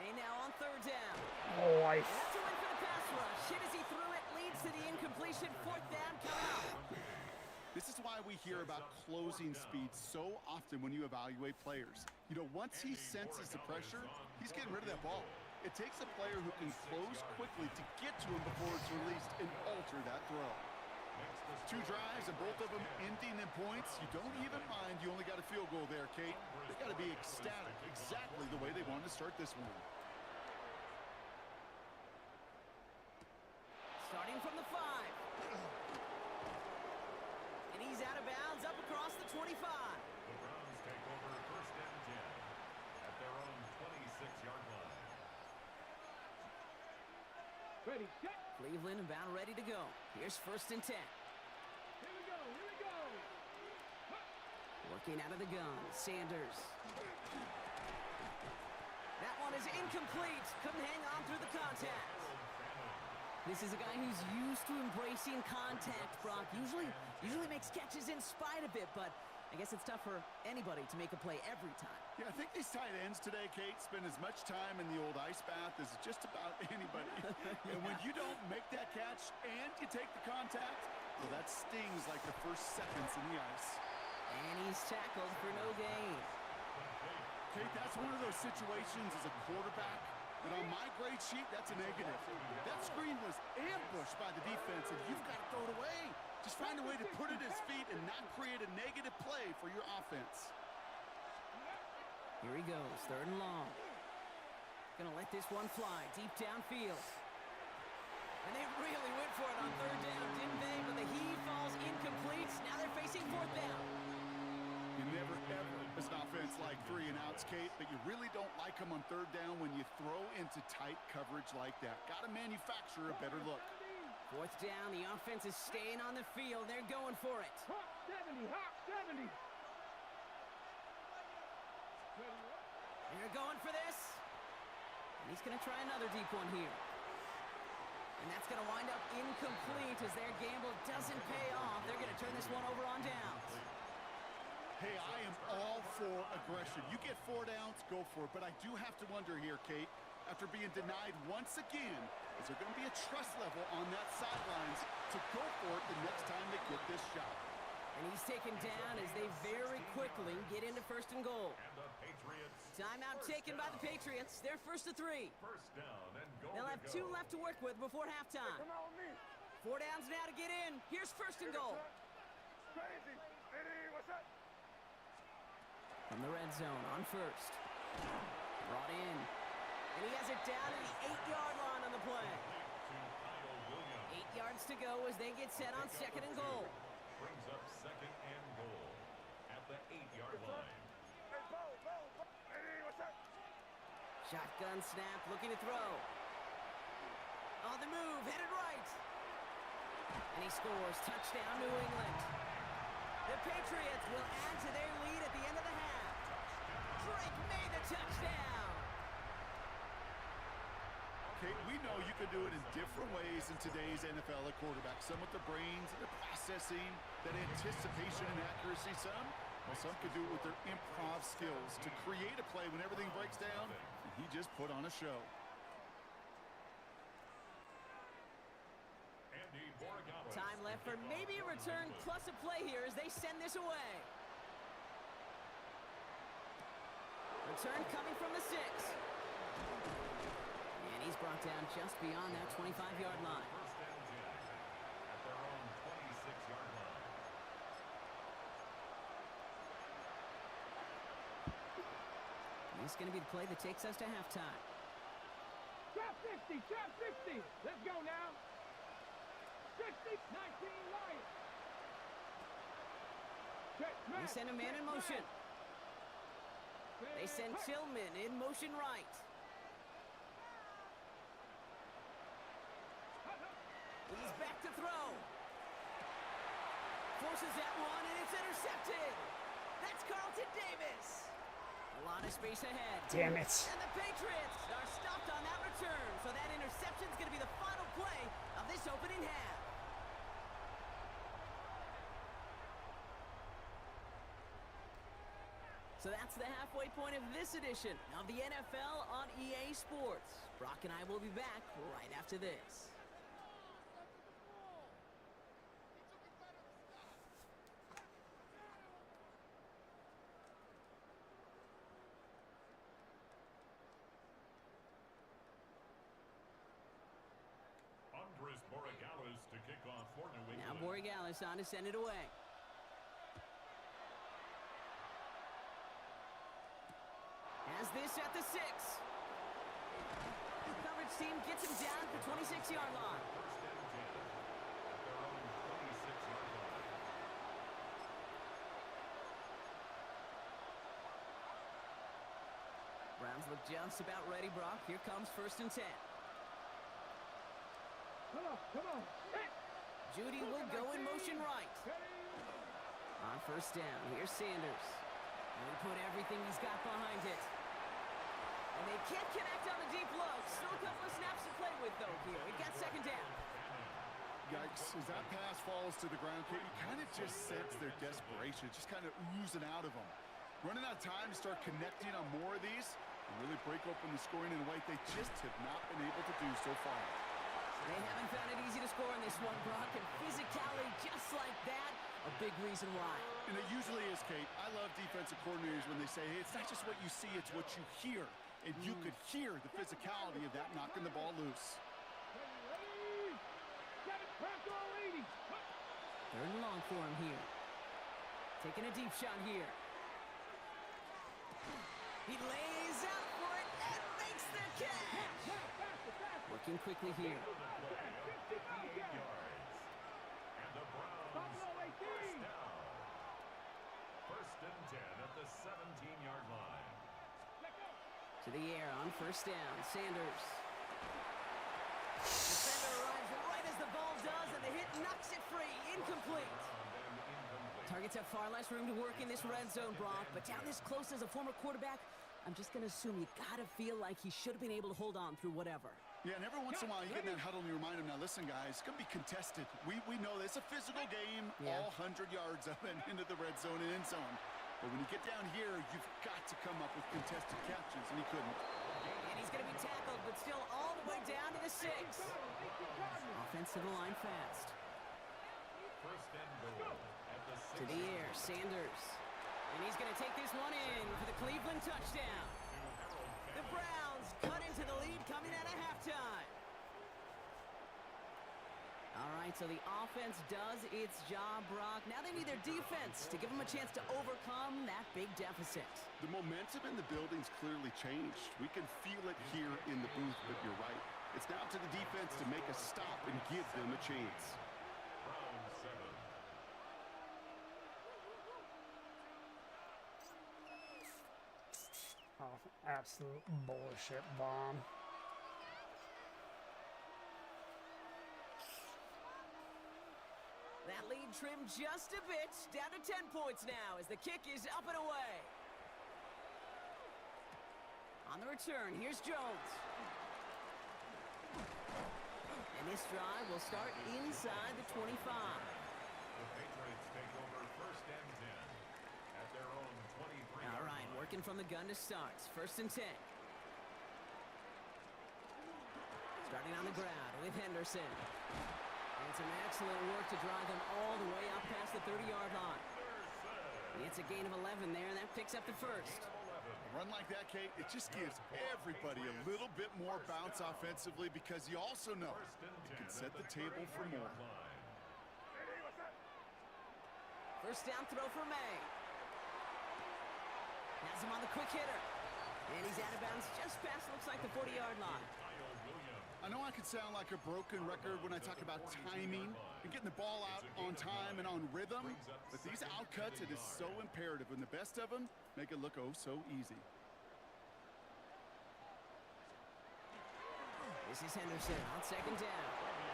[SPEAKER 8] May now on 3rd down.
[SPEAKER 1] Oh,
[SPEAKER 8] And that's a win for the pass rush. Hit as he threw it, leads to the incompletion. 4th down coming up.
[SPEAKER 9] This is why we hear about closing speed so often when you evaluate players. You know, once he senses the pressure, he's getting rid of that ball. It takes a player who can close quickly to get to him before it's released and alter that throw. 2 drives and both of them ending in points. You don't even mind you only got a field goal there, Kate. They got to be ecstatic, exactly the way they wanted to start this one.
[SPEAKER 8] Starting from the 5. And he's out of bounds up across the 25.
[SPEAKER 4] The Browns take over 1st and 10 at their own 26-yard line.
[SPEAKER 5] Ready, set.
[SPEAKER 8] Cleveland about ready to go. Here's 1st and 10.
[SPEAKER 5] Here we go, here we go.
[SPEAKER 8] Working out of the gun, Sanders. That one is incomplete. Couldn't hang on through the contact. This is a guy who's used to embracing contact, Brock. Usually makes catches in spite of it, but I guess it's tough for anybody to make a play every time.
[SPEAKER 9] Yeah, I think these tight ends today, Kate, spend as much time in the old ice bath as just about anybody. And when you don't make that catch and you take the contact, well, that stings like the first seconds in the ice.
[SPEAKER 8] And he's tackled for no gain.
[SPEAKER 9] Kate, that's one of those situations as a quarterback that on my grade sheet, that's a negative. That screen was ambushed by the defense, and you've got to throw it away. Just find a way to put it at his feet and not create a negative play for your offense.
[SPEAKER 8] Here he goes, 3rd and long. Gonna let this one fly deep downfield. And they really went for it on 3rd down, didn't they? But the heave falls incomplete. Now they're facing 4th down.
[SPEAKER 9] You never, ever, as an offense, like 3 and outs, Kate, but you really don't like them on 3rd down when you throw into tight coverage like that. Got to manufacture a better look.
[SPEAKER 8] 4th down, the offense is staying on the field. They're going for it.
[SPEAKER 5] Hop 70, hop 70.
[SPEAKER 8] They're going for this. And he's going to try another deep one here. And that's going to wind up incomplete as their gamble doesn't pay off. They're going to turn this one over on downs.
[SPEAKER 9] Hey, I am all for aggression. You get 4 downs, go for it. But I do have to wonder here, Kate, after being denied once again, is there going to be a trust level on that sidelines to go for it the next time they get this shot?
[SPEAKER 8] And he's taken down as they very quickly get into 1st and goal.
[SPEAKER 4] And the Patriots.
[SPEAKER 8] Timeout taken by the Patriots. They're 1st to 3.
[SPEAKER 4] 1st down and goal.
[SPEAKER 8] They'll have 2 left to work with before halftime.
[SPEAKER 5] Come on with me.
[SPEAKER 8] 4 downs now to get in. Here's 1st and goal.
[SPEAKER 5] Crazy. Eddie, what's up?
[SPEAKER 8] From the red zone on 1st. Brought in. And he has it down to the 8-yard line on the play. 8 yards to go as they get set on 2nd and goal.
[SPEAKER 4] Brings up 2nd and goal at the 8-yard line.
[SPEAKER 5] Hey, Bo. Eddie, what's up?
[SPEAKER 8] Shotgun snap, looking to throw. On the move, headed right. And he scores. Touchdown, New England. The Patriots will add to their lead at the end of the half. Drake made the touchdown.
[SPEAKER 9] Kate, we know you can do it in different ways in today's NFL at quarterback. Some with the brains, the processing, that anticipation and accuracy. Some can do it with their improv skills to create a play when everything breaks down. And he just put on a show.
[SPEAKER 8] Time left for maybe a return plus a play here as they send this away. Return coming from the 6. And he's brought down just beyond that 25-yard line.
[SPEAKER 4] First and 10 at their own 26-yard line.
[SPEAKER 8] This is going to be the play that takes us to halftime.
[SPEAKER 5] Trap 60, trap 60. Let's go now. 60, 19 Lions.
[SPEAKER 8] They send a man in motion. They send Tillman in motion right. He's back to throw. Forces that one, and it's intercepted. That's Carlton Davis. A lot of space ahead.
[SPEAKER 1] Damn it.
[SPEAKER 8] And the Patriots are stopped on that return, so that interception is going to be the final play of this opening half. So that's the halfway point of this edition of the NFL on EA Sports. Brock and I will be back right after this.
[SPEAKER 4] Andres Borregales to kick off for New England.
[SPEAKER 8] Now Borregales on to send it away. Has this at the 6. The coverage team gets him down at the 26-yard line.
[SPEAKER 4] First and 10 at their own 26-yard line.
[SPEAKER 8] Browns look just about ready, Brock. Here comes 1st and 10.
[SPEAKER 5] Come on. Hey.
[SPEAKER 8] Judy will go in motion right. On 1st down, here's Sanders. And he put everything he's got behind it. And they can't connect on the deep low. Still a couple of snaps to play with, though, here. We got 2nd down.
[SPEAKER 9] Yikes, as that pass falls to the ground, Kate, you kind of just sense their desperation, just kind of oozing out of them. Running out of time to start connecting on more of these and really break open the scoring in a way they just have not been able to do so far.
[SPEAKER 8] They haven't found it easy to score in this one, Brock, and physicality just like that, a big reason why.
[SPEAKER 9] And it usually is, Kate. I love defensive coordinators when they say, hey, it's not just what you see, it's what you hear. And you could hear the physicality of that knocking the ball loose.
[SPEAKER 8] 3rd and long for him here. Taking a deep shot here. He lays out for it and makes the catch. Working quickly here.
[SPEAKER 4] 58 yards. And the Browns first down. 1st and 10 at the 17-yard line.
[SPEAKER 8] To the air on 1st down. Sanders. Defender arrives right as the ball does, and the hit knocks it free. Incomplete. Targets have far less room to work in this red zone, Brock, but down this close as a former quarterback, I'm just going to assume you got to feel like he should have been able to hold on through whatever.
[SPEAKER 9] Yeah, and every once in a while you get in that huddle and you remind him, now listen, guys, it's going to be contested. We know this. It's a physical game, all 100 yards of it into the red zone and end zone. But when you get down here, you've got to come up with contested catches, and he couldn't.
[SPEAKER 8] And he's going to be tackled, but still all the way down to the 6. Offense to the line fast.
[SPEAKER 4] First and goal at the 6.
[SPEAKER 8] To the air, Sanders. And he's going to take this one in for the Cleveland touchdown. The Browns cut into the lead coming out of halftime. All right, so the offense does its job, Brock. Now they need their defense to give them a chance to overcome that big deficit.
[SPEAKER 9] The momentum in the building's clearly changed. We can feel it here in the booth, but you're right. It's now to the defense to make a stop and give them a chance.
[SPEAKER 4] Browns 7.
[SPEAKER 1] Oh, absolute bullshit bomb.
[SPEAKER 8] That lead trimmed just a bit, down to 10 points now as the kick is up and away. On the return, here's Jones. And this drive will start inside the 25.
[SPEAKER 4] The Patriots take over 1st and 10 at their own 23.
[SPEAKER 8] All right, working from the gun to start. 1st and 10. Starting on the ground with Henderson. And some excellent work to drive them all the way up past the 30-yard line. It's a gain of 11 there, and that picks up the 1st.
[SPEAKER 9] A run like that, Kate, it just gives everybody a little bit more bounce offensively because you also know you can set the table for more.
[SPEAKER 8] First down throw for May. Has him on the quick hitter. And he's out of bounds just past, looks like, the 40-yard line.
[SPEAKER 9] I know I could sound like a broken record when I talk about timing and getting the ball out on time and on rhythm, but these outcuts, it is so imperative, and the best of them make it look oh so easy.
[SPEAKER 8] This is Henderson on second down.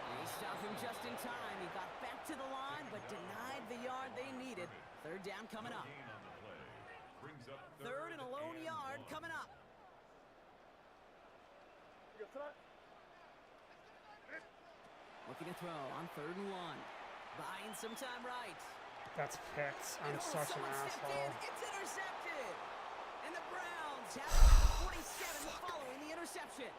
[SPEAKER 8] And he stopped him just in time. He got back to the line, but denied the yard they needed. Third down coming up. Third and a lone yard coming up. Looking to throw on 3rd and 1. Buying some time right.
[SPEAKER 1] That's picked. I'm such an asshole.
[SPEAKER 8] It's intercepted. And the Browns have it at 47 following the interception.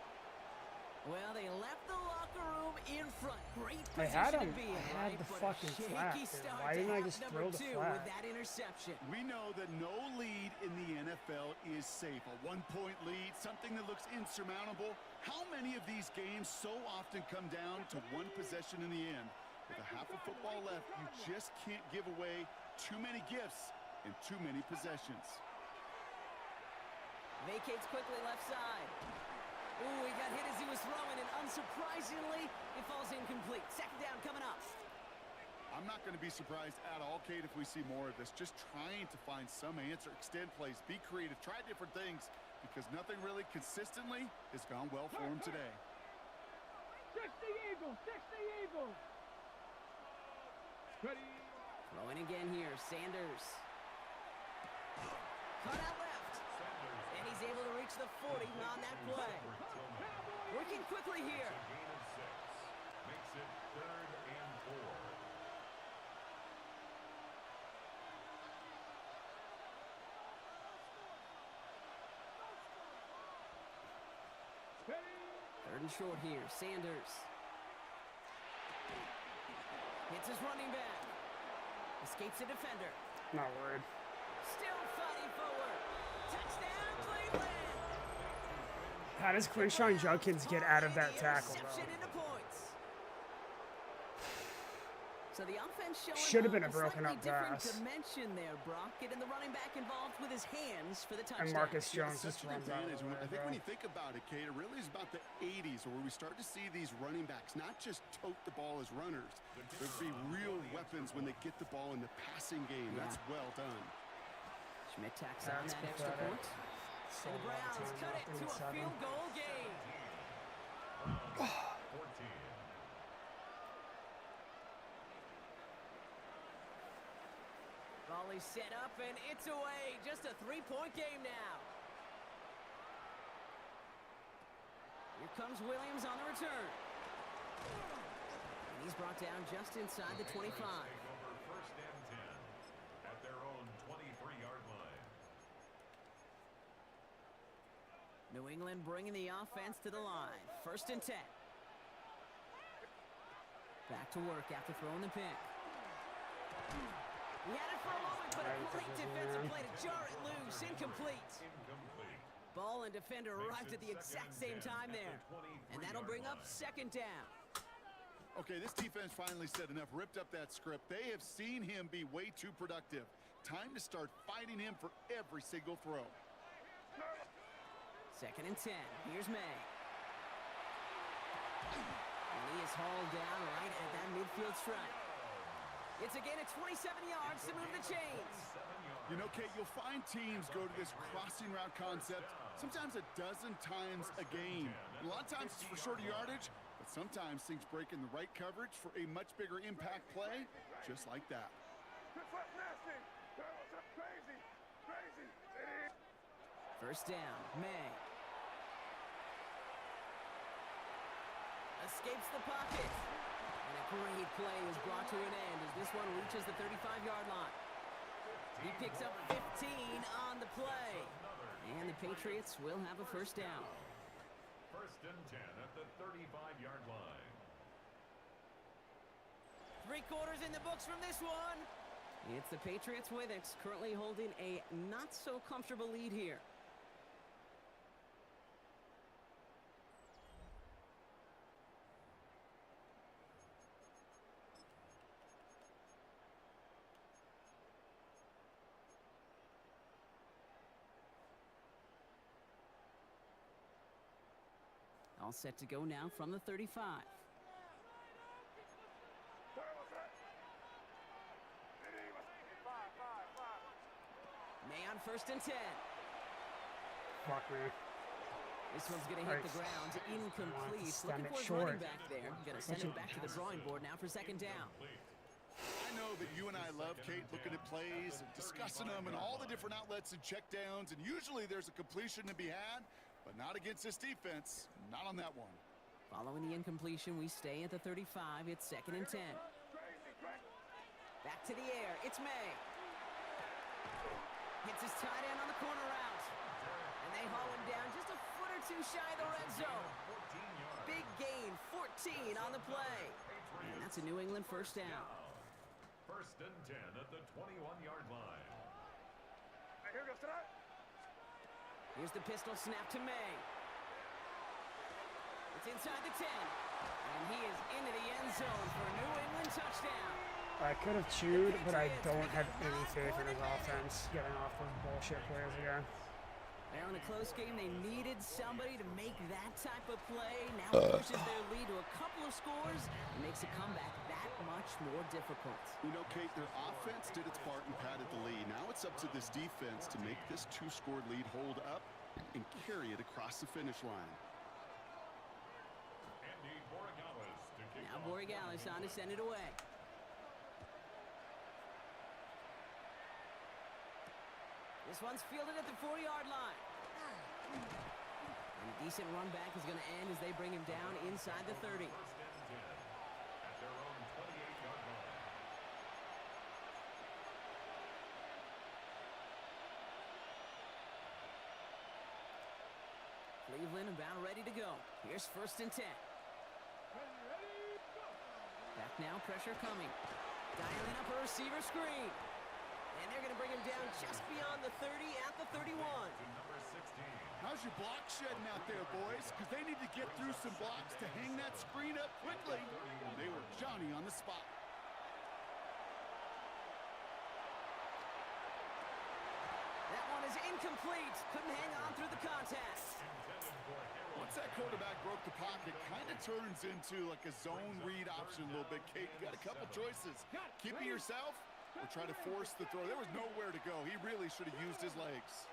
[SPEAKER 8] Well, they left the locker room in front. Great position to be in.
[SPEAKER 1] I had the fucking flat. Why didn't I just throw the flat?
[SPEAKER 8] With that interception.
[SPEAKER 9] We know that no lead in the NFL is safe. A one-point lead, something that looks insurmountable. How many of these games so often come down to one possession in the end? With a half of football left, you just can't give away too many gifts and too many possessions.
[SPEAKER 8] Vacates quickly left side. Ooh, he got hit as he was throwing, and unsurprisingly, it falls incomplete. Second down coming up.
[SPEAKER 9] I'm not going to be surprised at all, Kate, if we see more of this. Just trying to find some answer, extend plays, be creative, try different things, because nothing really consistently has gone well for him today.
[SPEAKER 5] 60 Eagles, 60 Eagles. Ready.
[SPEAKER 8] Throwing again here, Sanders. Cut out left. And he's able to reach the 40 on that play. Working quickly here.
[SPEAKER 4] Makes it 3rd and 4.
[SPEAKER 8] Third and short here, Sanders. Hits his running back. Escapes a defender.
[SPEAKER 1] Not worried.
[SPEAKER 8] Still fighting forward. Touchdown, Cleveland.
[SPEAKER 1] How does Quinshawn Judkins get out of that tackle,
[SPEAKER 8] Interception
[SPEAKER 1] though?
[SPEAKER 8] into points. So the offense showing
[SPEAKER 1] Should have been a
[SPEAKER 8] slightly
[SPEAKER 1] broken up
[SPEAKER 8] different
[SPEAKER 1] pass.
[SPEAKER 8] dimension there, Brock. Getting the running back involved with his hands for the touchdown.
[SPEAKER 1] And Marcus Jones
[SPEAKER 9] It's
[SPEAKER 1] just
[SPEAKER 9] such an
[SPEAKER 1] runs out of
[SPEAKER 9] advantage.
[SPEAKER 1] the way,
[SPEAKER 9] I think when
[SPEAKER 1] bro.
[SPEAKER 9] you think about it, Kate, it really is about the 80s where we start to see these running backs not just tote the ball as runners. There'd be real weapons when they get the ball in the passing game. That's well done.
[SPEAKER 8] Schmidt tacks on
[SPEAKER 1] That's
[SPEAKER 8] that extra
[SPEAKER 1] pathetic.
[SPEAKER 8] point.
[SPEAKER 1] So
[SPEAKER 8] And the Browns
[SPEAKER 1] long
[SPEAKER 8] cut
[SPEAKER 1] time,
[SPEAKER 8] it to a
[SPEAKER 1] 7.
[SPEAKER 8] field goal game.
[SPEAKER 4] 14.
[SPEAKER 8] Volley set up, and it's away. Just a 3-point game now. Here comes Williams on the return. And he's brought down just inside the 25.
[SPEAKER 4] Take over 1st and 10 at their own 23-yard line.
[SPEAKER 8] New England bringing the offense to the line. 1st and 10. Back to work after throwing the pick. He had it for a moment, but a great defensive play to jar it loose. Incomplete. Ball and defender arrived at the exact same time there. And that'll bring up 2nd down.
[SPEAKER 9] Okay, this defense finally said enough, ripped up that script. They have seen him be way too productive. Time to start fighting him for every single throw.
[SPEAKER 8] 2nd and 10. Here's May. And he is hauled down right at that midfield stripe. It's a gain of 27 yards to move the chains.
[SPEAKER 9] You know, Kate, you'll find teams go to this crossing route concept sometimes a dozen times a game. And a lot of times it's for shorter yardage, but sometimes things break in the right coverage for a much bigger impact play, just like that.
[SPEAKER 8] First down, May. Escapes the pocket. And a great play is brought to an end as this one reaches the 35-yard line. He picks up 15 on the play. And the Patriots will have a first down.
[SPEAKER 4] 1st and 10 at the 35-yard line.
[SPEAKER 8] 3 quarters in the books from this one. It's the Patriots with it, currently holding a not-so-comfortable lead here. All set to go now from the 35. May on 1st and 10.
[SPEAKER 1] Fuck me.
[SPEAKER 8] This one's going to hit the ground. Incomplete. Looking for his running back there. Going to send him back to the drawing board now for 2nd down.
[SPEAKER 9] I know that you and I love, Kate, looking at plays and discussing them and all the different outlets and checkdowns, and usually there's a completion to be had, but not against this defense. Not on that one.
[SPEAKER 8] Following the incompletion, we stay at the 35. It's 2nd and 10. Back to the air. It's May. Hits his tight end on the corner route. And they haul him down just a foot or two shy of the red zone. Big gain, 14 on the play. And that's a New England 1st down.
[SPEAKER 4] 1st and 10 at the 21-yard line.
[SPEAKER 5] Here goes tonight.
[SPEAKER 8] Here's the pistol snap to May. It's inside the 10. And he is into the end zone for a New England touchdown.
[SPEAKER 1] I could have chewed, but I don't have any faith in his offense getting off those bullshit plays again.
[SPEAKER 8] Now in a close game, they needed somebody to make that type of play. Now it pushes their lead to a couple of scores and makes a comeback that much more difficult.
[SPEAKER 9] You know, Kate, their offense did its part and padded the lead. Now it's up to this defense to make this 2-score lead hold up and carry it across the finish line.
[SPEAKER 8] Now Borregales on to send it away. This one's fielded at the 4-yard line. And a decent run back is going to end as they bring him down inside the 30. Cleveland about ready to go. Here's 1st and 10. Back now, pressure coming. Dialing up a receiver screen. And they're going to bring him down just beyond the 30 at the 31.
[SPEAKER 9] How's your block shedding out there, boys? Because they need to get through some blocks to hang that screen up quickly. And they were Johnny on the spot.
[SPEAKER 8] That one is incomplete. Couldn't hang on through the contact.
[SPEAKER 9] Once that quarterback broke the pocket, kind of turns into like a zone read option a little bit. Kate, you got a couple choices. Keep it yourself or try to force the throw. There was nowhere to go. He really should have used his legs.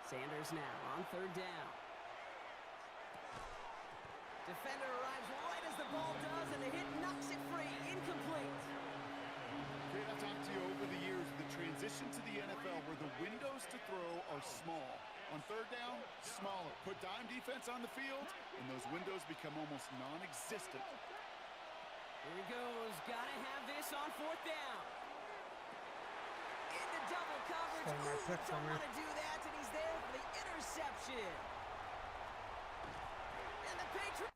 [SPEAKER 8] Sanders now on 3rd down. Defender arrives right as the ball does, and the hit knocks it free. Incomplete.
[SPEAKER 9] Kate, I've talked to you over the years, the transition to the NFL where the windows to throw are small. On 3rd down, smaller. Put dime defense on the field, and those windows become almost non-existent.
[SPEAKER 8] Here he goes. Gotta have this on 4th down. Into double coverage. Ooh, don't want to do that, and he's there for the interception. And the Patriots.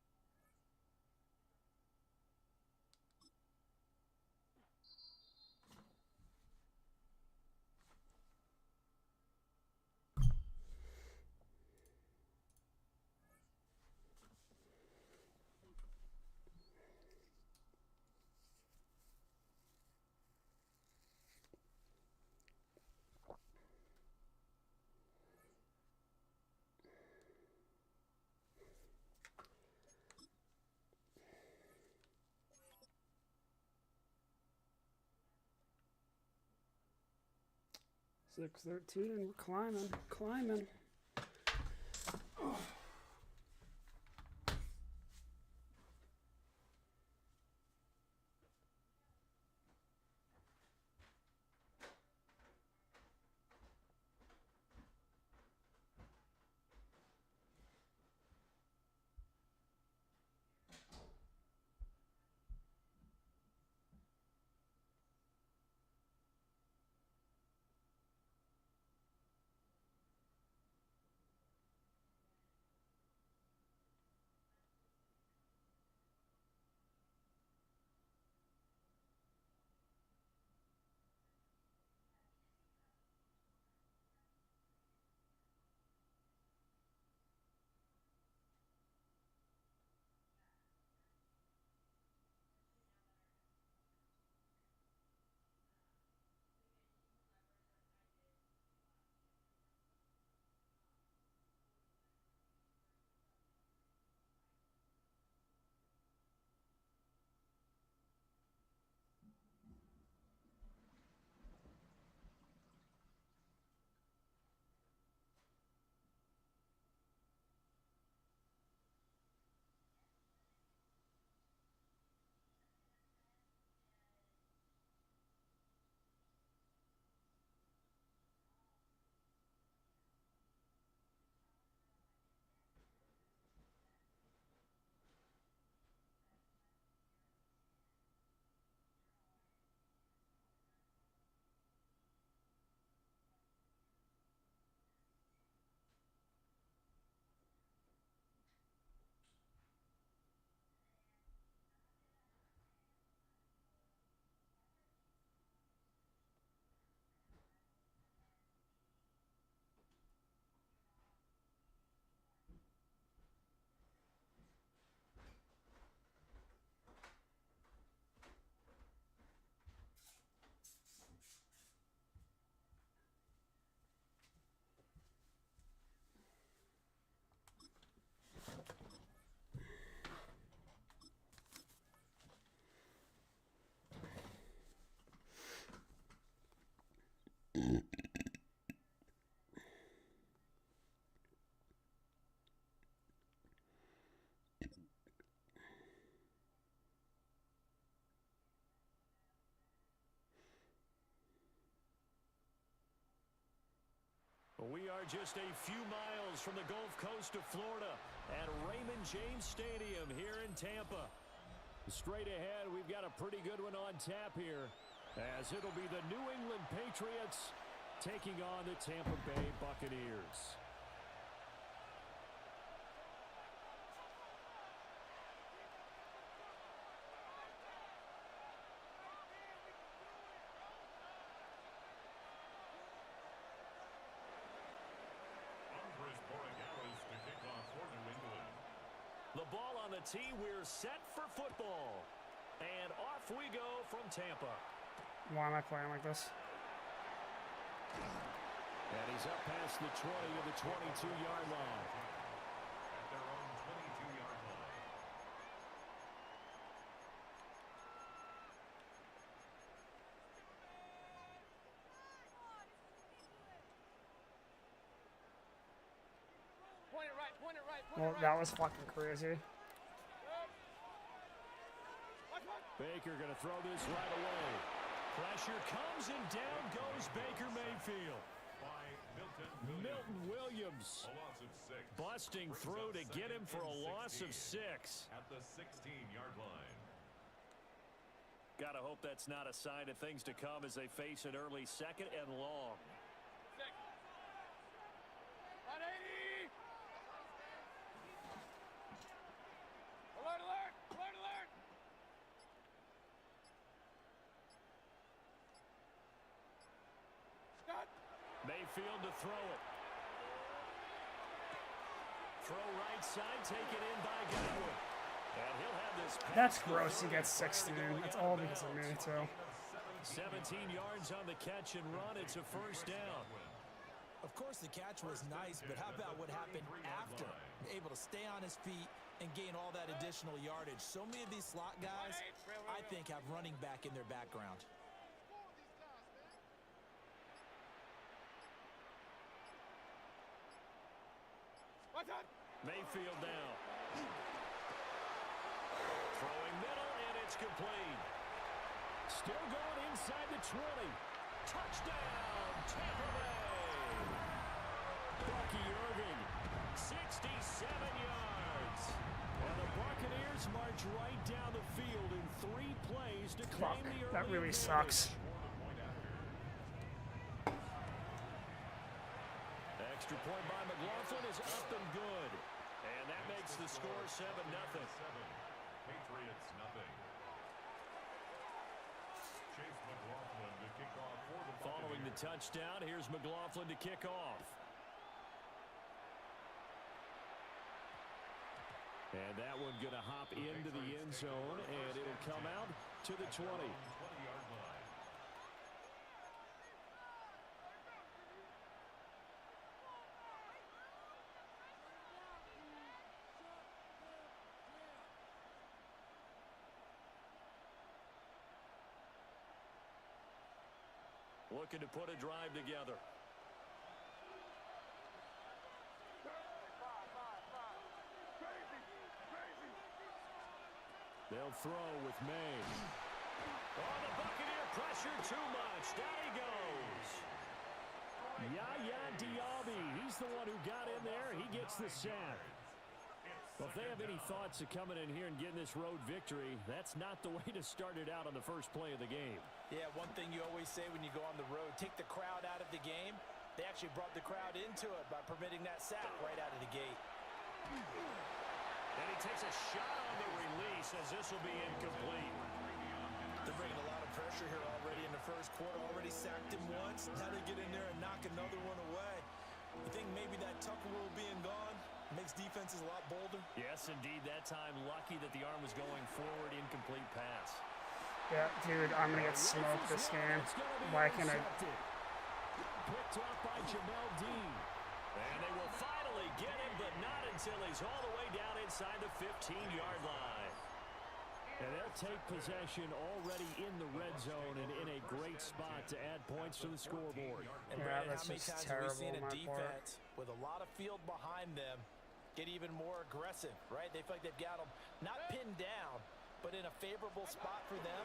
[SPEAKER 1] Six 13, and we're climbing. Oh.
[SPEAKER 6] We are just a few miles from the Gulf Coast of Florida at Raymond James Stadium here in Tampa. Straight ahead, we've got a pretty good one on tap here, as it'll be the New England Patriots taking on the Tampa Bay Buccaneers. The ball on the tee, we're set for football. And off we go from Tampa.
[SPEAKER 1] Why am I playing like this?
[SPEAKER 6] And he's up past the 20 to the 22-yard line.
[SPEAKER 4] At their own 22-yard line.
[SPEAKER 5] Point it right, point it right, point
[SPEAKER 1] Well,
[SPEAKER 5] it right.
[SPEAKER 1] that was fucking crazy.
[SPEAKER 6] Baker going to throw this right away. Pressure comes and down goes Baker Mayfield.
[SPEAKER 4] By
[SPEAKER 6] Milton Williams
[SPEAKER 4] a loss of 6.
[SPEAKER 6] busting
[SPEAKER 4] Brings
[SPEAKER 6] through
[SPEAKER 4] up
[SPEAKER 6] to get him for a
[SPEAKER 4] 2nd and
[SPEAKER 6] loss of
[SPEAKER 4] 16
[SPEAKER 6] 6.
[SPEAKER 4] At the 16-yard line.
[SPEAKER 6] Gotta hope that's not a sign of things to come as they face an early 2nd and long.
[SPEAKER 5] 180! Alert, alert, alert, alert! Cut!
[SPEAKER 6] Mayfield to throw it. Throw right side, taken in by Godwin. And he'll have this pass.
[SPEAKER 1] That's gross. He gets 16. That's all because of me, too.
[SPEAKER 6] 17 yards on the catch and run. It's a first down.
[SPEAKER 7] Of course, the catch was nice, but how about what happened after? Able to stay on his feet and gain all that additional yardage. So many of these slot guys, I think, have running back in their background.
[SPEAKER 5] What's that?
[SPEAKER 6] Mayfield now. Throwing middle, and it's complete. Still going inside the 20. Touchdown, Tampa Bay. Bucky Irving, 67 yards. And the Buccaneers march right down the field in 3 plays to
[SPEAKER 1] Fuck,
[SPEAKER 6] claim the early
[SPEAKER 1] that really
[SPEAKER 6] advantage.
[SPEAKER 1] sucks.
[SPEAKER 6] Extra point by McLaughlin is up and good. And that makes the score 7-0.
[SPEAKER 4] Patriots nothing. Chase McLaughlin to kick off for the
[SPEAKER 6] Following the
[SPEAKER 4] Buccaneers.
[SPEAKER 6] touchdown, here's McLaughlin to kick off. And that one going to hop into the end zone, and it'll come out to the 20.
[SPEAKER 4] 20-yard line.
[SPEAKER 6] Looking to put a drive together. They'll throw with May. Oh, the Buccaneer pressure too much. Down he goes. Yaya Diaby, he's the one who got in there. He gets the sack. Well, if they have any thoughts of coming in here and getting this road victory, that's not the way to start it out on the first play of the game.
[SPEAKER 7] Yeah, one thing you always say when you go on the road, take the crowd out of the game. They actually brought the crowd into it by permitting that sack right out of the gate.
[SPEAKER 6] And he takes a shot on the release as this will be incomplete.
[SPEAKER 7] They're bringing a lot of pressure here already in the first quarter. Already sacked him once. Now they get in there and knock another one away. You think maybe that Tucker rule being gone makes defenses a lot bolder?
[SPEAKER 6] Yes, indeed. That time, lucky that the arm was going forward. Incomplete pass.
[SPEAKER 1] Yeah, dude, I'm gonna get smoked this game. Why can't I?
[SPEAKER 6] Picked up by Jamel Dean. And they will finally get him, but not until he's all the way down inside the 15-yard line. And they'll take possession already in the red zone and in a great spot to add points to the scoreboard.
[SPEAKER 7] And
[SPEAKER 1] Yeah,
[SPEAKER 7] Brandon,
[SPEAKER 1] that's
[SPEAKER 7] how many
[SPEAKER 1] just
[SPEAKER 7] times have we
[SPEAKER 1] terrible
[SPEAKER 7] seen
[SPEAKER 1] on
[SPEAKER 7] a
[SPEAKER 1] my part.
[SPEAKER 7] defense with a lot of field behind them get even more aggressive, right? They feel like they've got them not pinned down, but in a favorable spot for them,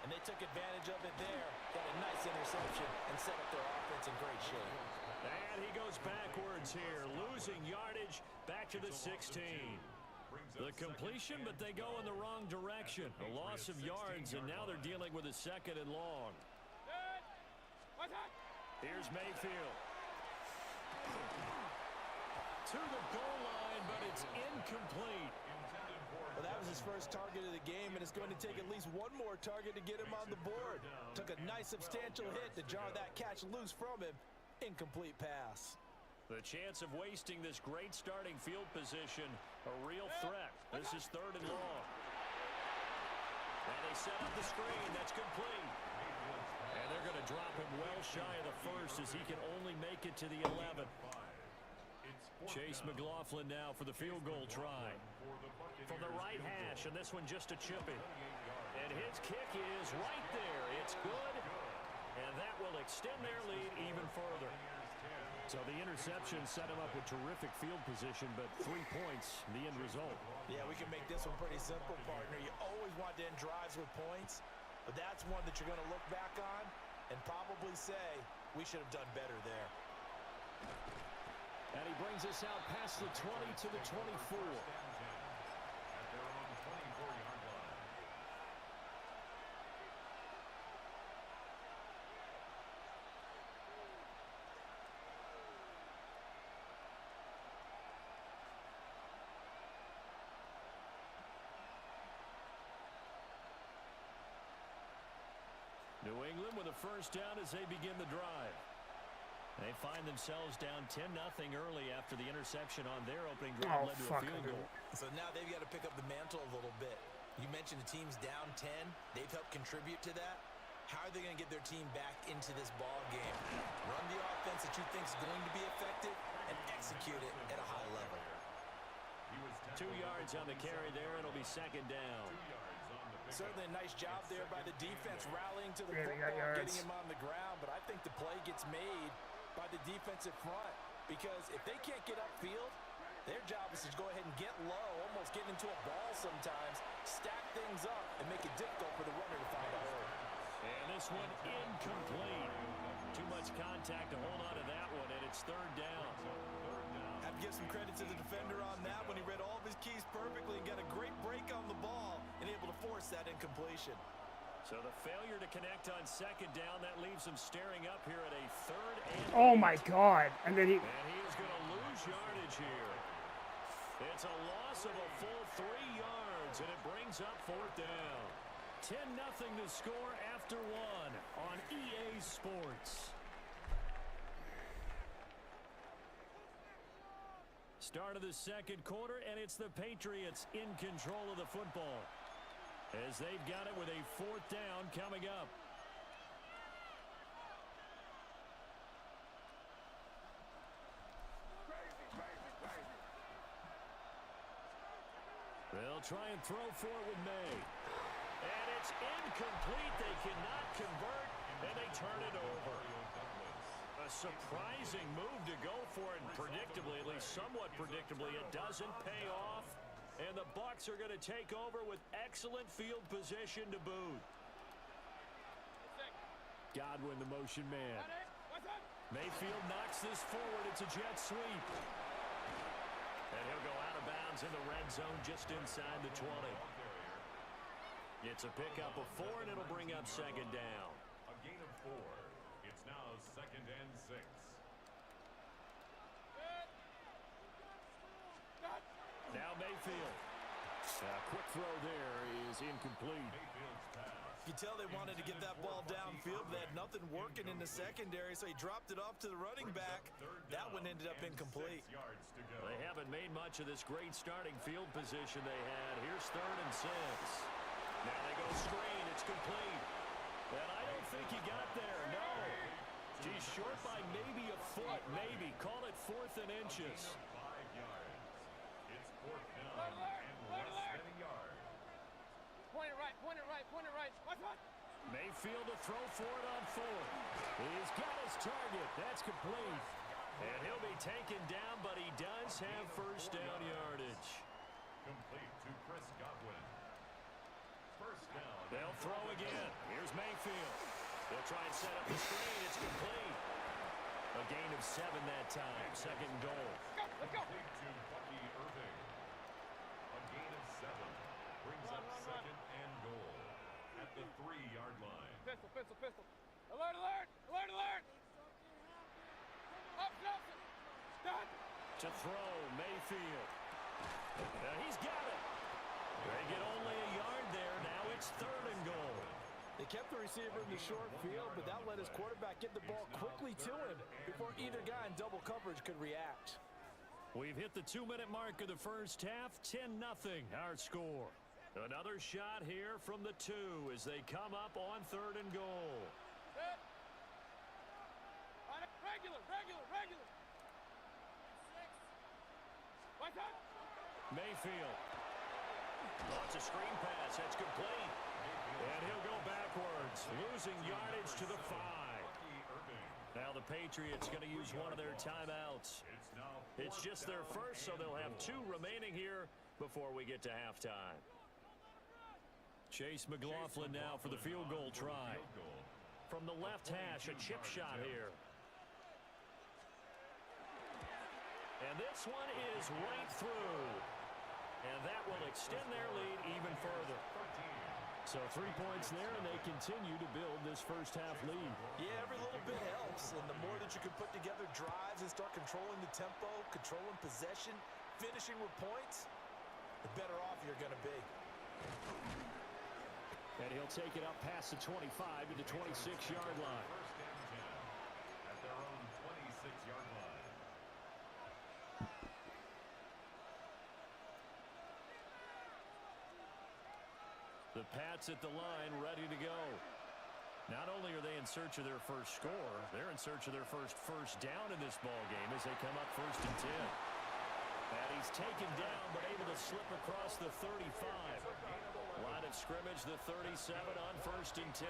[SPEAKER 7] and they took advantage of it there. Got a nice interception and set up their offense in great shape.
[SPEAKER 6] And he goes backwards here, losing yardage back to the 16. The completion, but they go in the wrong direction. A loss of yards, and now they're dealing with a 2nd and long. Here's Mayfield. To the goal line, but it's incomplete.
[SPEAKER 7] Well, that was his first target of the game, and it's going to take at least one more target to get him on the board. Took a nice substantial hit to jar that catch loose from him. Incomplete pass.
[SPEAKER 6] The chance of wasting this great starting field position, a real threat. This is 3rd and long. And they set up the screen. That's complete. And they're going to drop him well shy of the 1st as he can only make it to the 11th. Chase McLaughlin now for the field goal try. From the right hash, and this one just a chippy. And his kick is right there. It's good. And that will extend their lead even further. So the interception set him up with terrific field position, but 3 points, the end result.
[SPEAKER 7] Yeah, we can make this one pretty simple, partner. You always want to end drives with points, but that's one that you're going to look back on and probably say, we should have done better there.
[SPEAKER 6] And he brings us out past the 20 to the 24. New England with a first down as they begin the drive. They find themselves down 10-0 early after the interception on their opening drive led to a field goal.
[SPEAKER 7] So now they've got to pick up the mantle a little bit. You mentioned the team's down 10. They've helped contribute to that. How are they going to get their team back into this ball game? Run the offense that you think is going to be effective and execute it at a high level.
[SPEAKER 6] 2 yards on the carry there. It'll be 2nd down.
[SPEAKER 7] Certainly a nice job there by the defense rallying to the football, getting him on the ground. But I think the play gets made by the defensive front because if they can't get upfield, their job is to go ahead and get low, almost get into a ball sometimes, stack things up, and make it difficult for the runner to find a hole.
[SPEAKER 6] And this one incomplete. Too much contact to hold on to that one, and it's 3rd down.
[SPEAKER 7] Have to give some credit to the defender on that when he read all of his keys perfectly and got a great break on the ball and able to force that incompletion.
[SPEAKER 6] So the failure to connect on 2nd down, that leaves him staring up here at a 3rd and 8.
[SPEAKER 1] Oh my God! And then he.
[SPEAKER 6] And he is going to lose yardage here. It's a loss of a full 3 yards, and it brings up 4th down. 10-0 to score after 1 on EA Sports. Start of the 2nd quarter, and it's the Patriots in control of the football as they've got it with a 4th down coming up. They'll try and throw for it with May. And it's incomplete. They cannot convert, and they turn it over. A surprising move to go for it, and predictably, at least somewhat predictably, it doesn't pay off. And the Bucs are going to take over with excellent field position to boot. Godwin, the motion man. Mayfield knocks this forward. It's a jet sweep. And he'll go out of bounds in the red zone just inside the 20. It's a pickup of 4, and it'll bring up 2nd down.
[SPEAKER 4] A gain of 4. It's now 2nd and 6.
[SPEAKER 6] Now Mayfield. Quick throw there is incomplete.
[SPEAKER 7] You tell they wanted to get that ball downfield, but they had nothing working in the secondary, so he dropped it off to the running back. That one ended up incomplete.
[SPEAKER 6] They haven't made much of this great starting field position they had. Here's 3rd and 6. Now they go screen. It's complete. And I don't think he got there. No. He's short by maybe a foot. Maybe. Call it 4th and inches.
[SPEAKER 4] 5 yards. It's 4th down and less than a yard.
[SPEAKER 5] Point it right, point it right, point it right. Watch.
[SPEAKER 6] Mayfield to throw for it on 4th. He's got his target. That's complete. And he'll be taken down, but he does have first down yardage.
[SPEAKER 4] Complete to Chris Godwin. First down.
[SPEAKER 6] They'll throw again. Here's Mayfield. They'll try and set up the screen. It's complete. A A gain of 7 that time. Second and goal.
[SPEAKER 4] Complete to Bucky Irving. A gain of 7 brings up second and goal at the 3-yard line.
[SPEAKER 5] Pistol, pistol, pistol. Alert, alert! Alert, alert! Up, up! Done!
[SPEAKER 6] To throw, Mayfield. He's got it. They get only a yard there. Now it's third and goal.
[SPEAKER 7] They kept the receiver in the short field, but that let his quarterback get the ball quickly to him before either guy in double coverage could react.
[SPEAKER 6] We've hit the 2-minute mark of the first half. 10-0 our score. Another shot here from the 2 as they come up on third and goal.
[SPEAKER 5] Set. Regular, regular, regular. What's up?
[SPEAKER 6] Mayfield. Oh, it's a screen pass. That's complete. And he'll go backwards, losing yardage to the 5. Now the Patriots going to use one of their timeouts. It's just their first, so they'll have 2 remaining here before we get to halftime. Chase McLaughlin now for the field goal try. From the left hash, a chip shot here. And this one is right through. And that will extend their lead even further. So 3 points there, and they continue to build this first half lead.
[SPEAKER 7] Yeah, every little bit helps, and the more that you can put together drives and start controlling the tempo, controlling possession, finishing with points, the better off you're going to be.
[SPEAKER 6] And he'll take it up past the 25 to the 26-yard line.
[SPEAKER 4] First and 10 at their own 26-yard line.
[SPEAKER 6] The Pats at the line, ready to go. Not only are they in search of their first score, they're in search of their first down in this ball game as they come up first and 10. And he's taken down, but able to slip across the 35. Line of scrimmage, the 37 on first and 10.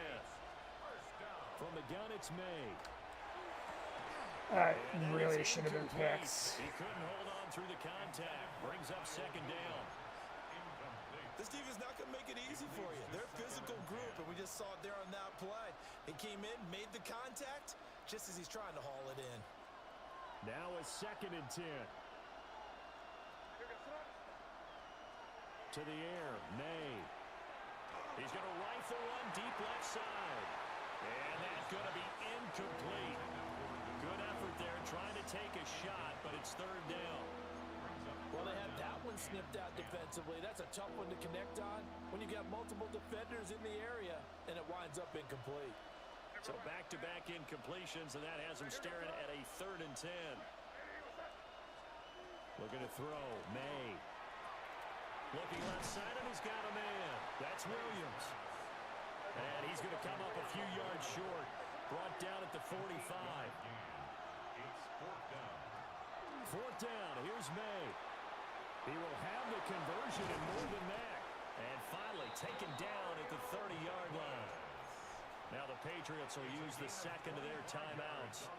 [SPEAKER 6] From the gun, it's May.
[SPEAKER 1] That really should have been picks.
[SPEAKER 6] He couldn't hold on through the contact. Brings up second down.
[SPEAKER 7] This defense not going to make it easy for you. They're a physical group, and we just saw it there on that play. He came in, made the contact, just as he's trying to haul it in.
[SPEAKER 6] Now a second and 10. To the air, May. He's going to rifle one deep left side. And that's going to be incomplete. Good effort there trying to take a shot, but it's third down.
[SPEAKER 7] Well, they had that one snipped out defensively. That's a tough one to connect on when you got multiple defenders in the area, and it winds up incomplete.
[SPEAKER 6] So back-to-back incompletions, and that has him staring at a third and 10. Looking to throw, May. Looking left side, and he's got a man. That's Williams. And he's going to come up a few yards short. Brought down at the 45.
[SPEAKER 4] It's fourth down.
[SPEAKER 6] Fourth down, here's May. He will have the conversion and more than that. And finally taken down at the 30-yard line. Now the Patriots will use the second of their timeouts.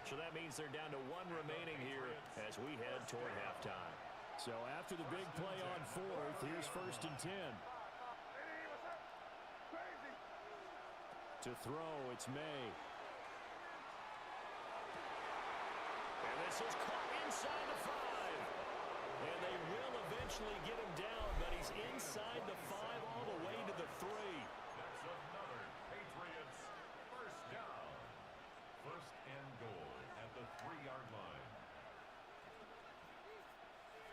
[SPEAKER 6] So that means they're down to 1 remaining here as we head toward halftime. So after the big play on fourth, here's first and 10. To throw, it's May. And this is caught inside the 5. And they will eventually get him down, but he's inside the 5 all the way to the 3.
[SPEAKER 4] That's another Patriots first down. First and goal at the 3-yard line.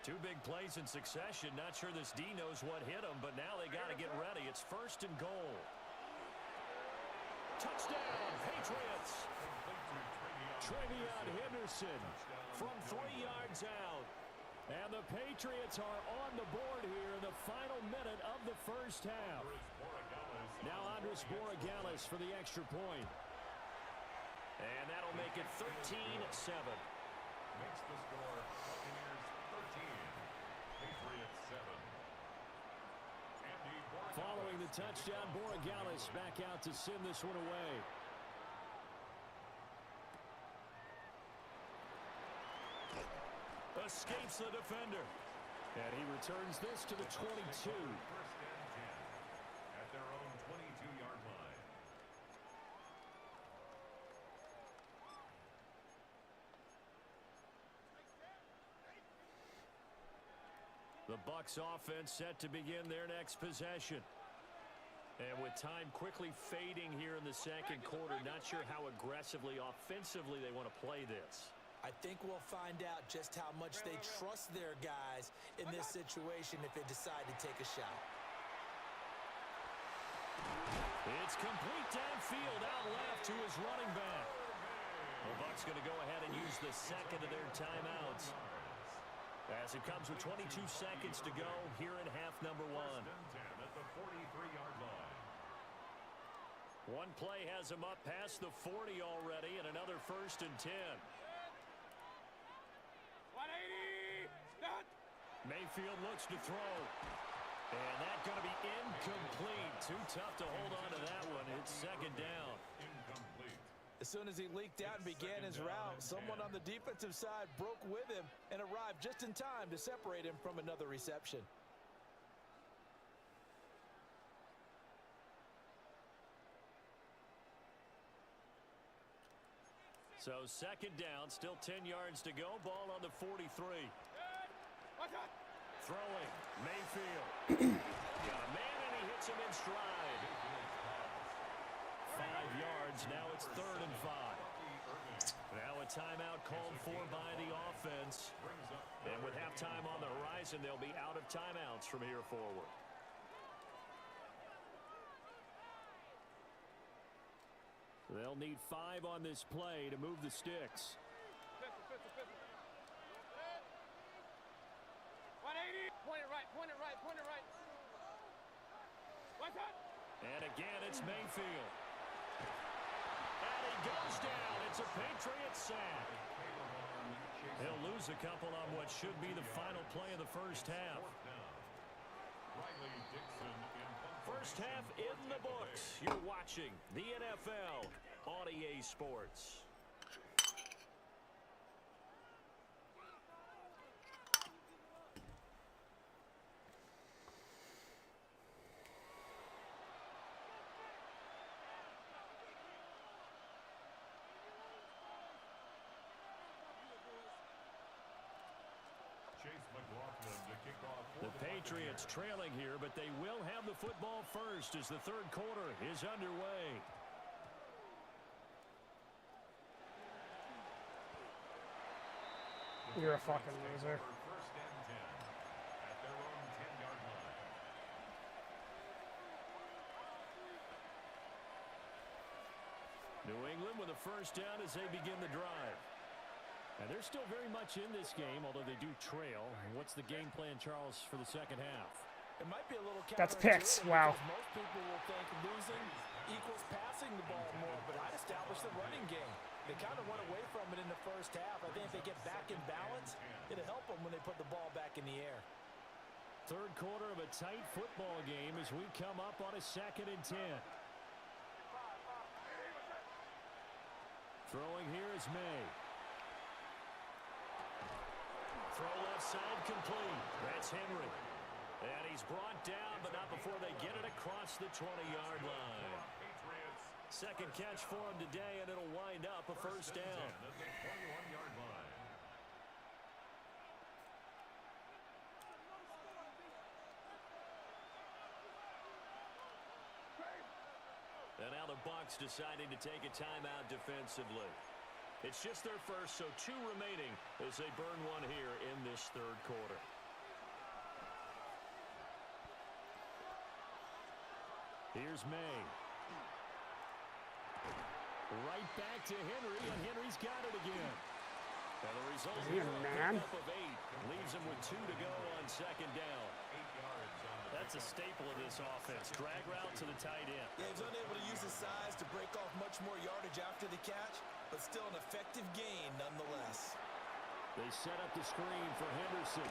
[SPEAKER 6] 2 big plays in succession. Not sure this D knows what hit him, but now they got to get ready. It's first and goal. Touchdown, Patriots. Travion Henderson from 3 yards out. And the Patriots are on the board here in the final minute of the first half. Now Andres Borregales for the extra point. And that'll make it 13-7.
[SPEAKER 4] Makes the score Buccaneers 13, Patriots 7.
[SPEAKER 6] Following the touchdown, Borregales back out to send this one away. Escapes the defender. And he returns this to the 22.
[SPEAKER 4] First and 10 at their own 22-yard line.
[SPEAKER 6] The Bucs offense set to begin their next possession. And with time quickly fading here in the second quarter, not sure how aggressively, offensively they want to play this.
[SPEAKER 7] I think we'll find out just how much they trust their guys in this situation if they decide to take a shot.
[SPEAKER 6] It's complete downfield, out left to his running back. The Bucs going to go ahead and use the second of their timeouts, as it comes with 22 seconds to go here in half number one.
[SPEAKER 4] At the 43-yard line.
[SPEAKER 6] One play has him up past the 40 already, and another 1st and 10.
[SPEAKER 5] 180. Stop.
[SPEAKER 6] Mayfield looks to throw. And that's going to be incomplete. Too tough to hold on to that one. It's second down.
[SPEAKER 4] Incomplete.
[SPEAKER 7] As soon as he leaked out and began his route, someone on the defensive side broke with him and arrived just in time to separate him from another reception.
[SPEAKER 6] So second down, still 10 yards to go. Ball on the 43. Throwing, Mayfield. Got a man and he hits him in stride. 5 yards, now it's 3rd and 5. Now a timeout called for by the offense. And with halftime on the horizon, they'll be out of timeouts from here forward. They'll need 5 on this play to move the sticks.
[SPEAKER 5] 180. Point it right. Point it right. Point it right. What's up?
[SPEAKER 6] And again, it's Mayfield. And he goes down. It's a Patriots sack. He'll lose a couple on what should be the final play of the first half. First half in the books. You're watching the NFL on EA Sports. The Patriots trailing here, but they will have the football first as the third quarter is underway.
[SPEAKER 1] You're a fucking loser.
[SPEAKER 4] First and 10 at their own 10-yard line.
[SPEAKER 6] New England with a first down as they begin the drive. And they're still very much in this game, although they do trail. What's the game plan, Charles, for the second half?
[SPEAKER 7] It might be a little
[SPEAKER 1] That's picks. Wow.
[SPEAKER 7] Most people will think losing equals passing the ball more, but I'd establish the running game. They kind of went away from it in the first half. I think if they get back in balance, it'll help them when they put the ball back in the air.
[SPEAKER 6] Third quarter of a tight football game as we come up on a 2nd and 10. Throwing here is May. Throw left side complete. That's Henry. And he's brought down, but not before they get it across the 20-yard line. Second catch for him today, and it'll wind up a first down.
[SPEAKER 4] At the 21-yard line.
[SPEAKER 6] And now the Bucs deciding to take a timeout defensively. It's just their first, so 2 remaining as they burn one here in this third quarter. Here's May. Right back to Henry, and Henry's got it again. And the result
[SPEAKER 1] Is he a man?
[SPEAKER 6] of 8 leaves him with 2 to go on second down. That's a staple of this offense. Drag route to the tight end.
[SPEAKER 7] Yeah, he's unable to use his size to break off much more yardage after the catch, but still an effective gain nonetheless.
[SPEAKER 6] They set up the screen for Henderson.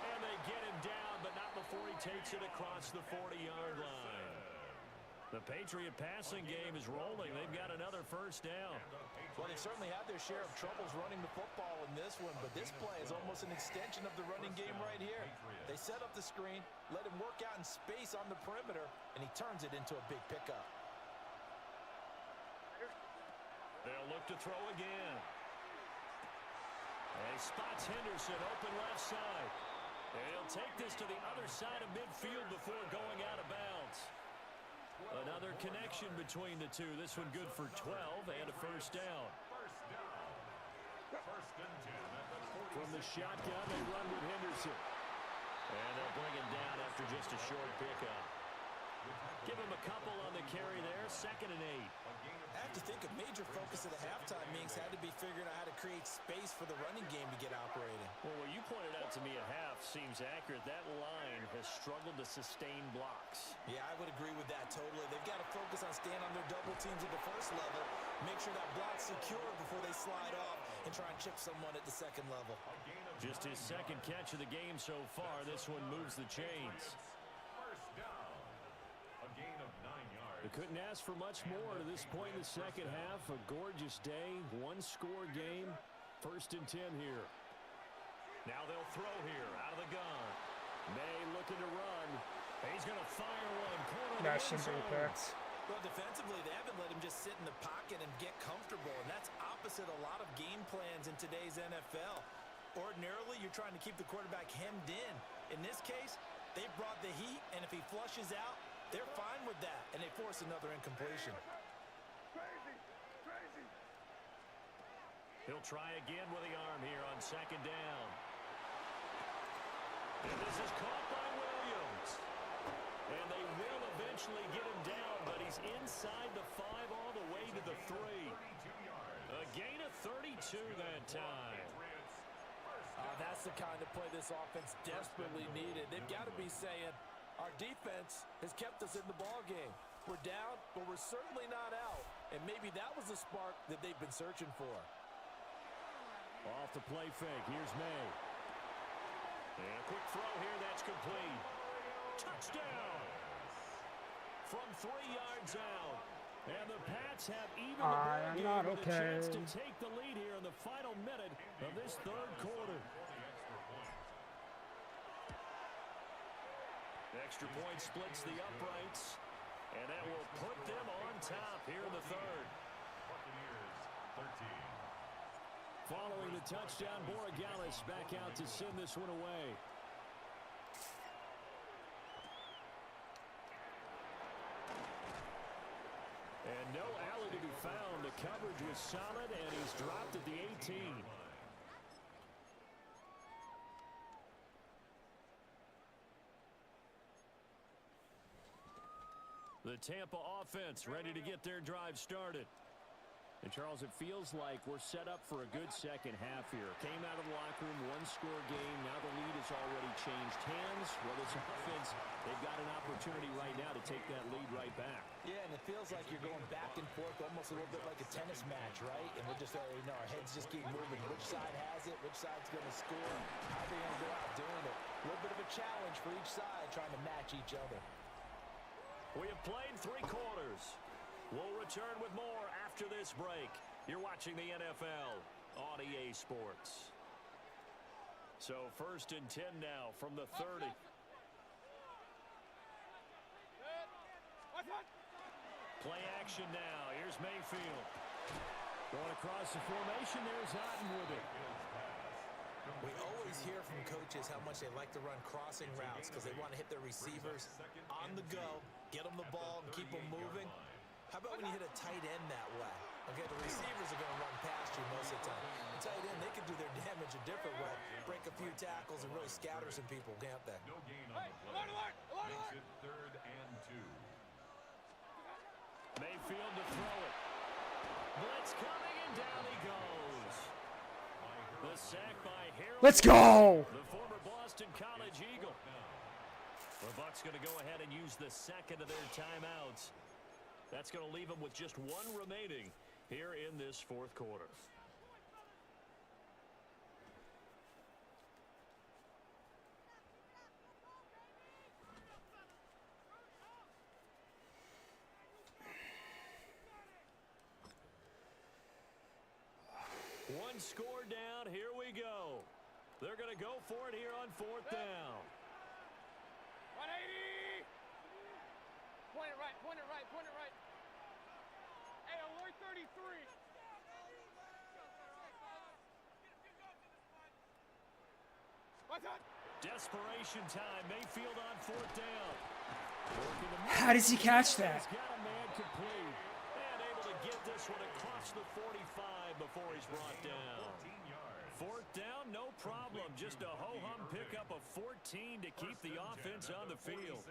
[SPEAKER 6] And they get him down, but not before he takes it across the 40-yard line. The Patriot passing game is rolling. They've got another first down.
[SPEAKER 7] Well, they certainly had their share of troubles running the football in this one, but this play is almost an extension of the running game right here. They set up the screen, let him work out in space on the perimeter, and he turns it into a big pickup.
[SPEAKER 6] They'll look to throw again. And he spots Henderson open left side. And he'll take this to the other side of midfield before going out of bounds. Another connection between the two. This one good for 12 and a first down. From the shotgun, they run with Henderson. And they'll bring him down after just a short pickup. Give him a couple on the carry there. 2nd and 8.
[SPEAKER 7] I have to think a major focus of the halftime meetings had to be figuring out how to create space for the running game to get operating.
[SPEAKER 6] Well, what you pointed out to me at half seems accurate. That line has struggled to sustain blocks.
[SPEAKER 7] Yeah, I would agree with that totally. They've got to focus on staying on their double teams at the first level, make sure that block's secure before they slide off and try and chip someone at the second level.
[SPEAKER 6] Just his second catch of the game so far. This one moves the chains. They couldn't ask for much more to this point in the second half. A gorgeous day, one-score game. 1st and 10 here. Now they'll throw here out of the gun. May looking to run. He's going to fire one.
[SPEAKER 1] That should be picked.
[SPEAKER 7] Well, defensively, they haven't let him just sit in the pocket and get comfortable, and that's opposite a lot of game plans in today's NFL. Ordinarily, you're trying to keep the quarterback hemmed in. In this case, they brought the heat, and if he flushes out, they're fine with that, and they force another incompletion.
[SPEAKER 5] Crazy, crazy.
[SPEAKER 6] He'll try again with the arm here on 2nd down. And this is caught by Williams. And they will eventually get him down, but he's inside the 5 all the way to the 3. A gain of 32 that time.
[SPEAKER 7] That's the kind of play this offense desperately needed. They've got to be saying, our defense has kept us in the ball game. We're down, but we're certainly not out. And maybe that was the spark that they've been searching for.
[SPEAKER 6] Off the play fake. Here's May. And a quick throw here. That's complete. Touchdown. From 3 yards out. And the Pats have even the ball game with a chance to take the lead here in the final minute of this 3rd quarter. Extra point splits the uprights, and that will put them on top here in the 3rd. Following the touchdown, Borregales back out to send this one away. And no alley to be found. The coverage was solid, and he's dropped at the 18. The Tampa offense ready to get their drive started. And, Charles, it feels like we're set up for a good second half here. Came out of the locker room, one-score game. Now the lead has already changed hands. Well, this offense, they've got an opportunity right now to take that lead right back.
[SPEAKER 7] Yeah, and it feels like you're going back and forth almost a little bit like a tennis match, right? And we're just, our heads just keep moving. Which side has it? Which side's going to score? How are they going to go out doing it? A little bit of a challenge for each side trying to match each other.
[SPEAKER 6] We have played 3 quarters. We'll return with more after this break. You're watching the NFL on EA Sports. So 1st and 10 now from the 30. Play action now. Here's Mayfield. Going across the formation. There's Otten with it.
[SPEAKER 7] We always hear from coaches how much they like to run crossing routes because they want to hit their receivers on the go, get them the ball, and keep them moving. How about when you hit a tight end that way? Okay, the receivers are going to run past you most of the time. The tight end, they can do their damage a different way, break a few tackles and really scatter some people, can't they?
[SPEAKER 4] No gain on the play. Makes it 3rd and 2.
[SPEAKER 6] Mayfield to throw it. Blitz coming, and down he goes. The sack by Harold.
[SPEAKER 1] Let's go!
[SPEAKER 6] The former Boston College Eagle. The Bucs going to go ahead and use the second of their timeouts. That's going to leave them with just 1 remaining here in this 4th quarter. One score down. Here we go. They're going to go for it here on 4th down.
[SPEAKER 5] 180! Point it right, point it right, point it right. Hey, alert 33. What's that?
[SPEAKER 6] Desperation time. Mayfield on 4th down.
[SPEAKER 1] How does he catch that?
[SPEAKER 6] He's got a man complete. And able to get this one across the 45 before he's brought down. 4th down, no problem. Just a ho-hum pickup of 14 to keep the offense on the field.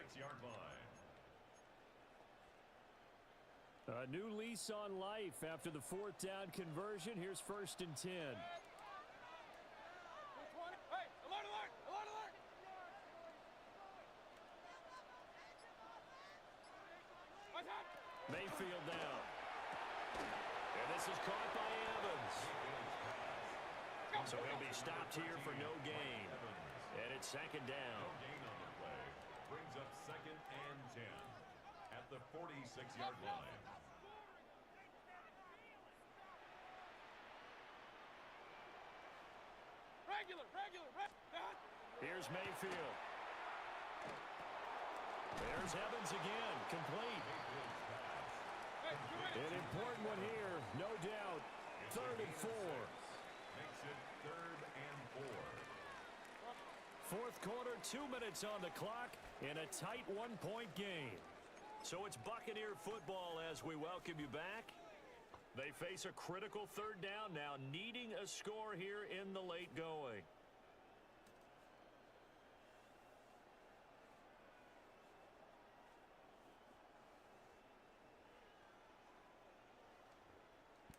[SPEAKER 6] A new lease on life after the 4th down conversion. Here's 1st and 10. Mayfield down. And this is caught by Evans. So he'll be stopped here for no gain. And it's 2nd down.
[SPEAKER 4] Brings up 2nd and 10 at the 46-yard line.
[SPEAKER 6] Here's Mayfield. There's Evans again, complete. An important one here, no doubt. 3rd and 4.
[SPEAKER 4] Makes it 3rd and 4.
[SPEAKER 6] 4th quarter, 2 minutes on the clock in a tight 1-point game. So it's Buccaneer football as we welcome you back. They face a critical 3rd down now, needing a score here in the late going.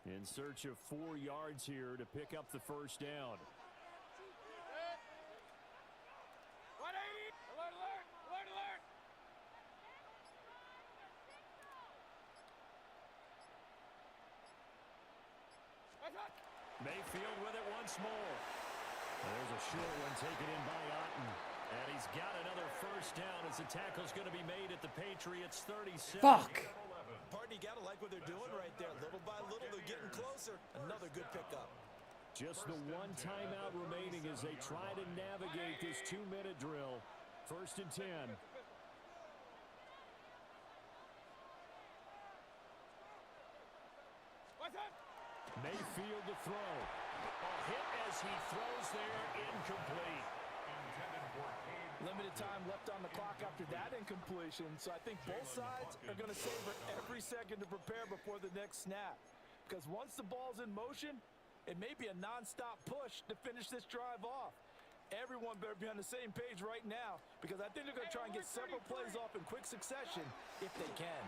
[SPEAKER 6] In search of 4 yards here to pick up the 1st down. Mayfield with it once more. There's a short one taken in by Otten. And he's got another 1st down as the tackle's going to be made at the Patriots 37.
[SPEAKER 1] Fuck.
[SPEAKER 7] Partner, you got to like what they're doing right there. Little by little, they're getting closer. Another good pickup.
[SPEAKER 6] Just the one timeout remaining as they try to navigate this 2-minute drill. 1st and 10. Mayfield to throw. A hit as he throws there, incomplete.
[SPEAKER 7] Limited time left on the clock after that incompletion, so I think both sides are going to savor every second to prepare before the next snap. Because once the ball's in motion, it may be a non-stop push to finish this drive off. Everyone better be on the same page right now, because I think they're going to try and get several plays off in quick succession if they can.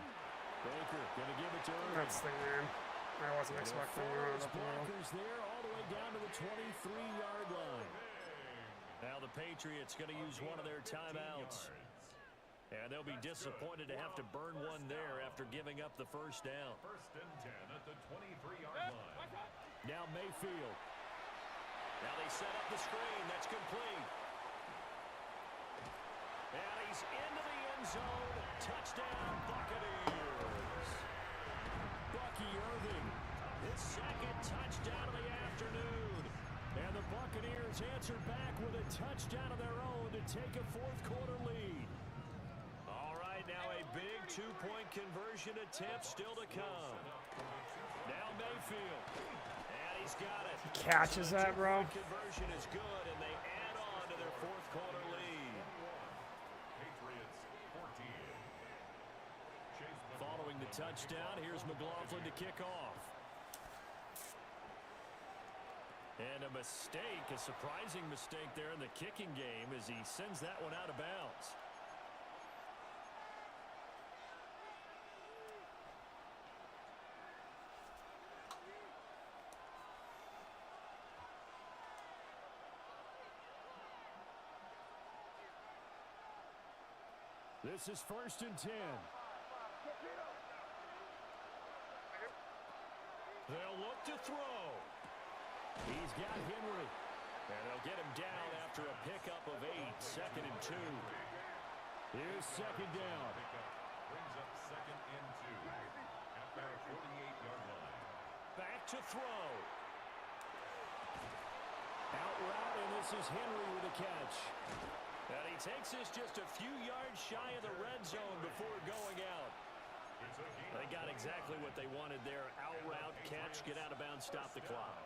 [SPEAKER 6] Baker going to give it to Irving.
[SPEAKER 1] That's the game. I wasn't expecting
[SPEAKER 6] Forwards blockers there all the way down to the 23-yard line. Now the Patriots going to use one of their timeouts. And they'll be disappointed to have to burn one there after giving up the 1st down.
[SPEAKER 4] 1st and 10 at the 23-yard line.
[SPEAKER 6] Now Mayfield. Now they set up the screen. That's complete. And he's into the end zone. Touchdown, Buccaneers. Bucky Irving, his 2nd touchdown of the afternoon. And the Buccaneers answer back with a touchdown of their own to take a 4th quarter lead. All right, now a big 2-point conversion attempt still to come. Now Mayfield. And he's got it.
[SPEAKER 1] He catches that, bro.
[SPEAKER 6] Conversion is good, and they add on to their 4th quarter lead.
[SPEAKER 4] Patriots 14.
[SPEAKER 6] Following the touchdown, here's McLaughlin to kick off. And a mistake, a surprising mistake there in the kicking game as he sends that one out of bounds. This is 1st and 10. They'll look to throw. He's got Henry. And they'll get him down after a pickup of 8. 2nd and 2. Here's 2nd down.
[SPEAKER 4] Brings up 2nd and 2 at their 48-yard line.
[SPEAKER 6] Back to throw. Out route, and this is Henry with a catch. And he takes this just a few yards shy of the red zone before going out. They got exactly what they wanted there. Out route, catch, get out of bounds, stop the clock.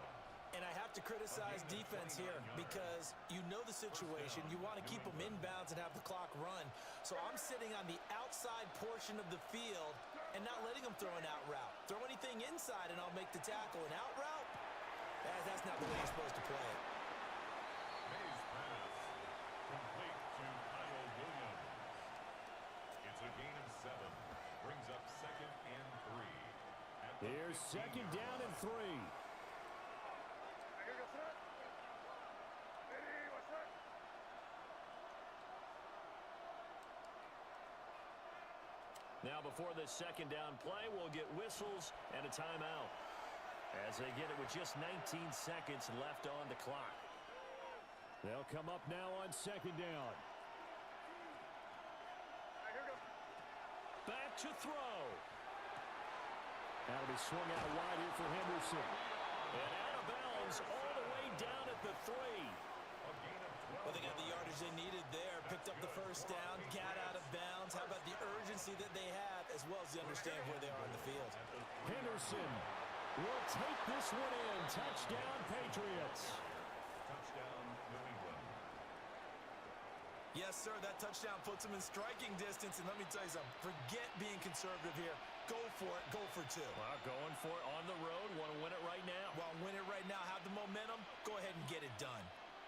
[SPEAKER 7] And I have to criticize defense here because you know the situation. You want to keep them inbounds and have the clock run. So I'm sitting on the outside portion of the field and not letting them throw an out route. Throw anything inside and I'll make the tackle. An out route? That's not the way you're supposed to play it.
[SPEAKER 4] Mays pass. Complete to Kyle Williams. It's a gain of 7. Brings up 2nd and 3.
[SPEAKER 6] Here's 2nd down and 3. Now before this 2nd down play, we'll get whistles and a timeout, as they get it with just 19 seconds left on the clock. They'll come up now on 2nd down. Back to throw. That'll be swung out wide here for Henderson. And out of bounds all the way down at the 3.
[SPEAKER 7] Well, they got the yardage they needed there. Picked up the first down, got out of bounds. How about the urgency that they have, as well as they understand where they are on the field.
[SPEAKER 6] Henderson will take this one in. Touchdown, Patriots.
[SPEAKER 4] Touchdown, New England.
[SPEAKER 7] Yes, sir, that touchdown puts them in striking distance. And let me tell you something, forget being conservative here. Go for it, go for 2.
[SPEAKER 6] Well, going for it on the road. Want to win it right now.
[SPEAKER 7] Well, win it right now, have the momentum, go ahead and get it done.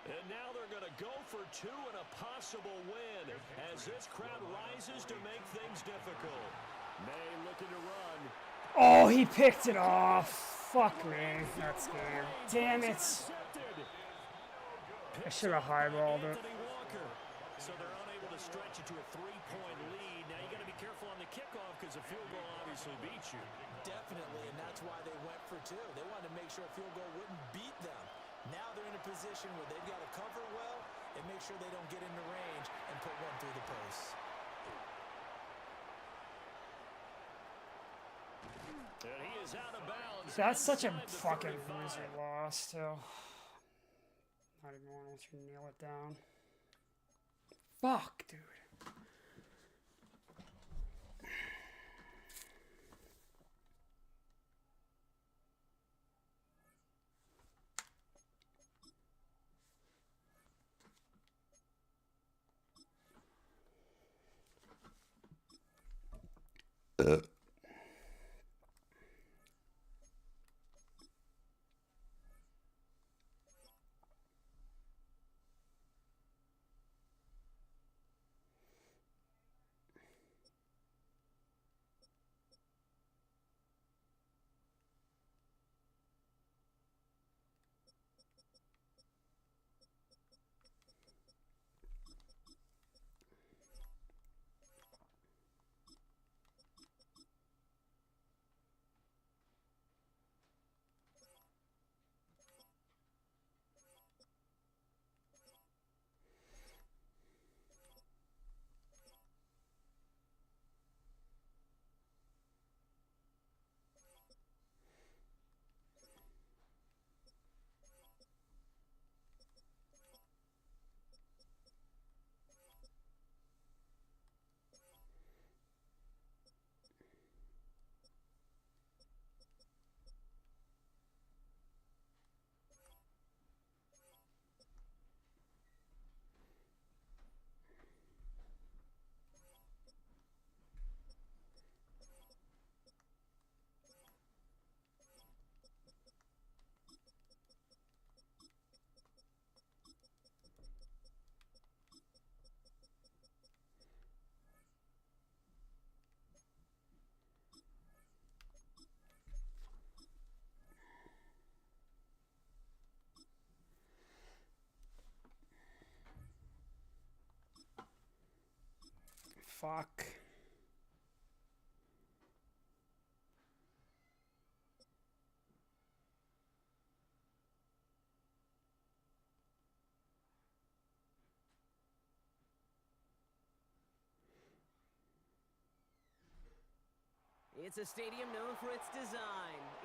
[SPEAKER 6] And now they're going to go for 2 and a possible win as this crowd rises to make things difficult. May looking to run.
[SPEAKER 1] Oh, he picked it off. Fuck me. That's game. Damn it. I should have highballed it.
[SPEAKER 6] So they're unable to stretch it to a 3-point lead. Now you got to be careful on the kickoff because a field goal obviously beats you.
[SPEAKER 7] Definitely, and that's why they went for 2. They wanted to make sure a field goal wouldn't beat them. Now they're in a position where they've got to cover well and make sure they don't get into range and put one through the post.
[SPEAKER 6] And he is out of bounds.
[SPEAKER 1] That's such a fucking loser loss, too. Not even want to let you nail it down. Fuck, dude. Fuck.
[SPEAKER 8] It's a stadium known for its design,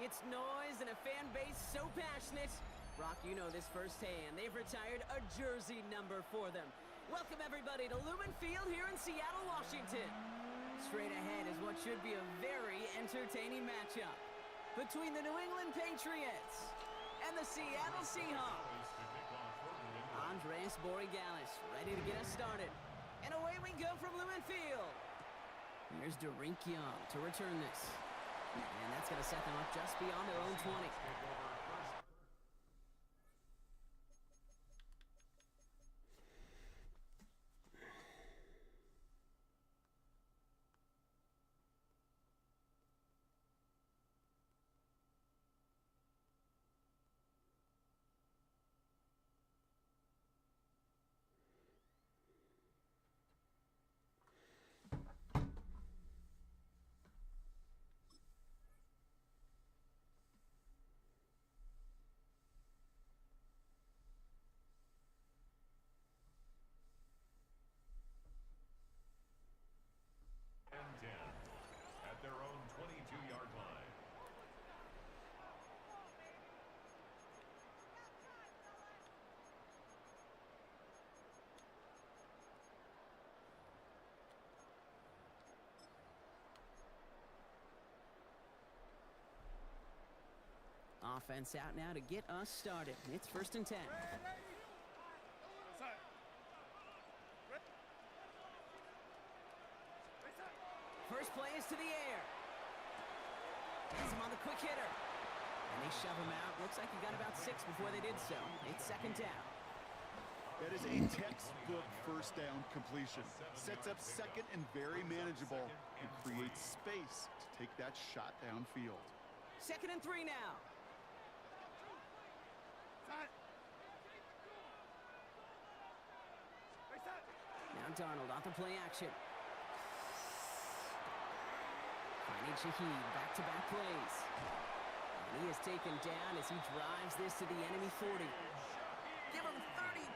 [SPEAKER 8] its noise, and a fan base so passionate. Brock, you know this firsthand. They've retired a jersey number for them. Welcome, everybody, to Lumen Field here in Seattle, Washington. Straight ahead is what should be a very entertaining matchup between the New England Patriots and the Seattle Seahawks. Andres Borregales ready to get us started. And away we go from Lumen Field. Here's Derink Young to return this. And that's going to set them up just beyond their own 20.
[SPEAKER 4] And 10 at their own 22-yard line.
[SPEAKER 8] Offense out now to get us started. It's 1st and 10. First play is to the air. Gets him on the quick hitter. And they shove him out. Looks like he got about 6 before they did so. It's 2nd down.
[SPEAKER 9] That is a textbook first down completion. Sets up second and very manageable and creates space to take that shot downfield.
[SPEAKER 8] 2nd and 3 now. Now Darnold off the play action. Finding Shaheed, back-to-back plays. And he is taken down as he drives this to the enemy 40. Give him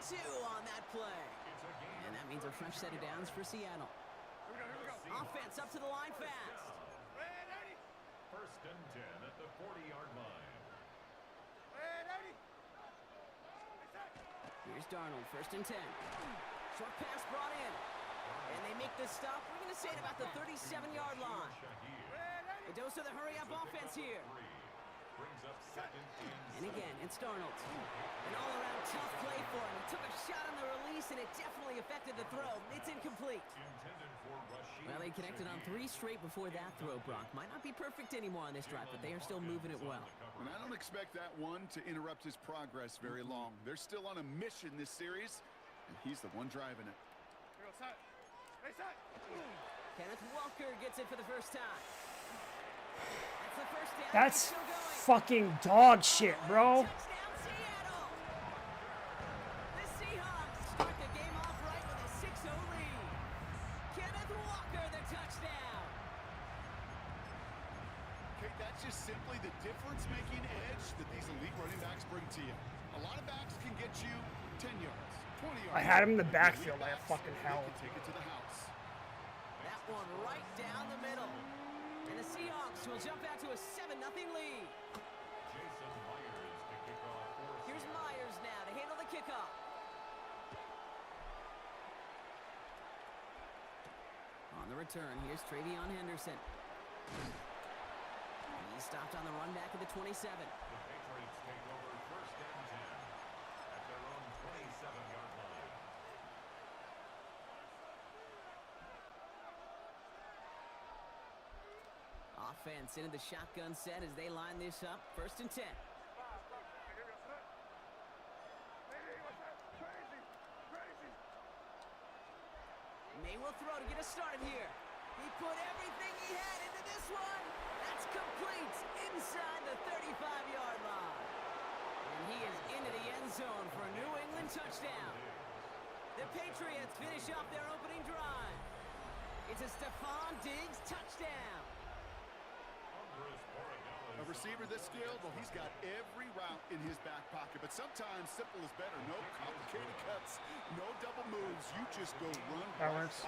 [SPEAKER 8] 32 on that play. And that means a fresh set of downs for Seattle. Offense up to the line fast.
[SPEAKER 4] 1st and 10 at the 40-yard line.
[SPEAKER 8] Here's Darnold, 1st and 10. Short pass brought in. And they make the stop. We're going to say it about the 37-yard line. A dose of the hurry-up offense here.
[SPEAKER 4] Brings up 2nd
[SPEAKER 8] and again, it's Darnold. An all-around tough play for him. He took a shot on the release, and it definitely affected the throw. It's incomplete. Well, they connected on 3 straight before that throw, Brock. Might not be perfect anymore on this drive, but they are still moving it well.
[SPEAKER 9] And I don't expect that one to interrupt his progress very long. They're still on a mission this series, and he's the one driving it.
[SPEAKER 8] Kenneth Walker gets it for the first time. That's the first down.
[SPEAKER 1] That's fucking dog shit, bro.
[SPEAKER 8] Touchdown, Seattle. The Seahawks start the game off right with a 6-0 lead. Kenneth Walker, the touchdown.
[SPEAKER 9] Okay, that's just simply the difference-making edge that these elite running backs bring to you. A lot of backs can get you 10 yards, 20 yards.
[SPEAKER 1] I had him in the backfield like a fucking hell.
[SPEAKER 9] Take it to the house.
[SPEAKER 8] That one right down the middle. And the Seahawks will jump out to a 7-0 lead.
[SPEAKER 4] Jason Myers to kick off for
[SPEAKER 8] Here's
[SPEAKER 4] Seattle.
[SPEAKER 8] Myers now to handle the kickoff. On the return, here's Travion Henderson. He's stopped on the run back at the 27.
[SPEAKER 4] The Patriots take over 1st and 10 at their own 27-yard line.
[SPEAKER 8] Offense into the shotgun set as they line this up. 1st and 10. May will throw to get us started here. He put everything he had into this one. That's complete inside the 35-yard line. And he is into the end zone for a New England touchdown. The Patriots finish off their opening drive. It's a Stephon Diggs touchdown.
[SPEAKER 9] A receiver this skilled, well, he's got every route in his back pocket. But sometimes simple is better. No complicated cuts, no double moves. You just go run.
[SPEAKER 1] That works.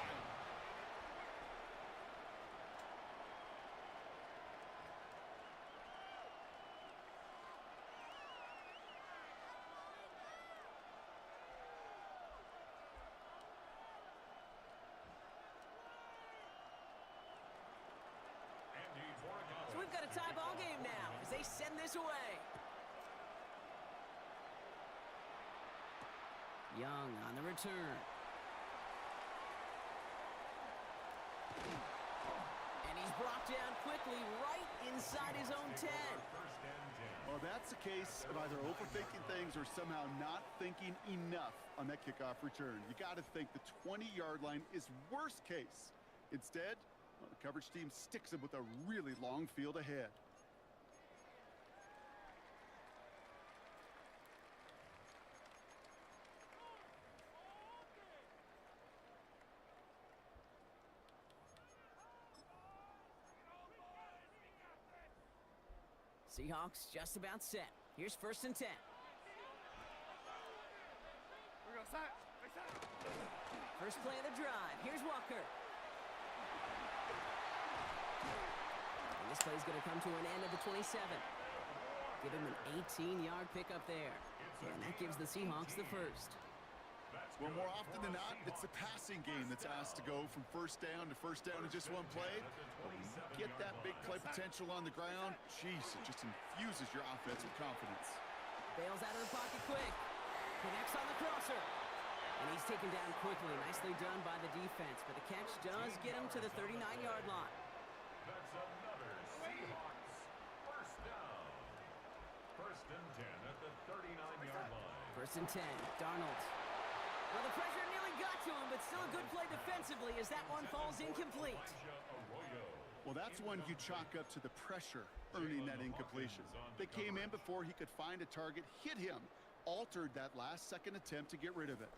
[SPEAKER 8] So we've got a tie ball game now as they send this away. Young on the return. And he's brought down quickly right inside his own 10.
[SPEAKER 9] Well, that's a case of either overthinking things or somehow not thinking enough on that kickoff return. You got to think the 20-yard line is worst case. Instead, well, the coverage team sticks him with a really long field ahead.
[SPEAKER 8] Seahawks just about set. Here's 1st and 10.
[SPEAKER 5] We're going to
[SPEAKER 8] First play of the drive. Here's Walker. And this play's going to come to an end at the 27. Give him an 18-yard pickup there. And that gives the Seahawks the first.
[SPEAKER 9] Well, more often than not, it's the passing game that's asked to go from first down to first down in just one play. But when you get that big play potential on the ground, jeez, it just infuses your offense with confidence.
[SPEAKER 8] Bails out of the pocket quick. Connects on the crosser. And he's taken down quickly. Nicely done by the defense. But the catch does get him to the 39-yard line.
[SPEAKER 4] That's another Seahawks first down. 1st and 10 at the 39-yard line.
[SPEAKER 8] 1st and 10. Darnold. Well, the pressure nearly got to him, but still a good play defensively as that one falls incomplete.
[SPEAKER 9] Well, that's one you chalk up to the pressure earning that incompletion. They came in before he could find a target, hit him, altered that last-second attempt to get rid of it.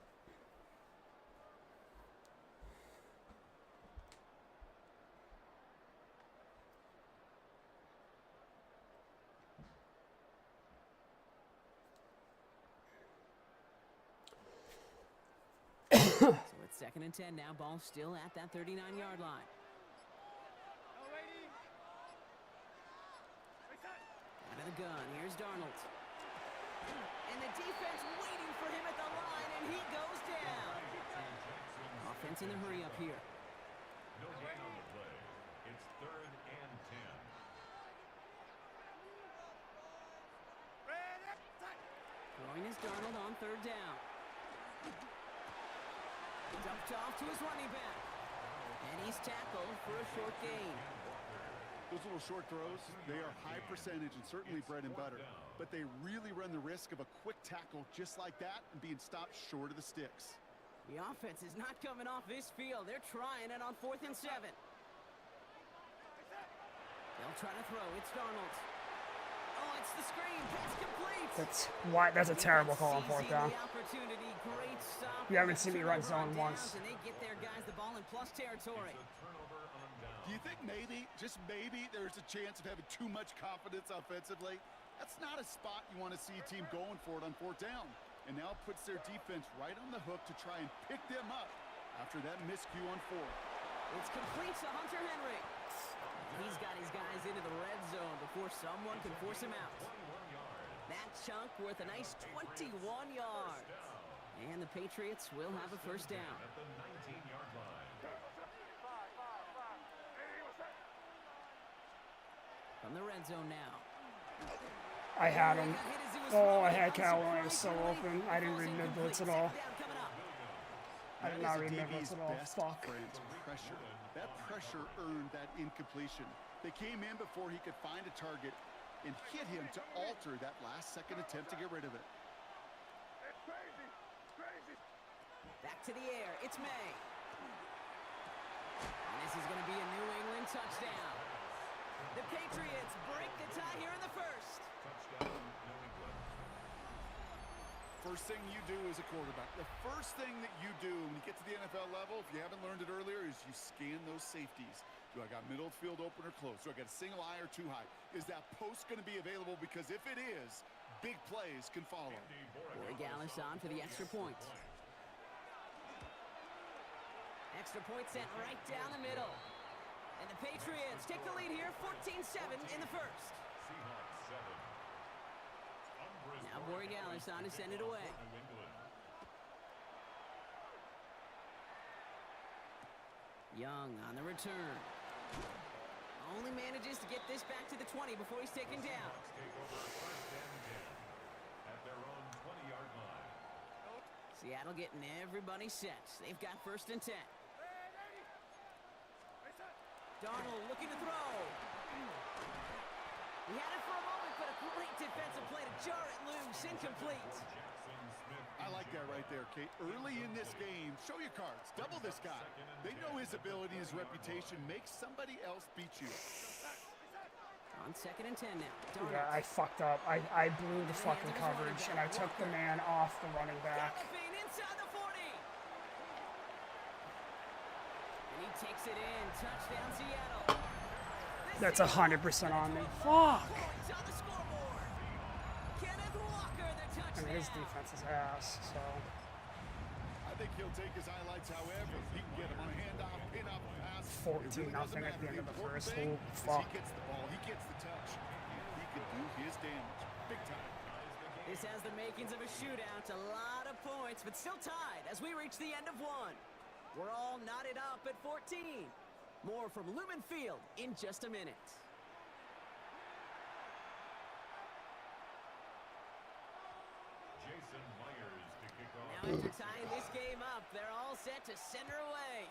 [SPEAKER 8] So it's 2nd and 10 now. Ball still at that 39-yard line. Out of the gun. Here's Darnold. And the defense waiting for him at the line, and he goes down. Offense in the hurry up here.
[SPEAKER 4] No gain on the play. It's 3rd and 10.
[SPEAKER 8] Throwing is Darnold on 3rd down. Dumped off to his running back. And he's tackled for a short gain.
[SPEAKER 9] Those little short throws, they are high percentage and certainly bread and butter. But they really run the risk of a quick tackle just like that and being stopped short of the sticks.
[SPEAKER 8] The offense is not coming off this field. They're trying it on 4th and 7. They'll try to throw. It's Darnold. Oh, it's the screen. Pass complete.
[SPEAKER 1] That's a terrible call on 4th down.
[SPEAKER 8] Great stop.
[SPEAKER 1] You haven't seen me run zone once.
[SPEAKER 8] And they get their guys the ball in plus territory.
[SPEAKER 9] Do you think maybe, just maybe, there's a chance of having too much confidence offensively? That's not a spot you want to see a team going for it on 4th down. And now it puts their defense right on the hook to try and pick them up after that miscue on 4th.
[SPEAKER 8] It's complete to Hunter Henry. He's got his guys into the red zone before someone can force him out. That chunk worth a nice 21 yards. And the Patriots will have a first down.
[SPEAKER 4] At the 19-yard line.
[SPEAKER 8] From the red zone now.
[SPEAKER 1] I had him. Oh, I had Kyle Williams so open. I didn't read mid-blitz at all. I did not read mid-blitz at all. Fuck.
[SPEAKER 9] Pressure. That pressure earned that incompletion. They came in before he could find a target and hit him to alter that last-second attempt to get rid of it.
[SPEAKER 8] Back to the air. It's May. And this is going to be a New England touchdown. The Patriots break the tie here in the first.
[SPEAKER 4] Touchdown, New England.
[SPEAKER 9] First thing you do as a quarterback, the first thing that you do when you get to the NFL level, if you haven't learned it earlier, is you scan those safeties. Do I got middle field open or close? Do I got a single eye or too high? Is that post going to be available? Because if it is, big plays can follow.
[SPEAKER 8] Borregales on for the extra point. Extra point sent right down the middle. And the Patriots take the lead here, 14-7 in the first.
[SPEAKER 4] Seahawks 7.
[SPEAKER 8] Now Borregales on to send it away.
[SPEAKER 4] New England.
[SPEAKER 8] Young on the return. Only manages to get this back to the 20 before he's taken down.
[SPEAKER 4] Take over 1st and 10 at their own 20-yard line.
[SPEAKER 8] Seattle getting everybody set. They've got 1st and 10. Darnold looking to throw. He had it for a moment, but a great defensive play to jar it loose. Incomplete.
[SPEAKER 9] I like that right there, Kate. Early in this game, show your cards. Double this guy. They know his ability, his reputation. Make somebody else beat you.
[SPEAKER 8] On 2nd and 10 now. Darnold.
[SPEAKER 1] Yeah, I fucked up. I blew the fucking coverage, and I took the man off the running back.
[SPEAKER 8] Galloping inside the 40. And he takes it in. Touchdown, Seattle.
[SPEAKER 1] That's 100% on me. Fuck!
[SPEAKER 8] Points on the scoreboard. Kenneth Walker, the
[SPEAKER 1] I
[SPEAKER 8] touchdown.
[SPEAKER 1] mean, his defense is ass, so...
[SPEAKER 9] I think he'll take his highlights however he can get him on a handoff, pin up, pass.
[SPEAKER 1] 14-0 at the end of the first. Oh, fuck.
[SPEAKER 9] He gets the ball, he gets the touch. He can do his damage. Big time.
[SPEAKER 8] This has the makings of a shootout. A lot of points, but still tied as we reach the end of one. We're all knotted up at 14. More from Lumen Field in just a minute.
[SPEAKER 4] Jason Myers to kick off.
[SPEAKER 8] Now after tying this game up, they're all set to center away.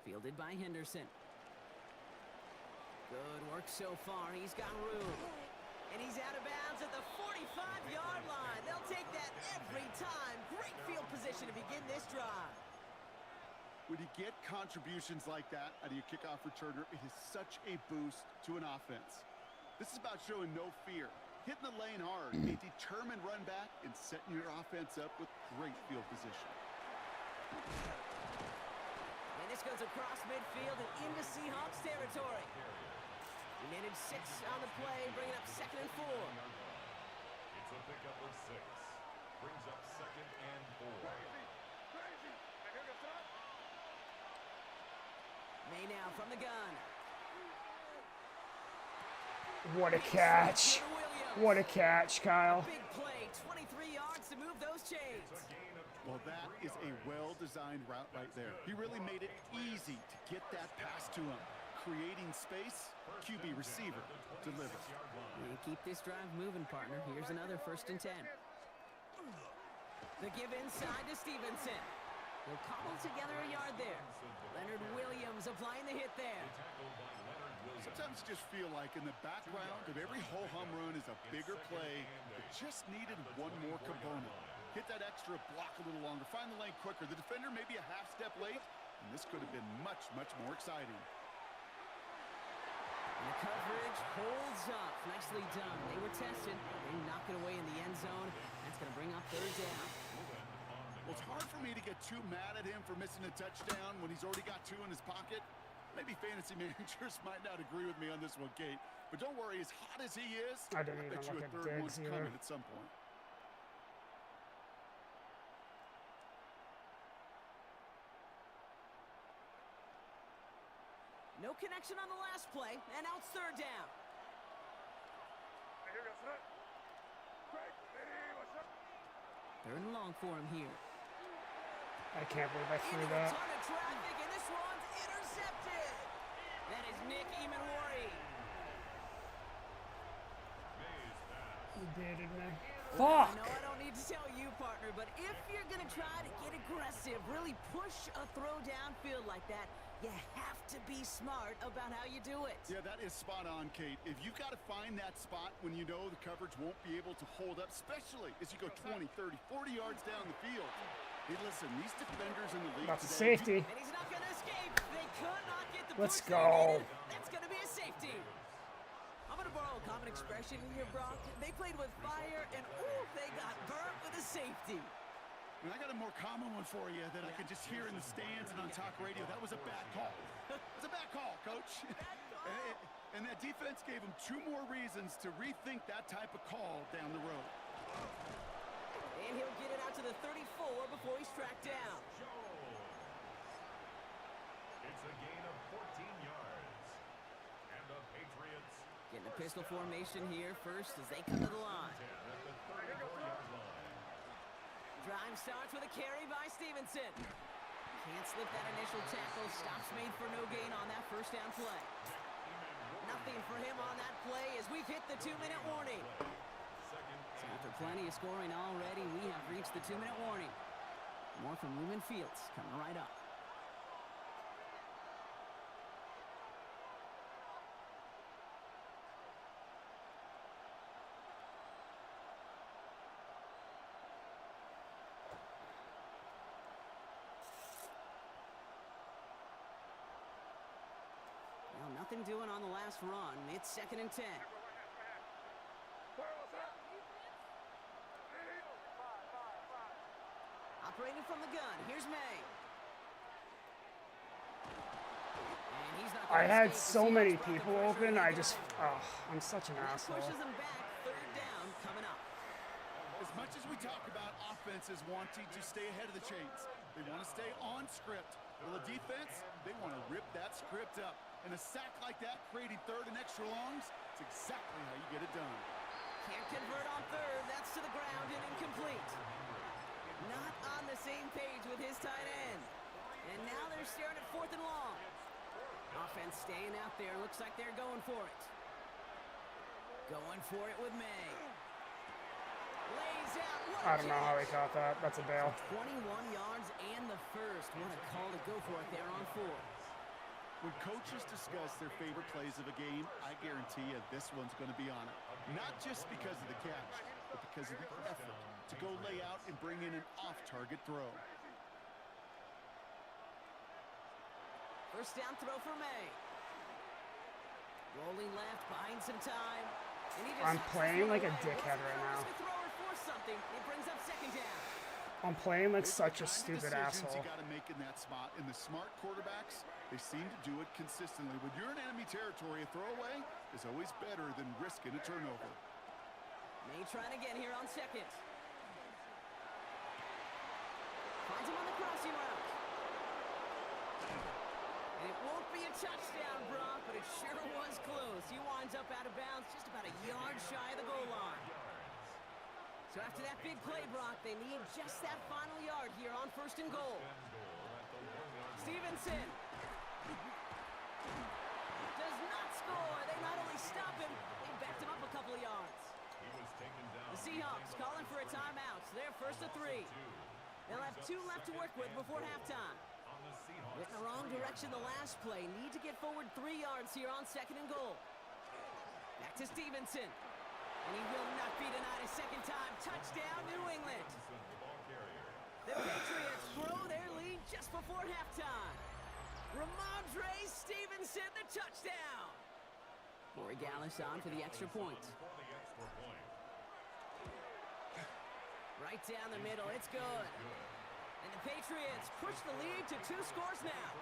[SPEAKER 8] Fielded by Henderson. Good work so far. He's got room. And he's out of bounds at the 45-yard line. They'll take that every time. Great field position to begin this drive.
[SPEAKER 9] When you get contributions like that out of your kickoff returner, it is such a boost to an offense. This is about showing no fear, hitting the lane hard, a determined run back, and setting your offense up with great field position.
[SPEAKER 8] And this goes across midfield and into Seahawks territory. He managed 6 on the play, bringing up 2nd and 4.
[SPEAKER 4] It's a pickup of 6. Brings up 2nd and 4.
[SPEAKER 8] May now from the gun.
[SPEAKER 1] What a catch. What a catch, Kyle.
[SPEAKER 8] Big play, 23 yards to move those chains.
[SPEAKER 9] Well, that is a well-designed route right there. He really made it easy to get that pass to him. Creating space, QB receiver delivers.
[SPEAKER 8] And keep this drive moving, partner. Here's another 1st and 10. The give inside to Stevenson. They'll cobble together a yard there. Leonard Williams applying the hit there.
[SPEAKER 9] Sometimes you just feel like in the background of every ho-hum run is a bigger play that just needed one more component. Hit that extra block a little longer, find the lane quicker. The defender may be a half step late, and this could have been much, much more exciting.
[SPEAKER 8] And the coverage holds up. Nicely done. They were tested. They knock it away in the end zone. That's going to bring up 3rd down.
[SPEAKER 9] Well, it's hard for me to get too mad at him for missing a touchdown when he's already got 2 in his pocket. Maybe fantasy managers might not agree with me on this one, Kate. But don't worry, as hot as he is,
[SPEAKER 1] I didn't even
[SPEAKER 9] bet you
[SPEAKER 1] look
[SPEAKER 9] a
[SPEAKER 1] at
[SPEAKER 9] 3rd one's
[SPEAKER 1] Diggs either.
[SPEAKER 9] coming at some point.
[SPEAKER 8] No connection on the last play, and now it's 3rd down. Third and long for him here.
[SPEAKER 1] I can't believe I threw
[SPEAKER 8] Into a
[SPEAKER 1] that.
[SPEAKER 8] ton of traffic, and this one's intercepted. That is Nick Emanwari.
[SPEAKER 1] You baited me.
[SPEAKER 8] I
[SPEAKER 1] Fuck!
[SPEAKER 8] know I don't need to tell you, partner, but if you're going to try to get aggressive, really push a throw downfield like that, you have to be smart about how you do it.
[SPEAKER 9] Yeah, that is spot on, Kate. If you've got to find that spot when you know the coverage won't be able to hold up, especially as you go 20, 30, 40 yards down the field. Hey, listen, these defenders in the league
[SPEAKER 1] That's a
[SPEAKER 9] today,
[SPEAKER 1] safety.
[SPEAKER 8] And he's not going to escape. They could not get the
[SPEAKER 1] Let's
[SPEAKER 8] push they
[SPEAKER 1] go.
[SPEAKER 8] needed. That's going to be a safety. I'm going to borrow a common expression here, Brock. They played with fire, and ooh, they got burnt with a safety.
[SPEAKER 9] And I got a more common one for you that I could just hear in the stands and on talk radio. That was a bad call. It's a bad call, Coach. And that defense gave him 2 more reasons to rethink that type of call down the road.
[SPEAKER 8] And he'll get it out to the 34 before he's tracked down.
[SPEAKER 4] It's a gain of 14 yards. And the Patriots
[SPEAKER 8] Getting a pistol formation here first as they come to the line.
[SPEAKER 4] at the 34-yard line.
[SPEAKER 8] Drive starts with a carry by Stevenson. Can't slip that initial tackle. Stops made for no gain on that 1st down play. Nothing for him on that play as we've hit the 2-minute warning. So After plenty of scoring already, we have reached the 2-minute warning. More from Lumen Fields coming right up. Well, nothing doing on the last run. It's 2nd and 10. Operating from the gun. Here's May. And he's not
[SPEAKER 1] I had
[SPEAKER 8] escape.
[SPEAKER 1] so many people open. I just, I'm such an
[SPEAKER 8] That
[SPEAKER 1] asshole.
[SPEAKER 8] pushes him back. 3rd down coming up.
[SPEAKER 9] As much as we talk about offenses wanting to stay ahead of the chains, they want to stay on script. Well, the defense, they want to rip that script up. And a sack like that, creating 3rd and extra longs, it's exactly how you get it done.
[SPEAKER 8] Can't convert on 3rd. That's to the ground and incomplete. Not on the same page with his tight end. And now they're staring at 4th and long. Offense staying out there. Looks like they're going for it. Going for it with May. Lays out. What a
[SPEAKER 1] I don't know how he
[SPEAKER 8] catch.
[SPEAKER 1] caught that. That's a bail.
[SPEAKER 8] 21 yards and the first. What a call to go for it there on 4th.
[SPEAKER 9] When coaches discuss their favorite plays of a game, I guarantee you this one's going to be on it. Not just because of the catch, but because of the effort to go lay out and bring in an off-target throw.
[SPEAKER 8] First down throw for May. Rolling left, buying some time. And he just
[SPEAKER 1] I'm playing like a dickhead right now.
[SPEAKER 8] Something. It brings up 2nd down.
[SPEAKER 1] I'm playing like such a
[SPEAKER 9] Kind of
[SPEAKER 1] stupid
[SPEAKER 9] decisions
[SPEAKER 1] asshole.
[SPEAKER 9] You got to make in that spot. And the smart quarterbacks, they seem to do it consistently. When you're in enemy territory, a throwaway is always better than risking a turnover.
[SPEAKER 8] May trying again here on 2nd. Finds him on the crossing route. And it won't be a touchdown, Brock, but it sure was close. He winds up out of bounds just about a yard shy of the goal line. So after that big play, Brock, they need just that final yard here on 1st and goal. Stevenson does not score. They not only stop him, they backed him up a couple of yards. The Seahawks calling for a timeout. So they're 1st and 3. They'll have 2 left to work with before halftime. Went in the wrong direction the last play. Need to get forward 3 yards here on 2nd and goal. Back to Stevenson. And he will not be denied a 2nd time. Touchdown, New England. The Patriots throw their lead just before halftime. Ramondre Stevenson, the touchdown. Corey Gallis on for the extra point. Right down the middle, it's good. And the Patriots push the lead to 2 scores now.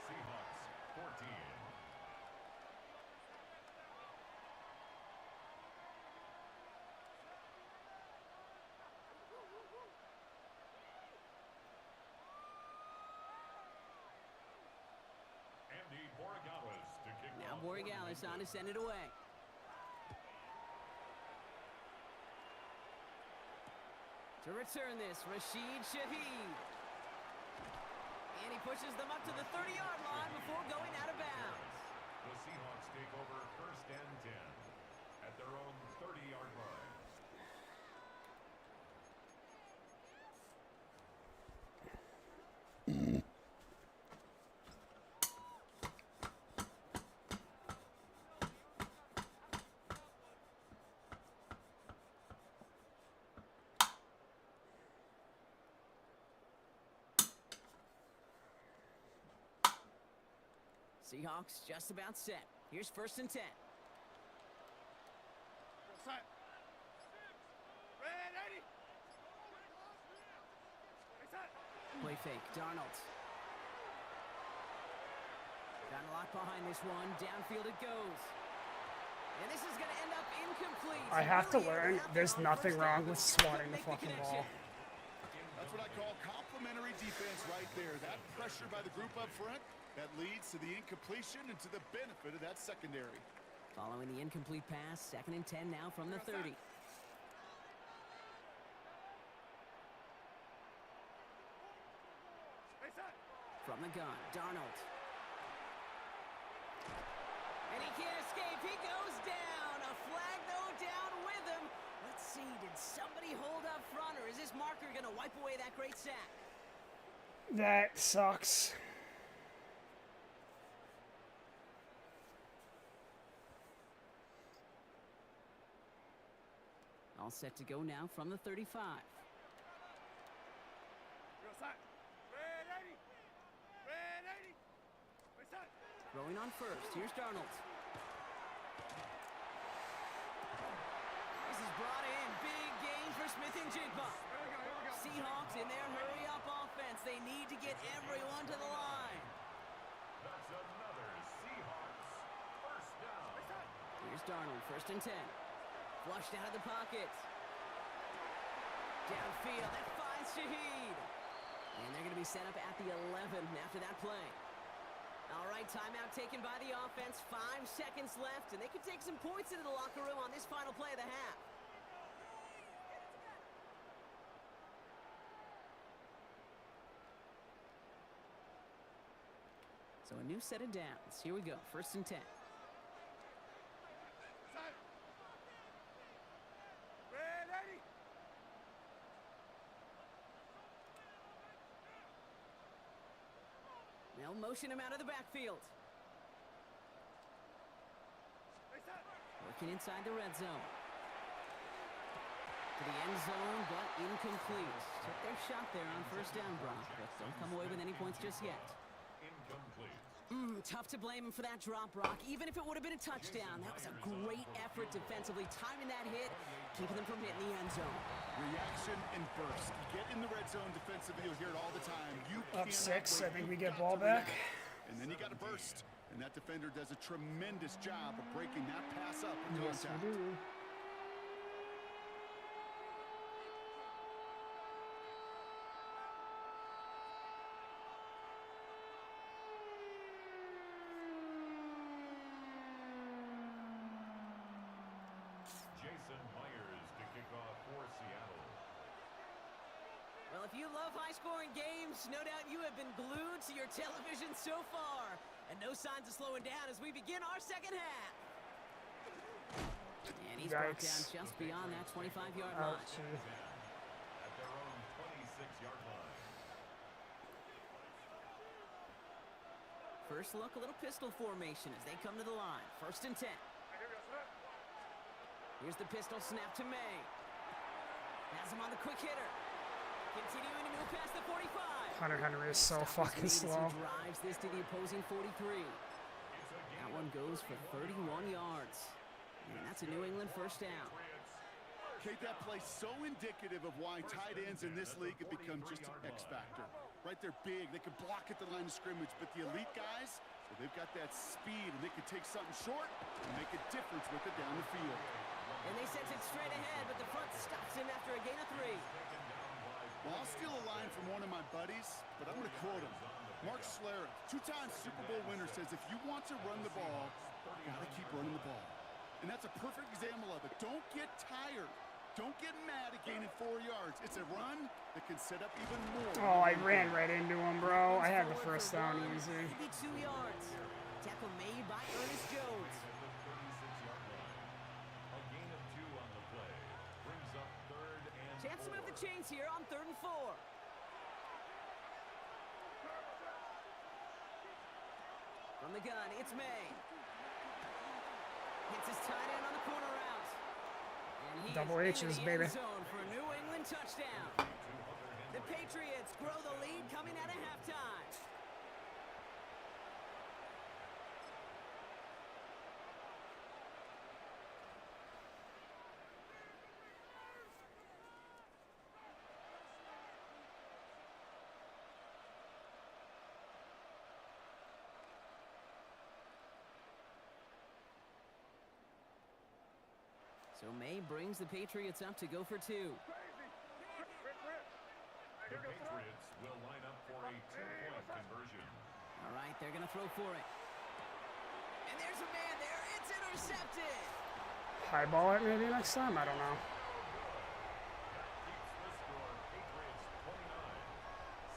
[SPEAKER 4] Seahawks 14.
[SPEAKER 8] Now Borregales on to send it away. To return this, Rashid Shaheed. And he pushes them up to the 30-yard line before going out of bounds.
[SPEAKER 4] The Seahawks take over 1st and 10 at their own 30-yard line.
[SPEAKER 8] Seahawks just about set. Here's 1st and 10. Play fake, Darnold. Got a lot behind this one. Downfield it goes. And this is going to end up incomplete.
[SPEAKER 1] I have to learn there's nothing wrong with swatting the fucking ball.
[SPEAKER 9] That's what I call complimentary defense right there. That pressure by the group up front, that leads to the incompletion and to the benefit of that secondary.
[SPEAKER 8] Following the incomplete pass, 2nd and 10 now from the 30. From the gun, Darnold. And he can't escape. He goes down. A flag, though, down with him. Let's see, did wipe away that great sack.
[SPEAKER 1] That sucks.
[SPEAKER 8] All set to go now from the 35.
[SPEAKER 5] Real side. Red 80. Red 80. Right side.
[SPEAKER 8] Throwing on first. Here's Darnold. This is brought in. Big gain for Smith and Jigba.
[SPEAKER 5] Here we go. Here we go.
[SPEAKER 8] Seahawks in their hurry-up offense. They need to get everyone to the line.
[SPEAKER 4] That's another Seahawks first down.
[SPEAKER 5] Right side.
[SPEAKER 8] Here's Darnold, 1st and 10. Flushed out of the pocket. Downfield, that finds Shaheed. And they're going to be set up at the 11 after that play. All right, timeout taken by the offense. 5 seconds left, and they can take some points into the locker room on this final play of the half. So a new set of downs. Here we go, 1st and 10.
[SPEAKER 5] Side. Red 80.
[SPEAKER 8] They'll motion him out of the backfield.
[SPEAKER 5] Right side.
[SPEAKER 8] Working inside the red zone. To the end zone, but incomplete. Took their shot there on 1st down, Brock, but don't come away with any points just yet.
[SPEAKER 4] Incomplete.
[SPEAKER 8] Tough to blame him for that drop, Brock. Even if it would have been a touchdown, that was a great effort defensively, timing that hit, keeping them from hitting the end zone.
[SPEAKER 9] Reaction and burst. Get in the red zone defensively. You'll hear it all the time. You
[SPEAKER 1] Up
[SPEAKER 9] cannot
[SPEAKER 1] 6.
[SPEAKER 9] wait.
[SPEAKER 1] I think we
[SPEAKER 9] You've
[SPEAKER 1] get
[SPEAKER 9] got
[SPEAKER 1] ball
[SPEAKER 9] to
[SPEAKER 1] back.
[SPEAKER 9] react. And then you got to burst. And that defender does a tremendous job of breaking that pass up in
[SPEAKER 1] Yes,
[SPEAKER 9] contact.
[SPEAKER 1] we do.
[SPEAKER 4] Jason Myers to kick off for Seattle.
[SPEAKER 8] Well, if you love high-scoring games, no doubt you have been glued to your television so far. And no signs of slowing down as we begin our second half. And he's brought down
[SPEAKER 1] Yikes.
[SPEAKER 8] just beyond that 25-yard line.
[SPEAKER 1] Ouch.
[SPEAKER 4] At their own 26-yard line.
[SPEAKER 8] First look, a little pistol formation as they come to the line. 1st and 10.
[SPEAKER 5] Here we go. Snap.
[SPEAKER 8] Here's the pistol snap to May. Has him on the quick hitter. Continuing to move past the 45.
[SPEAKER 1] Hunter Henry is so
[SPEAKER 8] Stops
[SPEAKER 1] fucking
[SPEAKER 8] his lead as
[SPEAKER 1] slow.
[SPEAKER 8] He drives this to the opposing 43. That one goes for 31 yards. And that's a New England 1st down.
[SPEAKER 9] Kate, that play so indicative of why tight ends in this league have become just an X factor. Right, they're big, they can block at the line of scrimmage, but the elite guys, well, they've got that speed and they can take something short and make a difference with it down the field.
[SPEAKER 8] And they sent it straight ahead, but the front stops him after a gain of 3.
[SPEAKER 9] Well, I'll steal a line from one of my buddies, but I'm going to quote him. Mark Schlereth, 2-time Super Bowl winner, says if you want to run the ball, you got to keep running the ball. And that's a perfect example of it. Don't get tired. Don't get mad at gaining 4 yards. It's a run that can set up even more.
[SPEAKER 1] Oh, I ran right into him, bro. I had the 1st down easy.
[SPEAKER 8] 82 yards. Tackle made by Ernest Jones.
[SPEAKER 4] A gain of 2 on the play. Brings up 3rd and
[SPEAKER 8] Chance to move the chains here on 3rd and 4. From the gun, it's May. Hits his tight end on the corner route. And he
[SPEAKER 1] Double
[SPEAKER 8] is
[SPEAKER 1] H's,
[SPEAKER 8] into the
[SPEAKER 1] baby.
[SPEAKER 8] end zone for a New England touchdown. The Patriots grow the lead coming out of halftime. So May brings the Patriots up to go for 2.
[SPEAKER 5] Crazy. Rip, rip.
[SPEAKER 4] the Patriots will line up for a 2-point conversion.
[SPEAKER 8] All right, they're going to throw for it. And there's a man there. It's intercepted.
[SPEAKER 1] Highball it maybe next time? I don't know.
[SPEAKER 4] Keeps the score. Patriots 29.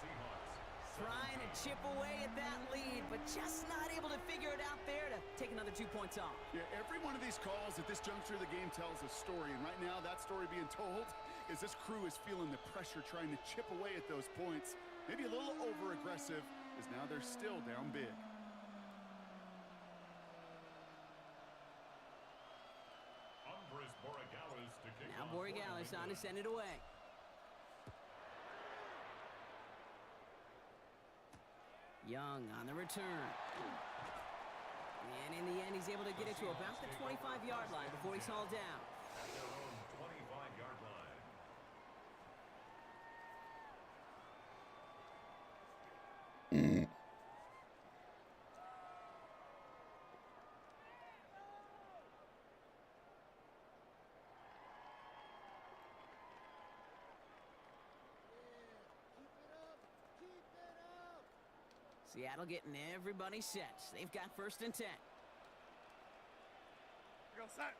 [SPEAKER 4] Seahawks
[SPEAKER 8] Trying to chip away at that lead, but just not able to figure it out there to take another 2 points off.
[SPEAKER 9] Yeah, every one of these calls at this juncture of the game tells a story, and right now that story being told is this crew is feeling the pressure trying to chip away at those points. Maybe a little over-aggressive, as now they're still down big.
[SPEAKER 8] Now Borregales on to send it away. Young on the return. And in the end, he's able to get it to about the 25-yard line before he's hauled down.
[SPEAKER 4] At their own 25-yard line.
[SPEAKER 8] Seattle getting everybody set. They've got 1st and 10.
[SPEAKER 5] Go set.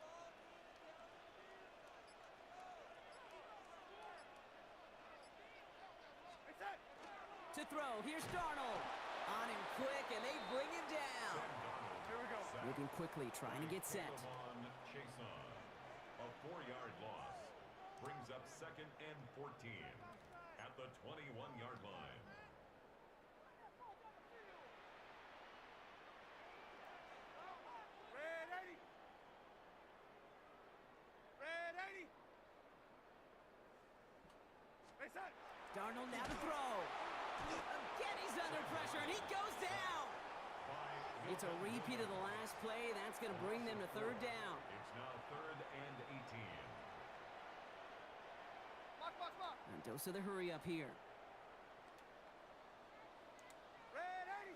[SPEAKER 5] Hey, set.
[SPEAKER 8] To throw, here's Darnold. On him quick, and they bring him down.
[SPEAKER 5] Here we go.
[SPEAKER 8] Moving quickly, trying to get set.
[SPEAKER 4] Chase on. A 4-yard loss brings up 2nd and 14 at the 21-yard line.
[SPEAKER 5] Red 80. Red 80. Hey, set.
[SPEAKER 8] Darnold now to throw. Again, he's under pressure, and he goes down. It's a repeat of the last play. That's going to bring them to 3rd down.
[SPEAKER 4] It's now 3rd and 18.
[SPEAKER 5] Box.
[SPEAKER 8] And dose of the hurry up here.
[SPEAKER 5] Red 80.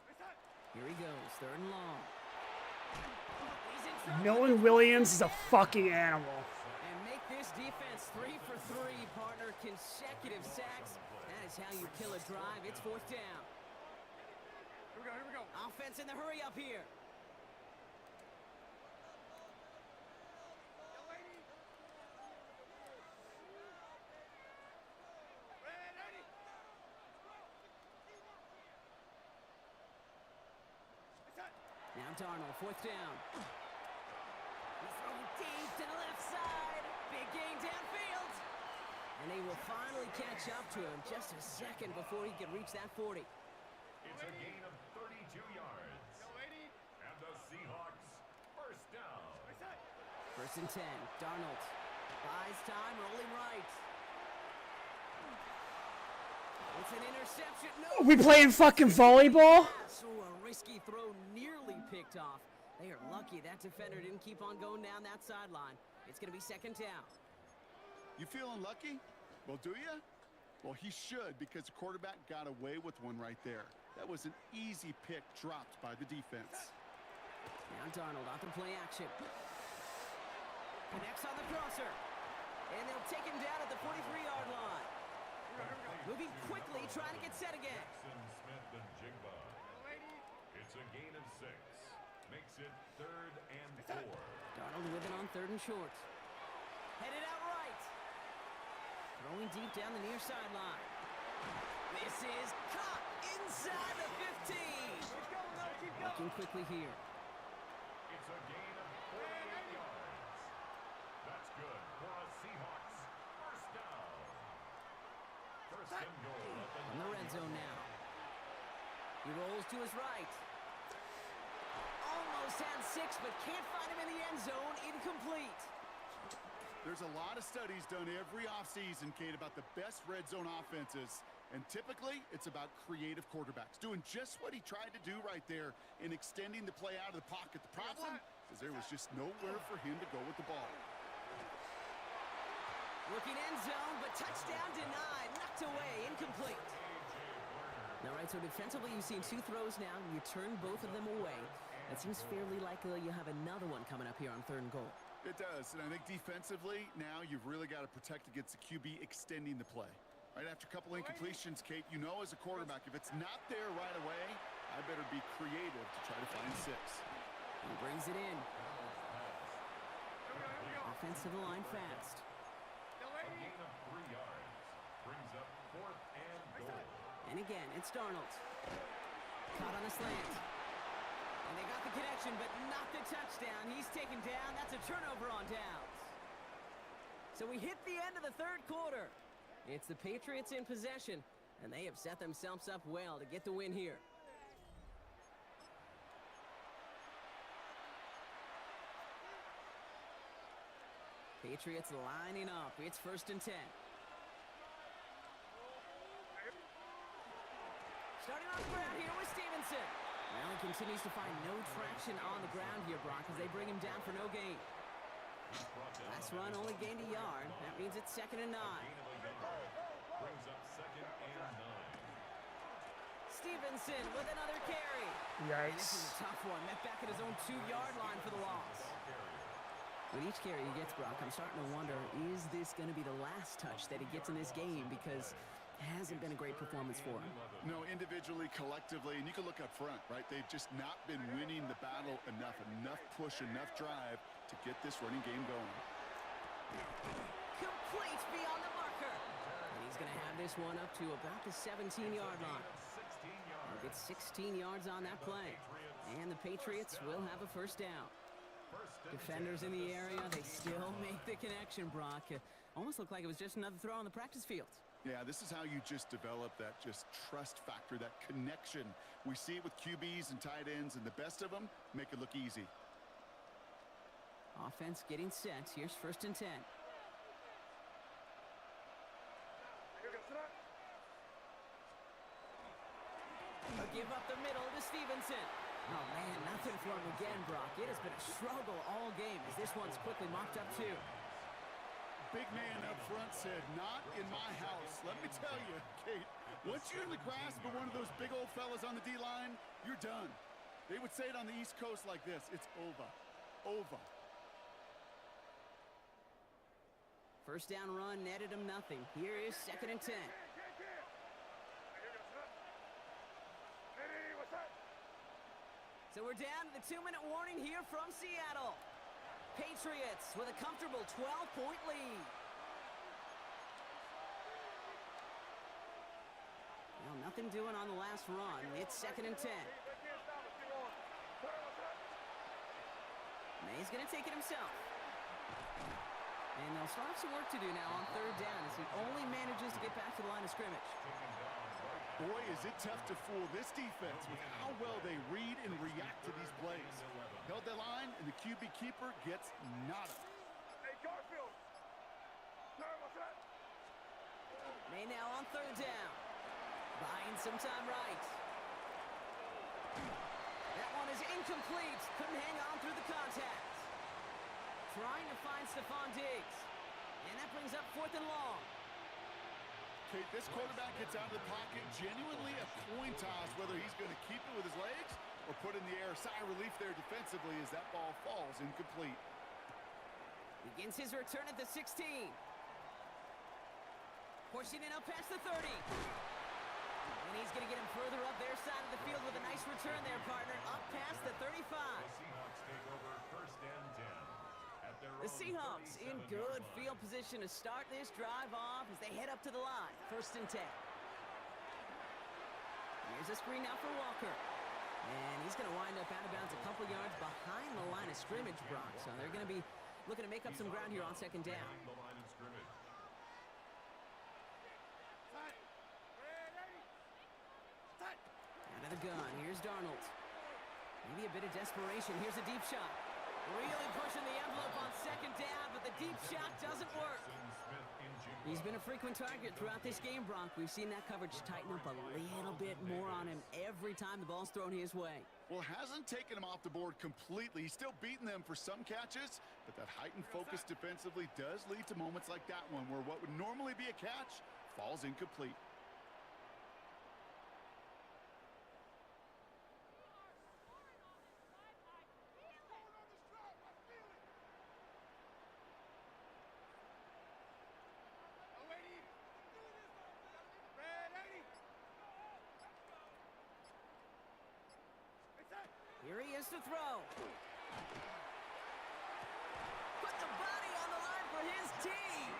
[SPEAKER 5] Hey, set.
[SPEAKER 8] Here he goes, 3rd and long. He's in trouble.
[SPEAKER 1] Milton Williams is a fucking animal.
[SPEAKER 8] And make this defense 3 for 3, partner. Consecutive sacks. That is how you kill a drive. It's 4th down.
[SPEAKER 5] Here we go.
[SPEAKER 8] Offense in the hurry up here.
[SPEAKER 5] Red 80. Hey, set.
[SPEAKER 8] Now Darnold, 4th down. He's throwing deep to the left side. Big gain downfield. And they will finally catch up to him just a second before he can reach that 40.
[SPEAKER 4] It's a gain of 32 yards.
[SPEAKER 5] Go 80.
[SPEAKER 4] And the Seahawks first down.
[SPEAKER 5] Hey, set.
[SPEAKER 8] 1st and 10. Darnold buys time, rolling right. It's an interception. No.
[SPEAKER 1] Are we playing fucking volleyball?
[SPEAKER 8] So a risky throw nearly picked off. They are lucky that defender didn't keep on going down that sideline. It's going to be 2nd down.
[SPEAKER 9] You feeling lucky? Well, do you? Well, he should, because the quarterback got away with one right there. That was an easy pick dropped by the defense.
[SPEAKER 8] Now Darnold off the play action. Connects on the crosser. And they'll take him down at the 43-yard line. Moving quickly, trying to get set again.
[SPEAKER 4] Jackson, Smith, and Jigba. It's a gain of 6. Makes it 3rd and 4.
[SPEAKER 8] Darnold with it on 3rd and short. Headed out right. Throwing deep down the near sideline. This is caught inside the 15. Working quickly here.
[SPEAKER 4] It's a gain of 48 yards. That's good for a Seahawks first down. First and goal at the
[SPEAKER 8] In the red zone now. He rolls to his right. Almost had 6, but can't find him in the end zone. Incomplete.
[SPEAKER 9] There's a lot of studies done every offseason, Kate, about the best red zone offenses. And typically, it's about creative quarterbacks, doing just what he tried to do right there in extending the play out of the pocket. The problem is there was just nowhere for him to go with the ball.
[SPEAKER 8] Looking end zone, but touchdown denied. Knocked away. Incomplete. All right, so defensively, you've seen 2 throws now. You turn both of them away. It seems fairly likely you have another one coming up here on 3rd and goal.
[SPEAKER 9] It does, and I think defensively, now you've really got to protect against the QB extending the play. Right after a couple incompletions, Kate, you know as a quarterback, if it's not there right away, I better be creative to try to find 6.
[SPEAKER 8] He brings it in. Offensive line fast.
[SPEAKER 4] a gain of 3 yards.
[SPEAKER 8] And again, it's Darnold. Caught on the slant. And they got the connection, but not the touchdown. He's taken down. That's a turnover on downs. So we hit the end of the third quarter. It's the Patriots in possession, and they have set themselves up well to get the win here. Patriots lining up. It's 1st and 10. Starting on the ground here with Stevenson. Well, he continues to find no traction on the ground here, Brock, as they bring him down for no gain. Last run only gained a yard. That means it's 2nd and 9.
[SPEAKER 4] Brings up 2nd and 9.
[SPEAKER 8] Stevenson with another carry. And this is a tough one. Met back at his own 2-yard line for the loss. With each carry he gets, Brock, I'm starting to wonder, is this going to be the last touch that he gets in this game? Because it hasn't been a great performance for him.
[SPEAKER 9] No, individually, collectively, and you can look up front, right? They've just not been winning the battle enough push, enough drive to get this running game going.
[SPEAKER 8] Complete beyond the marker. And he's going to have this one up to about the 17-yard line. He'll get 16 yards on that play. And the Patriots will have a 1st down. Defenders in the area, they still make the connection, Brock. Almost looked like it was just another throw on the practice field.
[SPEAKER 9] Yeah, this is how you just develop that just trust factor, that connection. We see it with QBs and tight ends, and the best of them make it look easy.
[SPEAKER 8] Offense getting set. Here's 1st and 10. A give up the middle to Stevenson. Oh, man, nothing for him again, Brock. It has been a struggle all game as this one's quickly mopped up, too.
[SPEAKER 9] Big man up front said, not in my house. Let me tell you, Kate, once you're in the grasp of one of those big old fellas on the D-line, you're done. They would say it on the East Coast like this, it's over. Over.
[SPEAKER 8] 1st down run netted him nothing. Here is 2nd and 10. So we're down to the 2-minute warning here from Seattle. Patriots with a comfortable 12-point lead. Well, nothing doing on the last run. It's 2nd and 10. May's going to take it himself. And they'll start some work to do now on 3rd down as he only manages to get back to the line of scrimmage.
[SPEAKER 9] Boy, is it tough to fool this defense with how well they read and react to these plays. Held their line, and the QB keeper gets nada.
[SPEAKER 5] Hey, Garfield. Sorry, what's that?
[SPEAKER 8] May now on 3rd down. Buying some time right. That one is incomplete. Couldn't hang on through the contact. Trying to find Stephon Diggs. And that brings up 4th and long.
[SPEAKER 9] Kate, this quarterback gets out of the pocket, genuinely a coin toss whether he's going to keep it with his legs or put in the air. Sigh of relief there defensively as that ball falls incomplete.
[SPEAKER 8] Begins his return at the 16. Pushing it up past the 30. And he's going to get him further up their side of the field with a nice return there, partner. Up past the 35.
[SPEAKER 4] Seahawks take over 1st and 10.
[SPEAKER 8] The Seahawks in good field position to start this drive off as they head up to the line. 1st and 10. Here's a screen now for Walker. And he's going to wind up out of bounds a couple yards behind the line of scrimmage, Brock. So they're going to be looking to make up some ground here on 2nd down. Out of the gun. Here's Darnold. Maybe a bit of desperation. Here's a deep shot. Really pushing the envelope on 2nd down, but the deep shot doesn't work. He's been a frequent target throughout this game, Brock. We've seen that coverage tighten up a little bit more on him every time the ball's thrown his way.
[SPEAKER 9] Well, hasn't taken him off the board completely. He's still beating them for some catches, but that heightened focus defensively does lead to moments like that one where what would normally be a catch falls incomplete.
[SPEAKER 8] Here he is to throw. Put the body on the line for his team.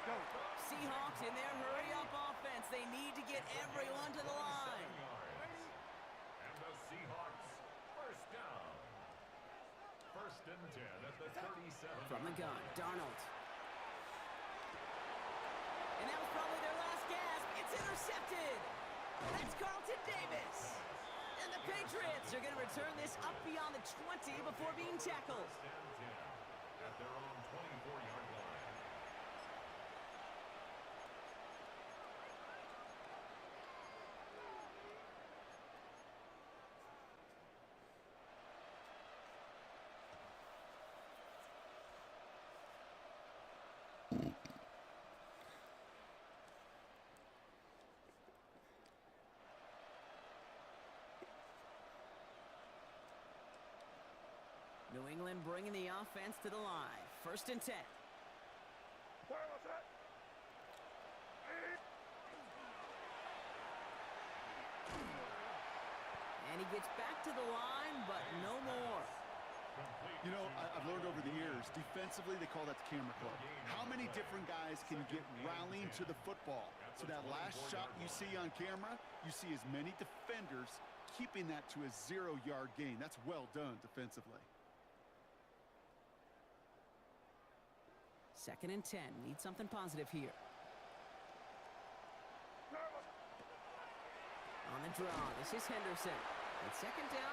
[SPEAKER 5] go.
[SPEAKER 8] Seahawks in their hurry-up offense. They need to get everyone to the line.
[SPEAKER 4] And the Seahawks, first down. First and 10 at the 37.
[SPEAKER 8] From the gun, Darnold. And that was probably their last gasp. It's intercepted. That's Carlton Davis. And the Patriots are going to return this up beyond the 20 before being tackled.
[SPEAKER 4] First and 10 at their own 24-yard line.
[SPEAKER 8] New England bringing the offense to the line. First and 10.
[SPEAKER 5] Where was that?
[SPEAKER 8] And he gets back to the line, but no more.
[SPEAKER 9] You know, I've learned over the years, defensively, they call that the camera club. How many different guys can you get rallying to the football? So that last shot you see on camera, you see as many defenders keeping that to a 0-yard gain. That's well done defensively.
[SPEAKER 8] Second and 10. Need something positive here. On the draw, this is Henderson. It's second down